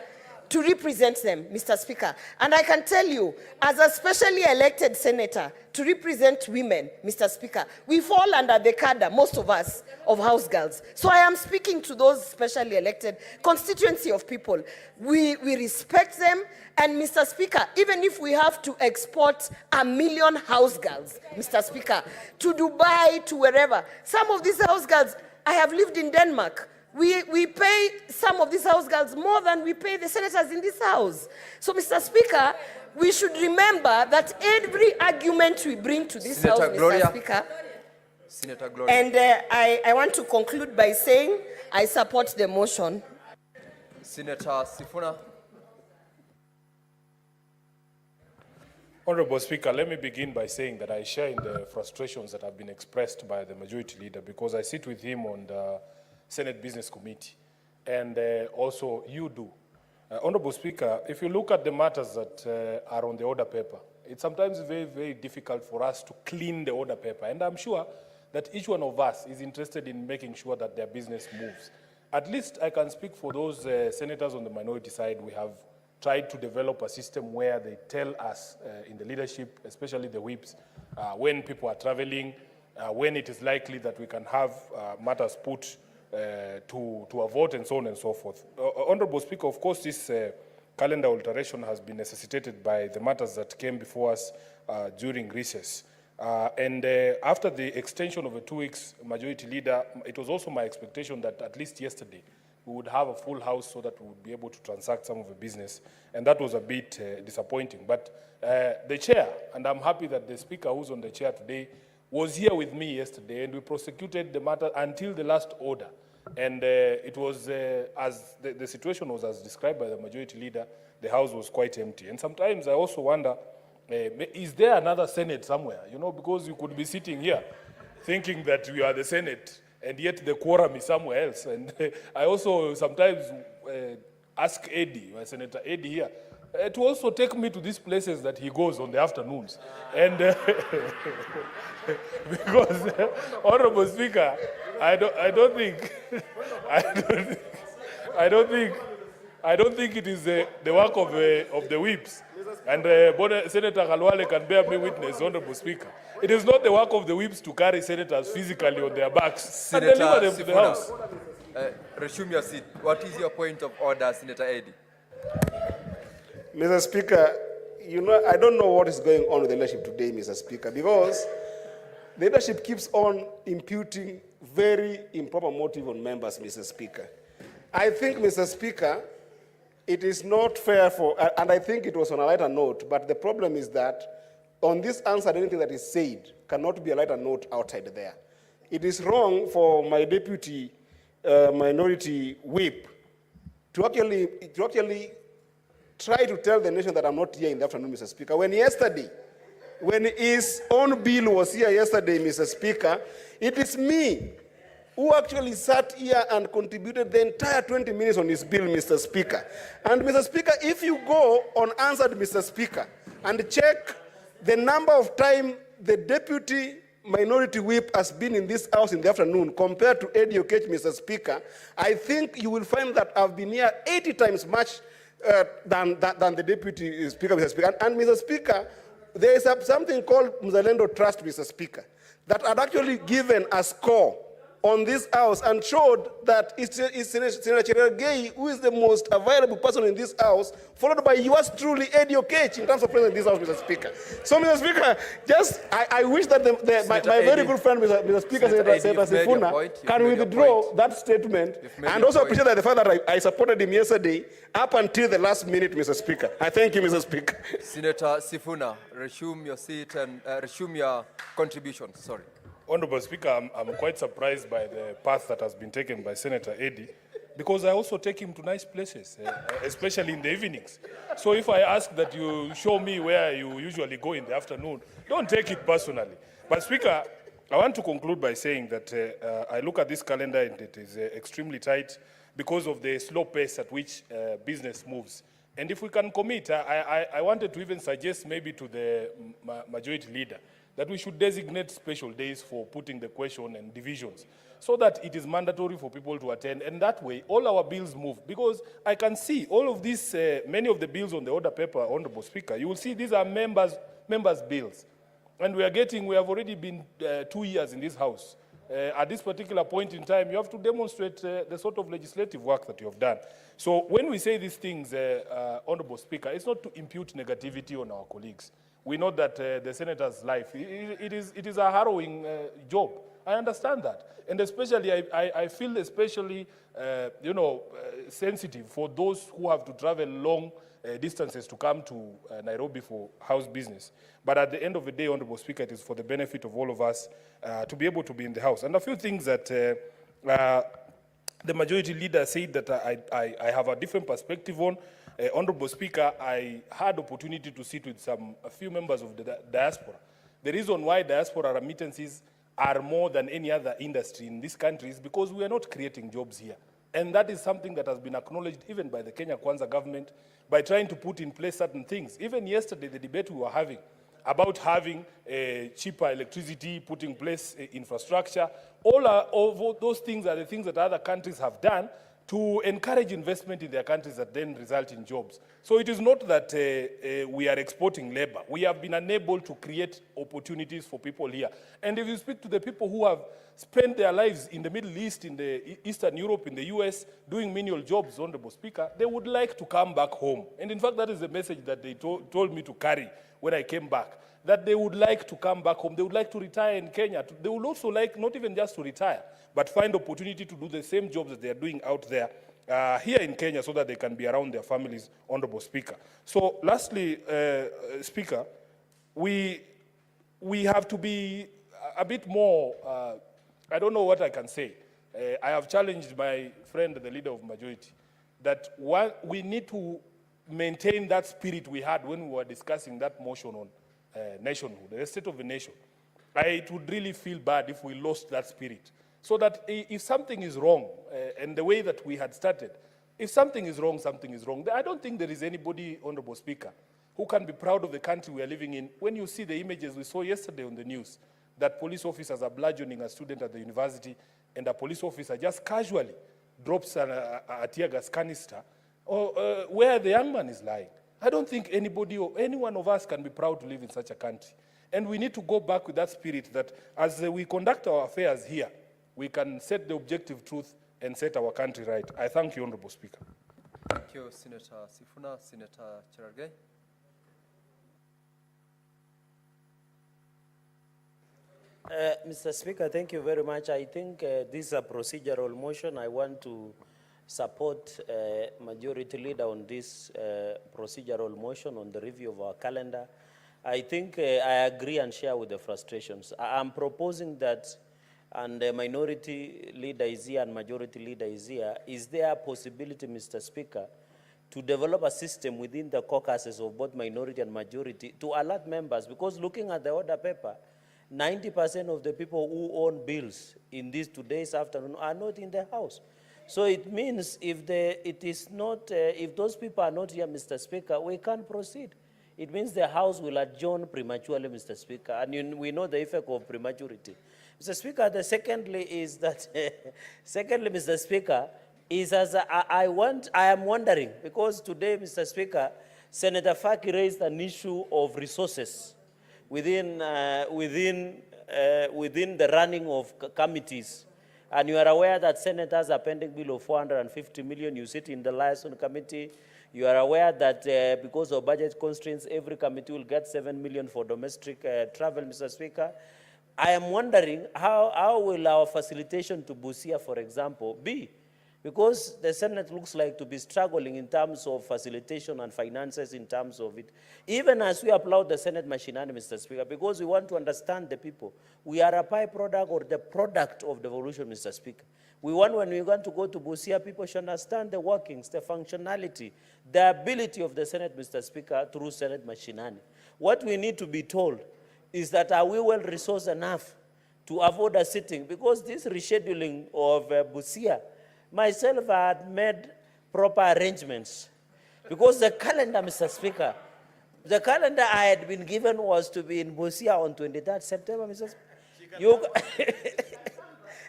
to represent them, Mr. Speaker. And I can tell you, as a specially elected senator to represent women, Mr. Speaker, we fall under the cadre, most of us, of house girls. So I am speaking to those specially elected constituency of people. We respect them, and Mr. Speaker, even if we have to export 1 million house girls, Mr. Speaker, to Dubai, to wherever, some of these house girls, I have lived in Denmark. We pay some of these house girls more than we pay the senators in this House. So, Mr. Speaker, we should remember that every argument we bring to this House, Mr. Speaker, Senator Gloria. and I want to conclude by saying I support the motion. Senator Sifuna. Honorable Speaker, let me begin by saying that I share in the frustrations that have been expressed by the Majority Leader, because I sit with him on the Senate Business Committee, and also you do. Honorable Speaker, if you look at the matters that are on the order paper, it's sometimes very, very difficult for us to clean the order paper, and I'm sure that each one of us is interested in making sure that their business moves. At least I can speak for those senators on the minority side. We have tried to develop a system where they tell us in the leadership, especially the whips, when people are traveling, when it is likely that we can have matters put to a vote, and so on and so forth. Honorable Speaker, of course, this calendar alteration has been necessitated by the matters that came before us during recess. And after the extension of the 2 weeks, Majority Leader, it was also my expectation that at least yesterday we would have a full House so that we would be able to transact some of the business, and that was a bit disappointing. But the chair, and I'm happy that the Speaker who's on the chair today was here with me yesterday, and we prosecuted the matter until the last order. And it was, as the situation was as described by the Majority Leader, the House was quite empty. And sometimes I also wonder, is there another Senate somewhere? You know, because you could be sitting here thinking that we are the Senate, and yet the quorum is somewhere else. And I also sometimes ask Eddie, my Senator Eddie here, to also take me to these places that he goes on the afternoons. And because, Honorable Speaker, I don't think it is the work of the whips. And Senator Khalwale can bear me witness, Honorable Speaker. It is not the work of the whips to carry senators physically on their backs and deliver them to the House. Resume your seat. What is your point of order, Senator Eddie? Mr. Speaker, you know, I don't know what is going on with the leadership today, Mr. Speaker, because the leadership keeps on imputing very improper motive on members, Mr. Speaker. I think, Mr. Speaker, it is not fair for, and I think it was on a lighter note, but the problem is that on this answer, anything that is said cannot be a lighter note outside there. It is wrong for my deputy minority whip to actually try to tell the nation that I'm not here in the afternoon, Mr. Speaker. When his own bill was here yesterday, Mr. Speaker, it is me who actually sat here and contributed the entire 20 minutes on his bill, Mr. Speaker. And Mr. Speaker, if you go unanswered, Mr. Speaker, and check the number of time the deputy minority whip has been in this house in the afternoon compared to Eddie Okech, Mr. Speaker, I think you will find that I've been here 80 times much than the deputy speaker, Mr. Speaker. And Mr. Speaker, there is something called Mzalendo Trust, Mr. Speaker, that had actually given a score on this house and showed that it's Senator Njagi who is the most available person in this house, followed by yours truly, Eddie Okech, in terms of president in this house, Mr. Speaker. So, Mr. Speaker, I wish that my very good friend, Mr. Speaker, Senator Sifuna, can withdraw that statement and also appreciate that the fact that I supported him yesterday up until the last minute, Mr. Speaker. I thank you, Mr. Speaker. Senator Sifuna, resume your seat and resume your contribution. Sorry. Honorable Speaker, I'm quite surprised by the path that has been taken by Senator Eddie, because I also take him to nice places, especially in the evenings. So if I ask that you show me where you usually go in the afternoon, don't take it personally. But Speaker, I want to conclude by saying that I look at this calendar and it is extremely tight because of the slow pace at which business moves. And if we can commit, I wanted to even suggest maybe to the majority leader that we should designate special days for putting the question and divisions so that it is mandatory for people to attend. And that way, all our bills move. Because I can see all of these, many of the bills on the order paper, Honorable Speaker, you will see these are members' bills. And we have already been 2 years in this House. At this particular point in time, you have to demonstrate the sort of legislative work that you have done. So when we say these things, Honorable Speaker, it's not to impute negativity on our colleagues. We know that the senator's life, it is a harrowing job. I understand that. And especially, I feel especially, sensitive for those who have to travel long distances to come to Nairobi for House business. But at the end of the day, Honorable Speaker, it is for the benefit of all of us to be able to be in the House. And a few things that the majority leader said that I have a different perspective on. Honorable Speaker, I had opportunity to sit with a few members of the diaspora. The reason why diaspora remittances are more than any other industry in this country is because we are not creating jobs here. And that is something that has been acknowledged even by the Kenya Kwanza government by trying to put in place certain things. Even yesterday, the debate we were having about having cheaper electricity, putting in place infrastructure, all those things are the things that other countries have done to encourage investment in their countries that then result in jobs. So it is not that we are exporting labor. We have been unable to create opportunities for people here. And if you speak to the people who have spent their lives in the Middle East, in the Eastern Europe, in the US, doing menial jobs, Honorable Speaker, they would like to come back home. And in fact, that is the message that they told me to carry when I came back, that they would like to come back home. They would like to retire in Kenya. They would also like not even just to retire, but find opportunity to do the same jobs that they are doing out there here in Kenya so that they can be around their families, Honorable Speaker. So lastly, Speaker, we have to be a bit more, I don't know what I can say. I have challenged my friend, the leader of majority, that we need to maintain that spirit we had when we were discussing that motion on nationhood, the state of the nation. It would really feel bad if we lost that spirit. So that if something is wrong, and the way that we had started, if something is wrong, something is wrong. I don't think there is anybody, Honorable Speaker, who can be proud of the country we are living in. When you see the images we saw yesterday on the news, that police officers are bludgeoning a student at the university, and a police officer just casually drops a tear gas canister, or where the young man is lying. I don't think anybody or any one of us can be proud to live in such a country. And we need to go back with that spirit that as we conduct our affairs here, we can set the objective truth and set our country right. I thank you, Honorable Speaker. Thank you, Senator Sifuna. Senator Cherargei. Mr. Speaker, thank you very much. I think this is a procedural motion. I want to support Majority Leader on this procedural motion on the review of our calendar. I think I agree and share with the frustrations. I'm proposing that and the minority leader is here and majority leader is here, is there a possibility, Mr. Speaker, to develop a system within the caucuses of both minority and majority to alert members? Because looking at the order paper, 90% of the people who own bills in this today's afternoon are not in the House. So it means if those people are not here, Mr. Speaker, we can't proceed. It means the House will adjourn prematurely, Mr. Speaker, and we know the effect of prematurity. Mr. Speaker, the secondly is that, secondly, Mr. Speaker, is as I am wondering, because today, Mr. Speaker, Senator Faki raised an issue of resources within the running of committees. And you are aware that senators are pending bill of 450 million. You sit in the liaison committee. You are aware that because of budget constraints, every committee will get 7 million for domestic travel, Mr. Speaker. I am wondering how will our facilitation to Busia, for example, be? Because the Senate looks like to be struggling in terms of facilitation and finances in terms of it. Even as we applaud the Senate machinery, Mr. Speaker, because we want to understand the people. We are a byproduct or the product of the evolution, Mr. Speaker. We want, when we want to go to Busia, people should understand the workings, the functionality, the ability of the Senate, Mr. Speaker, through Senate machinery. What we need to be told is that are we well resourced enough to avoid a sitting? Because this rescheduling of Busia, myself, I had made proper arrangements. Because the calendar, Mr. Speaker, the calendar I had been given was to be in Busia on 23rd September, Mr. Speaker.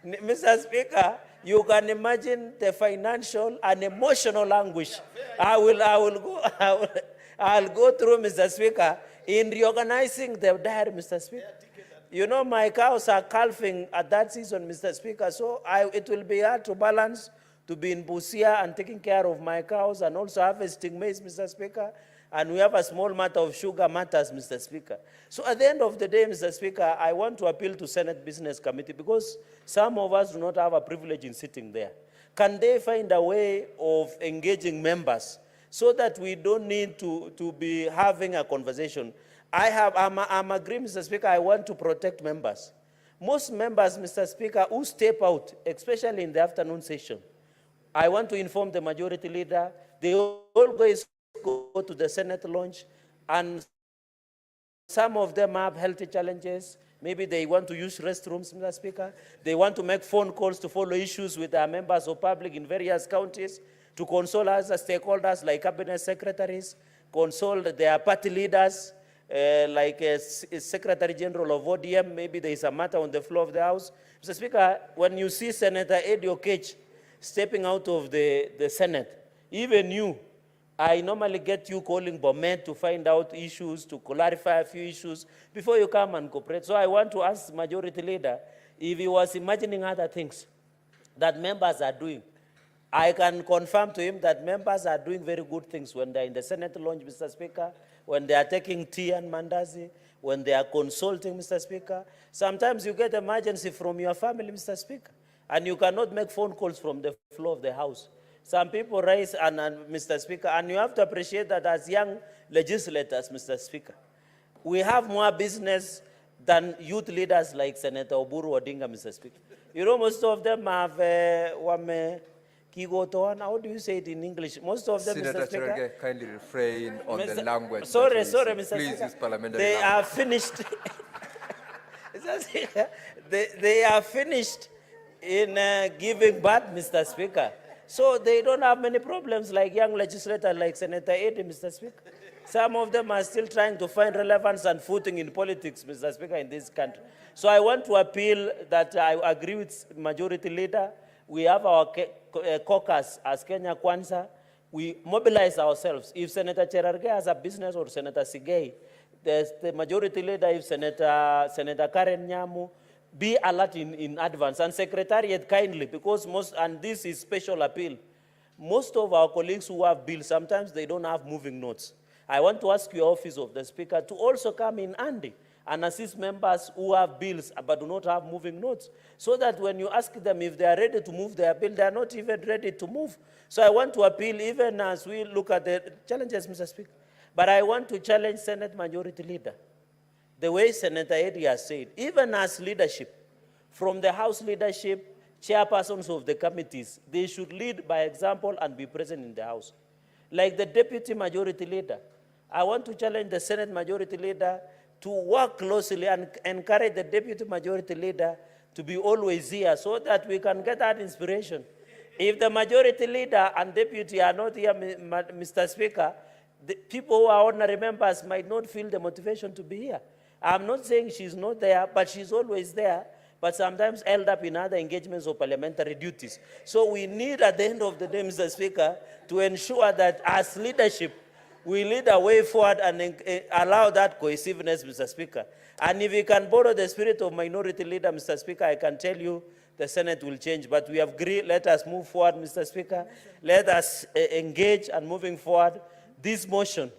Mr. Speaker, you can imagine the financial and emotional anguish. I'll go through, Mr. Speaker, in reorganizing the diary, Mr. Speaker. You know, my cows are calving at that season, Mr. Speaker, so it will be hard to balance to be in Busia and taking care of my cows and also harvesting maize, Mr. Speaker. And we have a small matter of sugar matters, Mr. Speaker. So at the end of the day, Mr. Speaker, I want to appeal to Senate Business Committee because some of us do not have a privilege in sitting there. Can they find a way of engaging members so that we don't need to be having a conversation? I'm agreeing, Mr. Speaker, I want to protect members. Most members, Mr. Speaker, who step out, especially in the afternoon session, I want to inform the majority leader, they always go to the Senate launch, and some of them have healthy challenges. Maybe they want to use restrooms, Mr. Speaker. They want to make phone calls to follow issues with our members of public in various counties, to console us as stakeholders like cabinet secretaries, console their party leaders, like Secretary General of ODM. Maybe there is a matter on the floor of the House. Mr. Speaker, when you see Senator Eddie Okech stepping out of the Senate, even you, I normally get you calling Bomet to find out issues, to clarify a few issues before you come and cooperate. So I want to ask Majority Leader if he was imagining other things that members are doing. I can confirm to him that members are doing very good things when they're in the Senate launch, Mr. Speaker, when they are taking tea and mandazi, when they are consulting, Mr. Speaker. Sometimes you get emergency from your family, Mr. Speaker, and you cannot make phone calls from the floor of the House. Some people raise, Mr. Speaker, and you have to appreciate that as young legislators, Mr. Speaker, we have more business than youth leaders like Senator Oburu Odinga, Mr. Speaker. You know, most of them have how do you say it in English? Most of them, Senator Mr. Speaker, Cherage, kindly refrain on the language. Sorry, Mr. Mr. Please Speaker. use parliamentary They language. are finished. They are finished in giving birth, Mr. Speaker. So they don't have many problems like young legislators like Senator Eddie, Mr. Speaker. Some of them are still trying to find relevance and footing in politics, Mr. Speaker, in this country. So I want to appeal that I agree with Majority Leader. We have our caucus as Kenya Kwanza. We mobilize ourselves. If Senator Cherargei has a business or Senator Sigei, the Majority Leader, if Senator Karen Nyamu, be alert in advance. And Secretariat kindly, because and this is special appeal, most of our colleagues who have bills, sometimes they don't have moving notes. I want to ask your office of the Speaker to also come in handy and assist members who have bills but do not have moving notes, so that when you ask them if they are ready to move their bill, they are not even ready to move. So I want to appeal, even as we look at the challenges, Mr. Speaker, but I want to challenge Senate Majority Leader. The way Senator Eddie has said, even as leadership, from the House leadership, chairpersons of the committees, they should lead by example and be present in the House. Like the Deputy Majority Leader, I want to challenge the Senate Majority Leader to work closely and encourage the Deputy Majority Leader to be always here so that we can get that inspiration. If the Majority Leader and Deputy are not here, Mr. Speaker, the people who are ordinary members might not feel the motivation to be here. I'm not saying she's not there, but she's always there, but sometimes held up in other engagements or parliamentary duties. So we need, at the end of the day, Mr. Speaker, to ensure that as leadership, we lead a way forward and allow that cohesiveness, Mr. Speaker. And if we can borrow the spirit of Minority Leader, Mr. Speaker, I can tell you the Senate will change. But we have agreed, let us move forward, Mr. Speaker. Let us engage and moving forward. This motion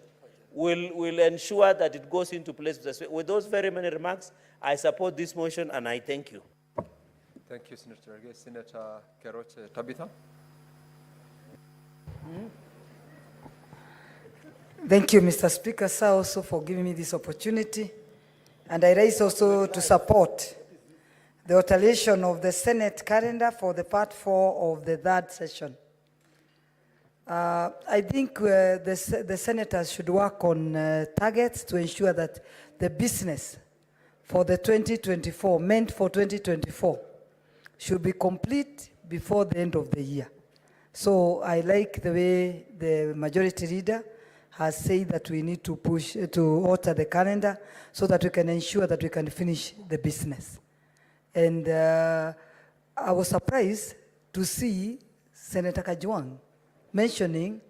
will ensure that it goes into place, Mr. Speaker. With those very many remarks, I support this motion and I thank you. Thank you, Senator Njagi. Senator Keroche Tabitha. Thank you, Mr. Speaker, sir, also for giving me this opportunity. And I rise also to support the alteration of the Senate calendar for the part 4 of the 3rd session. I think the senators should work on targets to ensure that the business for the 2024, meant for 2024, should be complete before the end of the year. So I like the way the Majority Leader has said that we need to push, to alter the calendar so that we can ensure that we can finish the business. And I was surprised to see Senator Kajwang mentioning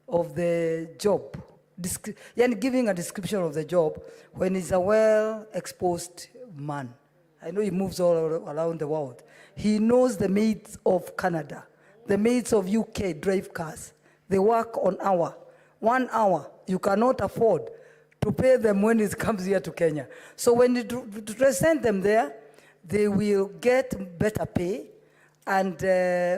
of the job, and giving a description of the job when he's a well-exposed man. I know he moves all around the world. He knows the maids of Canada, the maids of UK drive cars. They work on hour. 1 hour, you cannot afford to pay them when it comes here to Kenya. So when you present them there, they will get better pay. And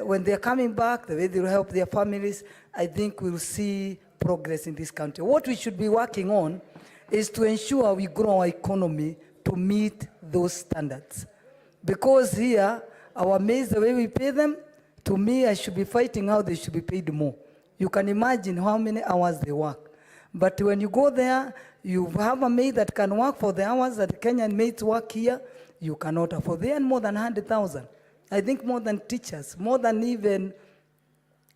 when they're coming back, the way they will help their families, I think we'll see progress in this country. What we should be working on is to ensure we grow our economy to meet those standards. Because here, our maids, the way we pay them, to me, I should be fighting how they should be paid more. You can imagine how many hours they work. But when you go there, you have a maid that can work for the hours that Kenyan maids work here, you cannot afford. They earn more than 100,000. I think more than teachers, more than even,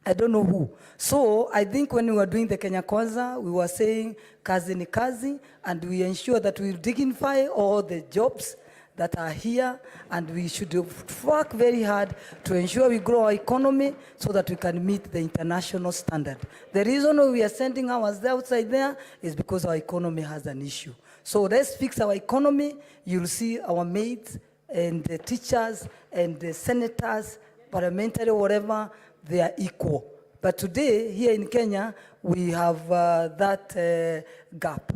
I don't know who. So I think when we were doing the Kenya Kwanza, we were saying kazi ni kazi, and we ensure that we dignify all the jobs that are here, and we should work very hard to ensure we grow our economy so that we can meet the international standard. The reason why we are sending ours outside there is because our economy has an issue. So let's fix our economy. You'll see our maids and the teachers and the senators, parliamentary, whatever, they are equal. But today, here in Kenya, we have that gap.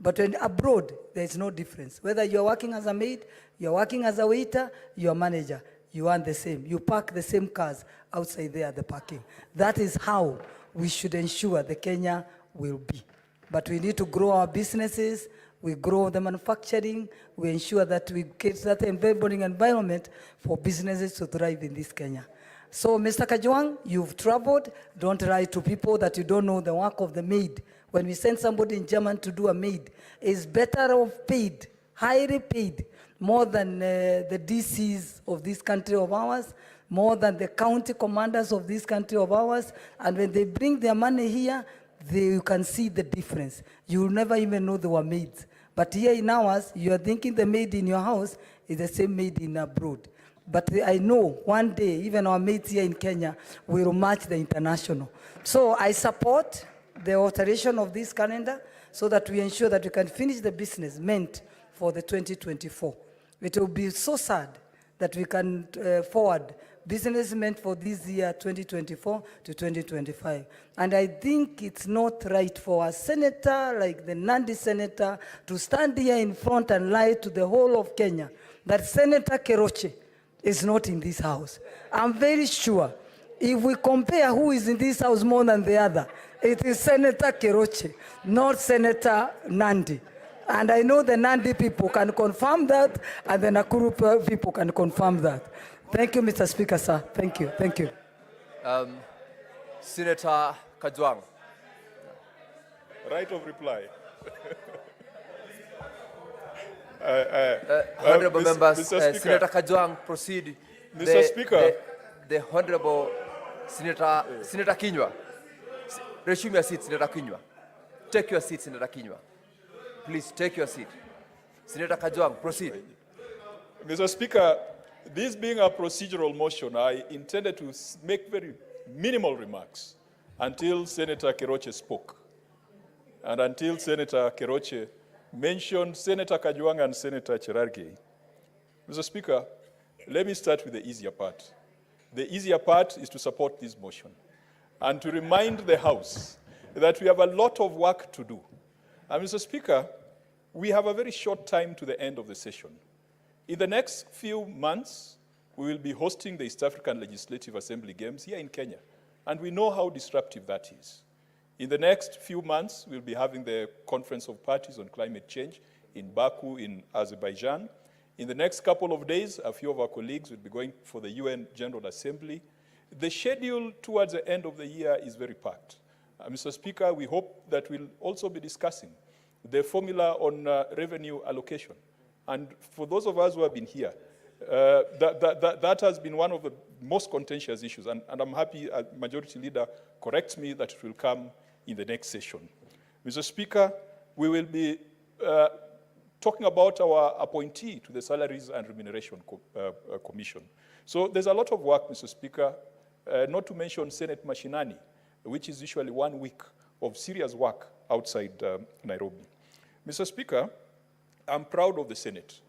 But when abroad, there is no difference. Whether you're working as a maid, you're working as a waiter, you're a manager, you earn the same. You park the same cars outside there at the parking. That is how we should ensure the Kenya will be. But we need to grow our businesses, we grow the manufacturing, we ensure that we get that environment for businesses to thrive in this Kenya. So, Mr. Kajwang, you've traveled. Don't lie to people that you don't know the work of the maid. When we send somebody in German to do a maid, it's better off paid, highly paid, more than the DCs of this country of ours, more than the county commanders of this country of ours. And when they bring their money here, you can see the difference. You will never even know they were maids. But here in ours, you are thinking the maid in your house is the same maid in abroad. But I know one day, even our mates here in Kenya will match the international. So I support the alteration of this calendar so that we ensure that we can finish the business meant for the 2024. It will be so sad that we can forward business meant for this year 2024 to 2025. And I think it's not right for a senator like the Nandi senator to stand here in front and lie to the whole of Kenya that Senator Keroche is not in this house. I'm very sure if we compare who is in this house more than the other, it is Senator Keroche, not Senator Nandi. And I know the Nandi people can confirm that, and the Nakuru people can confirm that. Thank you, Mr. Speaker, sir. Thank you. Thank you. Senator Kajwang. Right of reply. Honorable members, Mr. Speaker. Senator Kajwang, proceed. Mr. Speaker. The Honorable Senator Kinyua. Resume your seat, Senator Kinyua. Take your seat, Senator Kinyua. Please take your seat. Senator Kajwang, proceed. Mr. Speaker, this being a procedural motion, I intended to make very minimal remarks until Senator Keroche spoke. And until Senator Keroche mentioned Senator Kajwang and Senator Cherargei. Mr. Speaker, let me start with the easier part. The easier part is to support this motion and to remind the House that we have a lot of work to do. And Mr. Speaker, we have a very short time to the end of the session. In the next few months, we will be hosting the East African Legislative Assembly Games here in Kenya, and we know how disruptive that is. In the next few months, we'll be having the Conference of Parties on Climate Change in Baku in Azerbaijan. In the next couple of days, a few of our colleagues will be going for the UN General Assembly. The schedule towards the end of the year is very packed. Mr. Speaker, we hope that we'll also be discussing the formula on revenue allocation. And for those of us who have been here, that has been one of the most contentious issues. And I'm happy Majority Leader corrects me that it will come in the next session. Mr. Speaker, we will be talking about our appointee to the Salaries and Remuneration Commission. So there's a lot of work, Mr. Speaker, not to mention Senate Mashinani, which is usually 1 week of serious work outside Nairobi. Mr. Speaker, I'm proud of the Senate,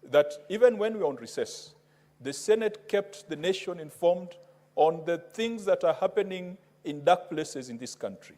that even when we were on recess, the Senate kept the nation informed on the things that are happening in dark places in this country.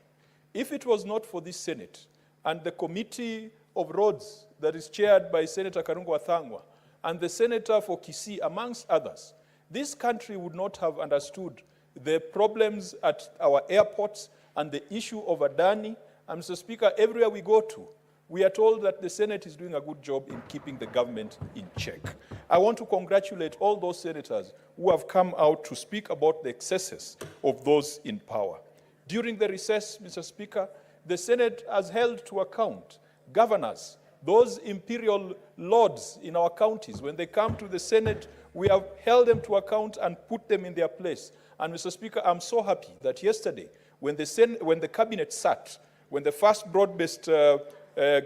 If it was not for this Senate and the Committee of Roads that is chaired by Senator Karungo Wathangwa and the Senator for Kisii, amongst others, this country would not have understood the problems at our airports and the issue of Adani. And Mr. Speaker, everywhere we go to, we are told that the Senate is doing a good job in keeping the government in check. I want to congratulate all those senators who have come out to speak about the excesses of those in power. During the recess, Mr. Speaker, the Senate has held to account governors, those imperial lords in our counties. When they come to the Senate, we have held them to account and put them in their place. And Mr. Speaker, I'm so happy that yesterday, when the cabinet sat, when the first broad-based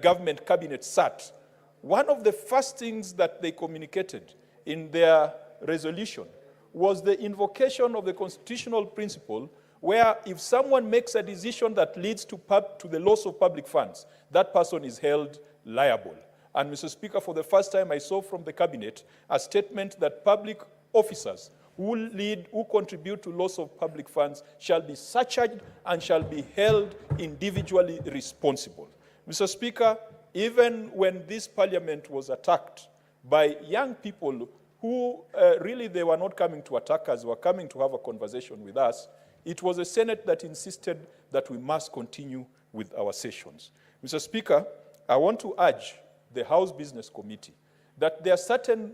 government cabinet sat, one of the first things that they communicated in their resolution was the invocation of the constitutional principle where if someone makes a decision that leads to the loss of public funds, that person is held liable. And Mr. Speaker, for the first time I saw from the cabinet a statement that public officers who contribute to loss of public funds shall be surcharged and shall be held individually responsible. Mr. Speaker, even when this parliament was attacked by young people who really they were not coming to attack us, were coming to have a conversation with us, it was a Senate that insisted that we must continue with our sessions. Mr. Speaker, I want to urge the House Business Committee that there are certain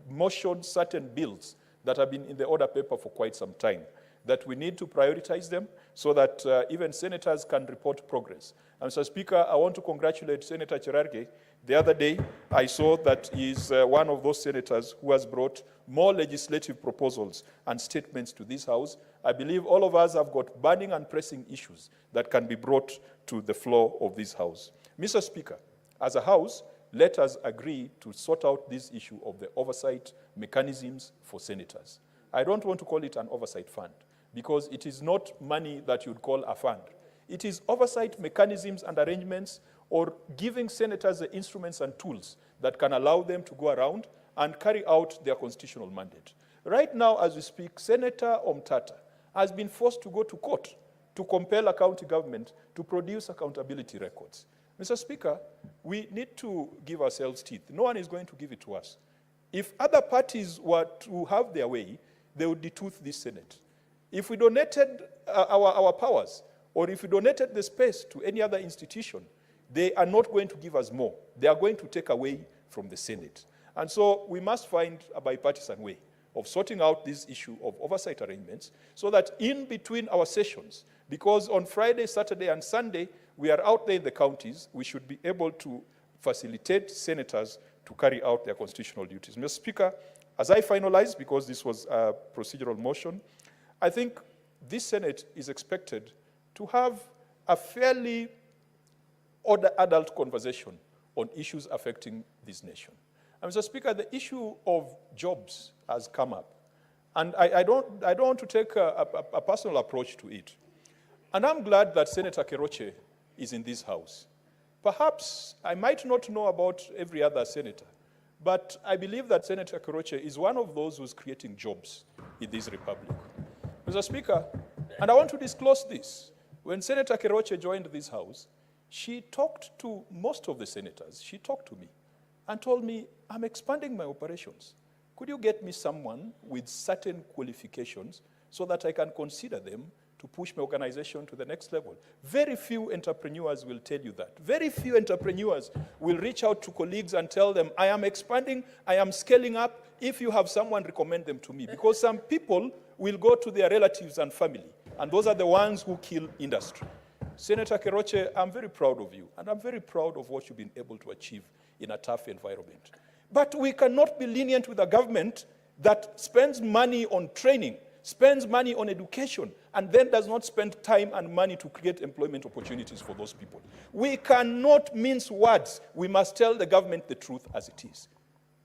motions, certain bills that have been in the order paper for quite some time, that we need to prioritize them so that even senators can report progress. And Mr. Speaker, I want to congratulate Senator Cherargei. The other day, I saw that he's one of those senators who has brought more legislative proposals and statements to this House. I believe all of us have got burning and pressing issues that can be brought to the floor of this House. Mr. Speaker, as a House, let us agree to sort out this issue of the oversight mechanisms for senators. I don't want to call it an oversight fund, because it is not money that you'd call a fund. It is oversight mechanisms and arrangements, or giving senators the instruments and tools that can allow them to go around and carry out their constitutional mandate. Right now, as we speak, Senator Omtata has been forced to go to court to compel a county government to produce accountability records. Mr. Speaker, we need to give ourselves teeth. No one is going to give it to us. If other parties were to have their way, they would detooth this Senate. If we donated our powers, or if we donated the space to any other institution, they are not going to give us more. They are going to take away from the Senate. And so we must find a bipartisan way of sorting out this issue of oversight arrangements so that in between our sessions, because on Friday, Saturday, and Sunday, we are out there in the counties, we should be able to facilitate senators to carry out their constitutional duties. Mr. Speaker, as I finalize, because this was a procedural motion, I think this Senate is expected to have a fairly adult conversation on issues affecting this nation. And Mr. Speaker, the issue of jobs has come up. And I don't want to take a personal approach to it. And I'm glad that Senator Keroche is in this House. Perhaps I might not know about every other senator, but I believe that Senator Keroche is one of those who's creating jobs in this republic. Mr. Speaker, and I want to disclose this. When Senator Keroche joined this House, she talked to most of the senators. She talked to me and told me, I'm expanding my operations. Could you get me someone with certain qualifications so that I can consider them to push my organization to the next level? Very few entrepreneurs will tell you that. Very few entrepreneurs will reach out to colleagues and tell them, I am expanding, I am scaling up. If you have someone, recommend them to me. Because some people will go to their relatives and family, and those are the ones who kill industry. Senator Keroche, I'm very proud of you, and I'm very proud of what you've been able to achieve in a tough environment. But we cannot be lenient with a government that spends money on training, spends money on education, and then does not spend time and money to create employment opportunities for those people. We cannot mince words. We must tell the government the truth as it is.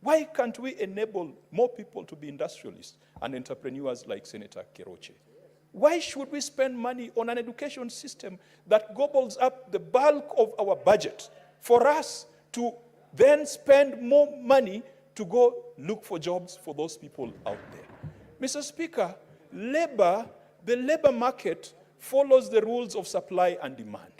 Why can't we enable more people to be industrialists and entrepreneurs like Senator Keroche? Why should we spend money on an education system that gobbles up the bulk of our budget for us to then spend more money to go look for jobs for those people out there? Mr. Speaker, the labor market follows the rules of supply and demand.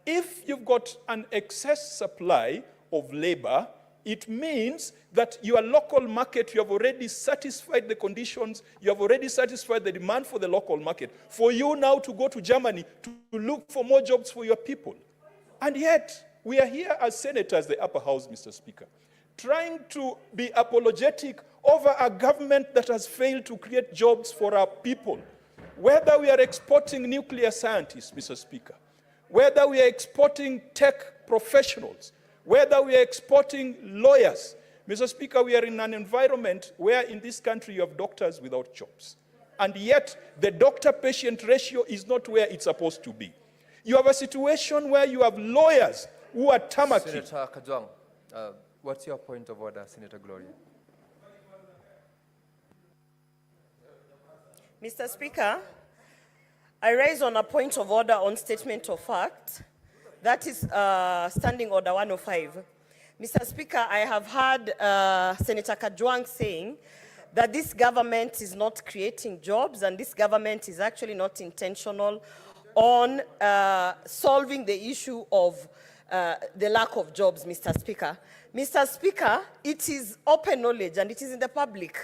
If you've got an excess supply of labor, it means that your local market, you have already satisfied the conditions, you have already satisfied the demand for the local market. For you now to go to Germany to look for more jobs for your people. And yet, we are here as senators, the upper house, Mr. Speaker, trying to be apologetic over a government that has failed to create jobs for our people. Whether we are exporting nuclear scientists, Mr. Speaker, whether we are exporting tech professionals, whether we are exporting lawyers. Mr. Speaker, we are in an environment where in this country you have doctors without jobs. And yet, the doctor-patient ratio is not where it's supposed to be. You have a situation where you have lawyers who are tamaki. Senator Kajwang, what's your point of order, Senator Gloria? Mr. Speaker, I raise on a point of order on statement of fact. That is Standing Order 105. Mr. Speaker, I have heard Senator Kajwang saying that this government is not creating jobs and this government is actually not intentional on solving the issue of the lack of jobs, Mr. Speaker. Mr. Speaker, it is open knowledge and it is in the public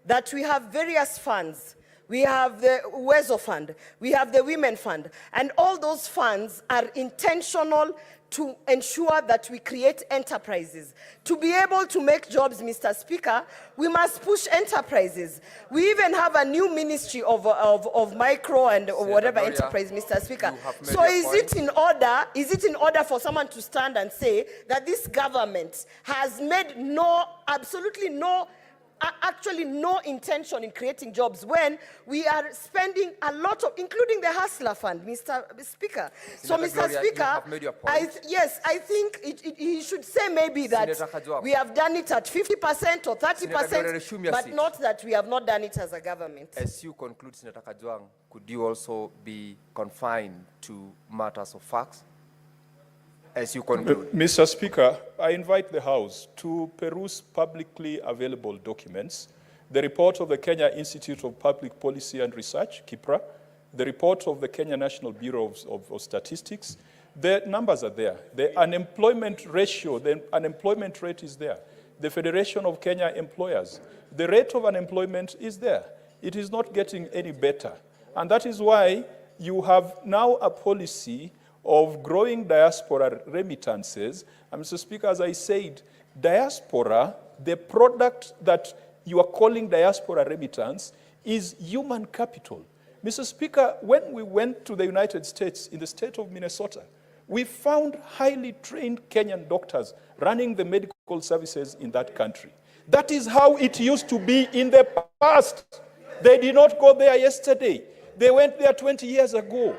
that we have various funds. We have the Uwezo Fund, we have the Women Fund, and all those funds are intentional to ensure that we create enterprises. To be able to make jobs, Mr. Speaker, we must push enterprises. We even have a new ministry of micro and whatever enterprise, Mr. Speaker. So is it in order for someone to stand and say that this government has made actually no intention in creating jobs when we are spending a lot of, including the Hustler Fund, Mr. Speaker. So, Mr. Speaker, I think he should say maybe that we have done it at 50% or 30%, but not that we have not done it as a government. As you conclude, Senator Kajwang, could you also be confined to matters of facts? As you conclude. Mr. Speaker, I invite the House to peruse publicly available documents, the report of the Kenya Institute of Public Policy and Research, KIPRA, the report of the Kenya National Bureau of Statistics. The numbers are there. The unemployment ratio, the unemployment rate is there. The Federation of Kenya Employers, the rate of unemployment is there. It is not getting any better. And that is why you have now a policy of growing diaspora remittances. And Mr. Speaker, as I said, diaspora, the product that you are calling diaspora remittance, is human capital. Mr. Speaker, when we went to the United States, in the state of Minnesota, we found highly trained Kenyan doctors running the medical services in that country. That is how it used to be in the past. They did not go there yesterday. They went there 20 years ago.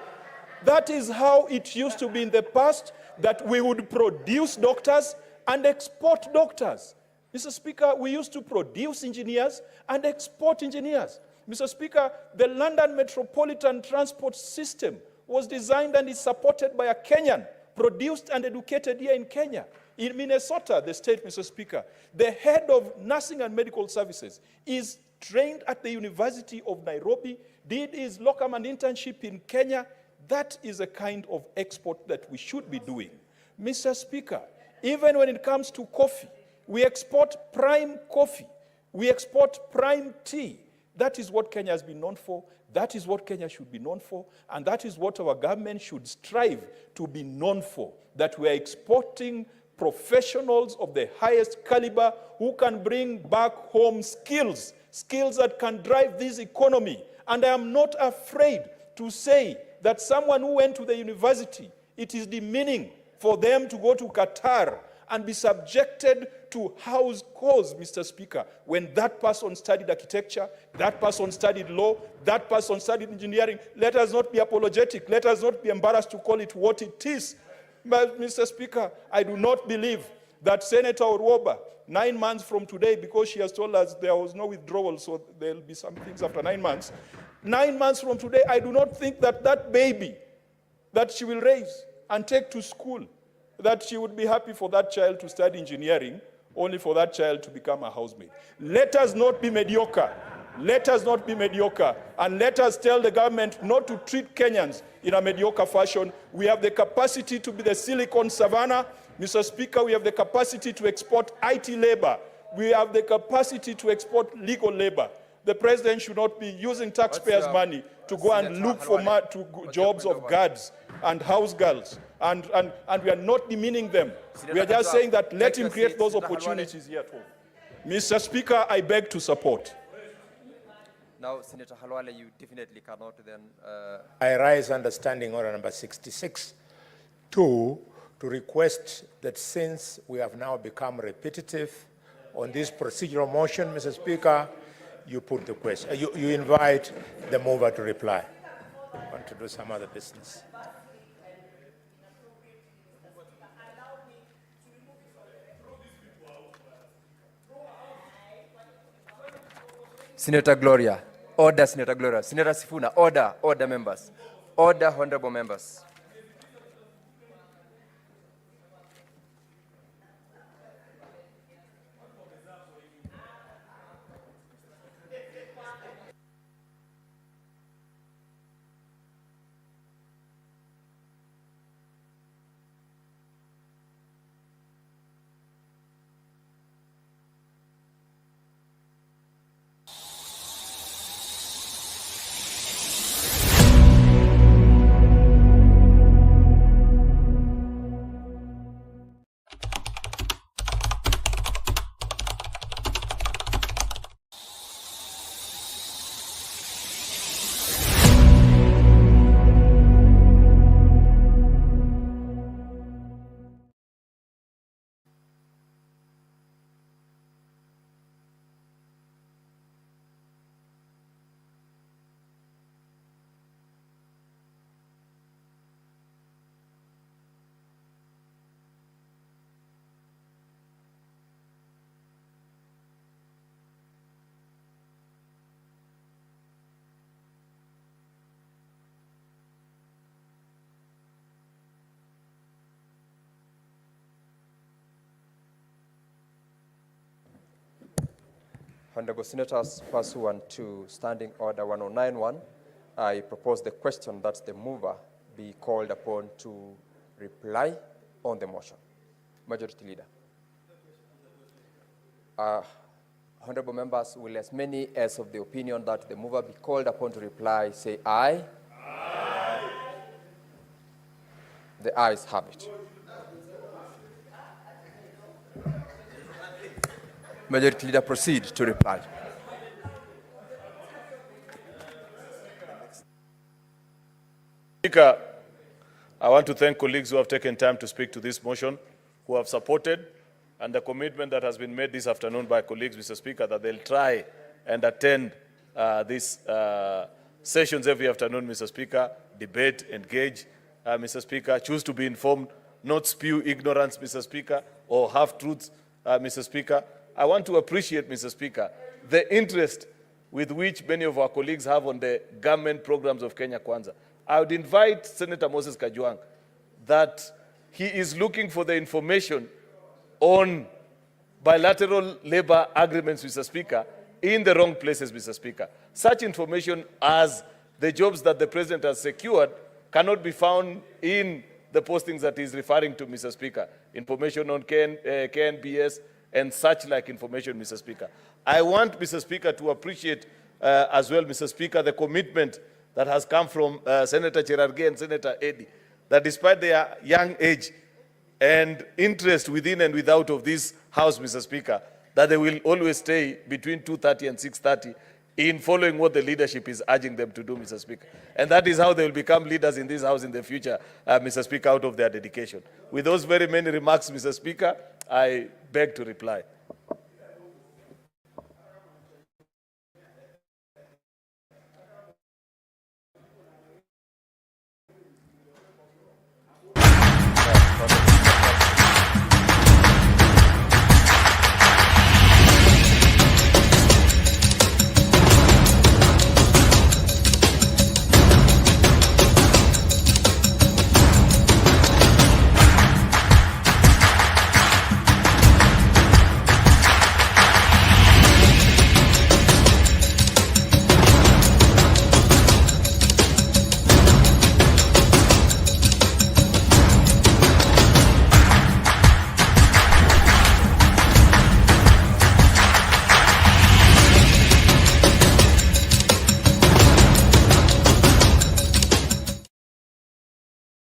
That is how it used to be in the past, that we would produce doctors and export doctors. Mr. Speaker, we used to produce engineers and export engineers. Mr. Speaker, the London Metropolitan Transport System was designed and is supported by a Kenyan, produced and educated here in Kenya. In Minnesota, the state, Mr. Speaker, the head of nursing and medical services is trained at the University of Nairobi, did his locum and internship in Kenya. That is a kind of export that we should be doing. Mr. Speaker, even when it comes to coffee, we export prime coffee. We export prime tea. That is what Kenya has been known for. That is what Kenya should be known for. And that is what our government should strive to be known for, that we are exporting professionals of the highest caliber who can bring back home skills that can drive this economy. And I am not afraid to say that someone who went to the university, it is demeaning for them to go to Qatar and be subjected to house calls, Mr. Speaker, when that person studied architecture, that person studied law, that person studied engineering. Let us not be apologetic. Let us not be embarrassed to call it what it is. But, Mr. Speaker, I do not believe that Senator Orwoba, 9 months from today, because she has told us there was no withdrawal, so there will be some things after 9 months. 9 months from today, I do not think that that baby that she will raise and take to school, that she would be happy for that child to study engineering, only for that child to become a housemaid. Let us not be mediocre. Let us not be mediocre. And let us tell the government not to treat Kenyans in a mediocre fashion. We have the capacity to be the Silicon Savannah. Mr. Speaker, we have the capacity to export IT labor. We have the capacity to export legal labor. The president should not be using taxpayers' money to go and look for jobs of guards and house girls. And we are not demeaning them. We are just saying that let him create those opportunities here at home. Mr. Speaker, I beg to support. Now, Senator Halwale, you definitely cannot then... I rise under Standing Order number 66 to request that since we have now become repetitive on this procedural motion, Mr. Speaker, you put the question. You invite the mover to reply. I want to do some other business. Senator Gloria. Order, Senator Gloria. Senator Sifuna, order members. Order, honorable members. Honorable Senators, pursuant to Standing Order 1091, I propose the question that the mover be called upon to reply on the motion. Majority Leader. Honorable members, will as many as of the opinion that the mover be called upon to reply say aye? Aye. The ayes have it. Majority Leader, proceed to reply. Speaker, I want to thank colleagues who have taken time to speak to this motion, who have supported, and the commitment that has been made this afternoon by colleagues, Mr. Speaker, that they'll try and attend these sessions every afternoon, Mr. Speaker, debate, engage, Mr. Speaker, choose to be informed, not spew ignorance, Mr. Speaker, or half-truths, Mr. Speaker. I want to appreciate, Mr. Speaker, the interest with which many of our colleagues have on the government programs of Kenya Kwanza. I would invite Senator Moses Kajwang that he is looking for the information on bilateral labor agreements, Mr. Speaker, in the wrong places, Mr. Speaker. Such information as the jobs that the President has secured cannot be found in the postings that he's referring to, Mr. Speaker. Information on KNBS and such like information, Mr. Speaker. I want, Mr. Speaker, to appreciate as well, Mr. Speaker, the commitment that has come from Senator Cherargei and Senator Eddy, that despite their young age and interest within and without of this House, Mr. Speaker, that they will always stay between 2:30 and 6:30 in following what the leadership is urging them to do, Mr. Speaker. And that is how they will become leaders in this House in the future, Mr. Speaker, out of their dedication. With those very many remarks, Mr. Speaker, I beg to reply.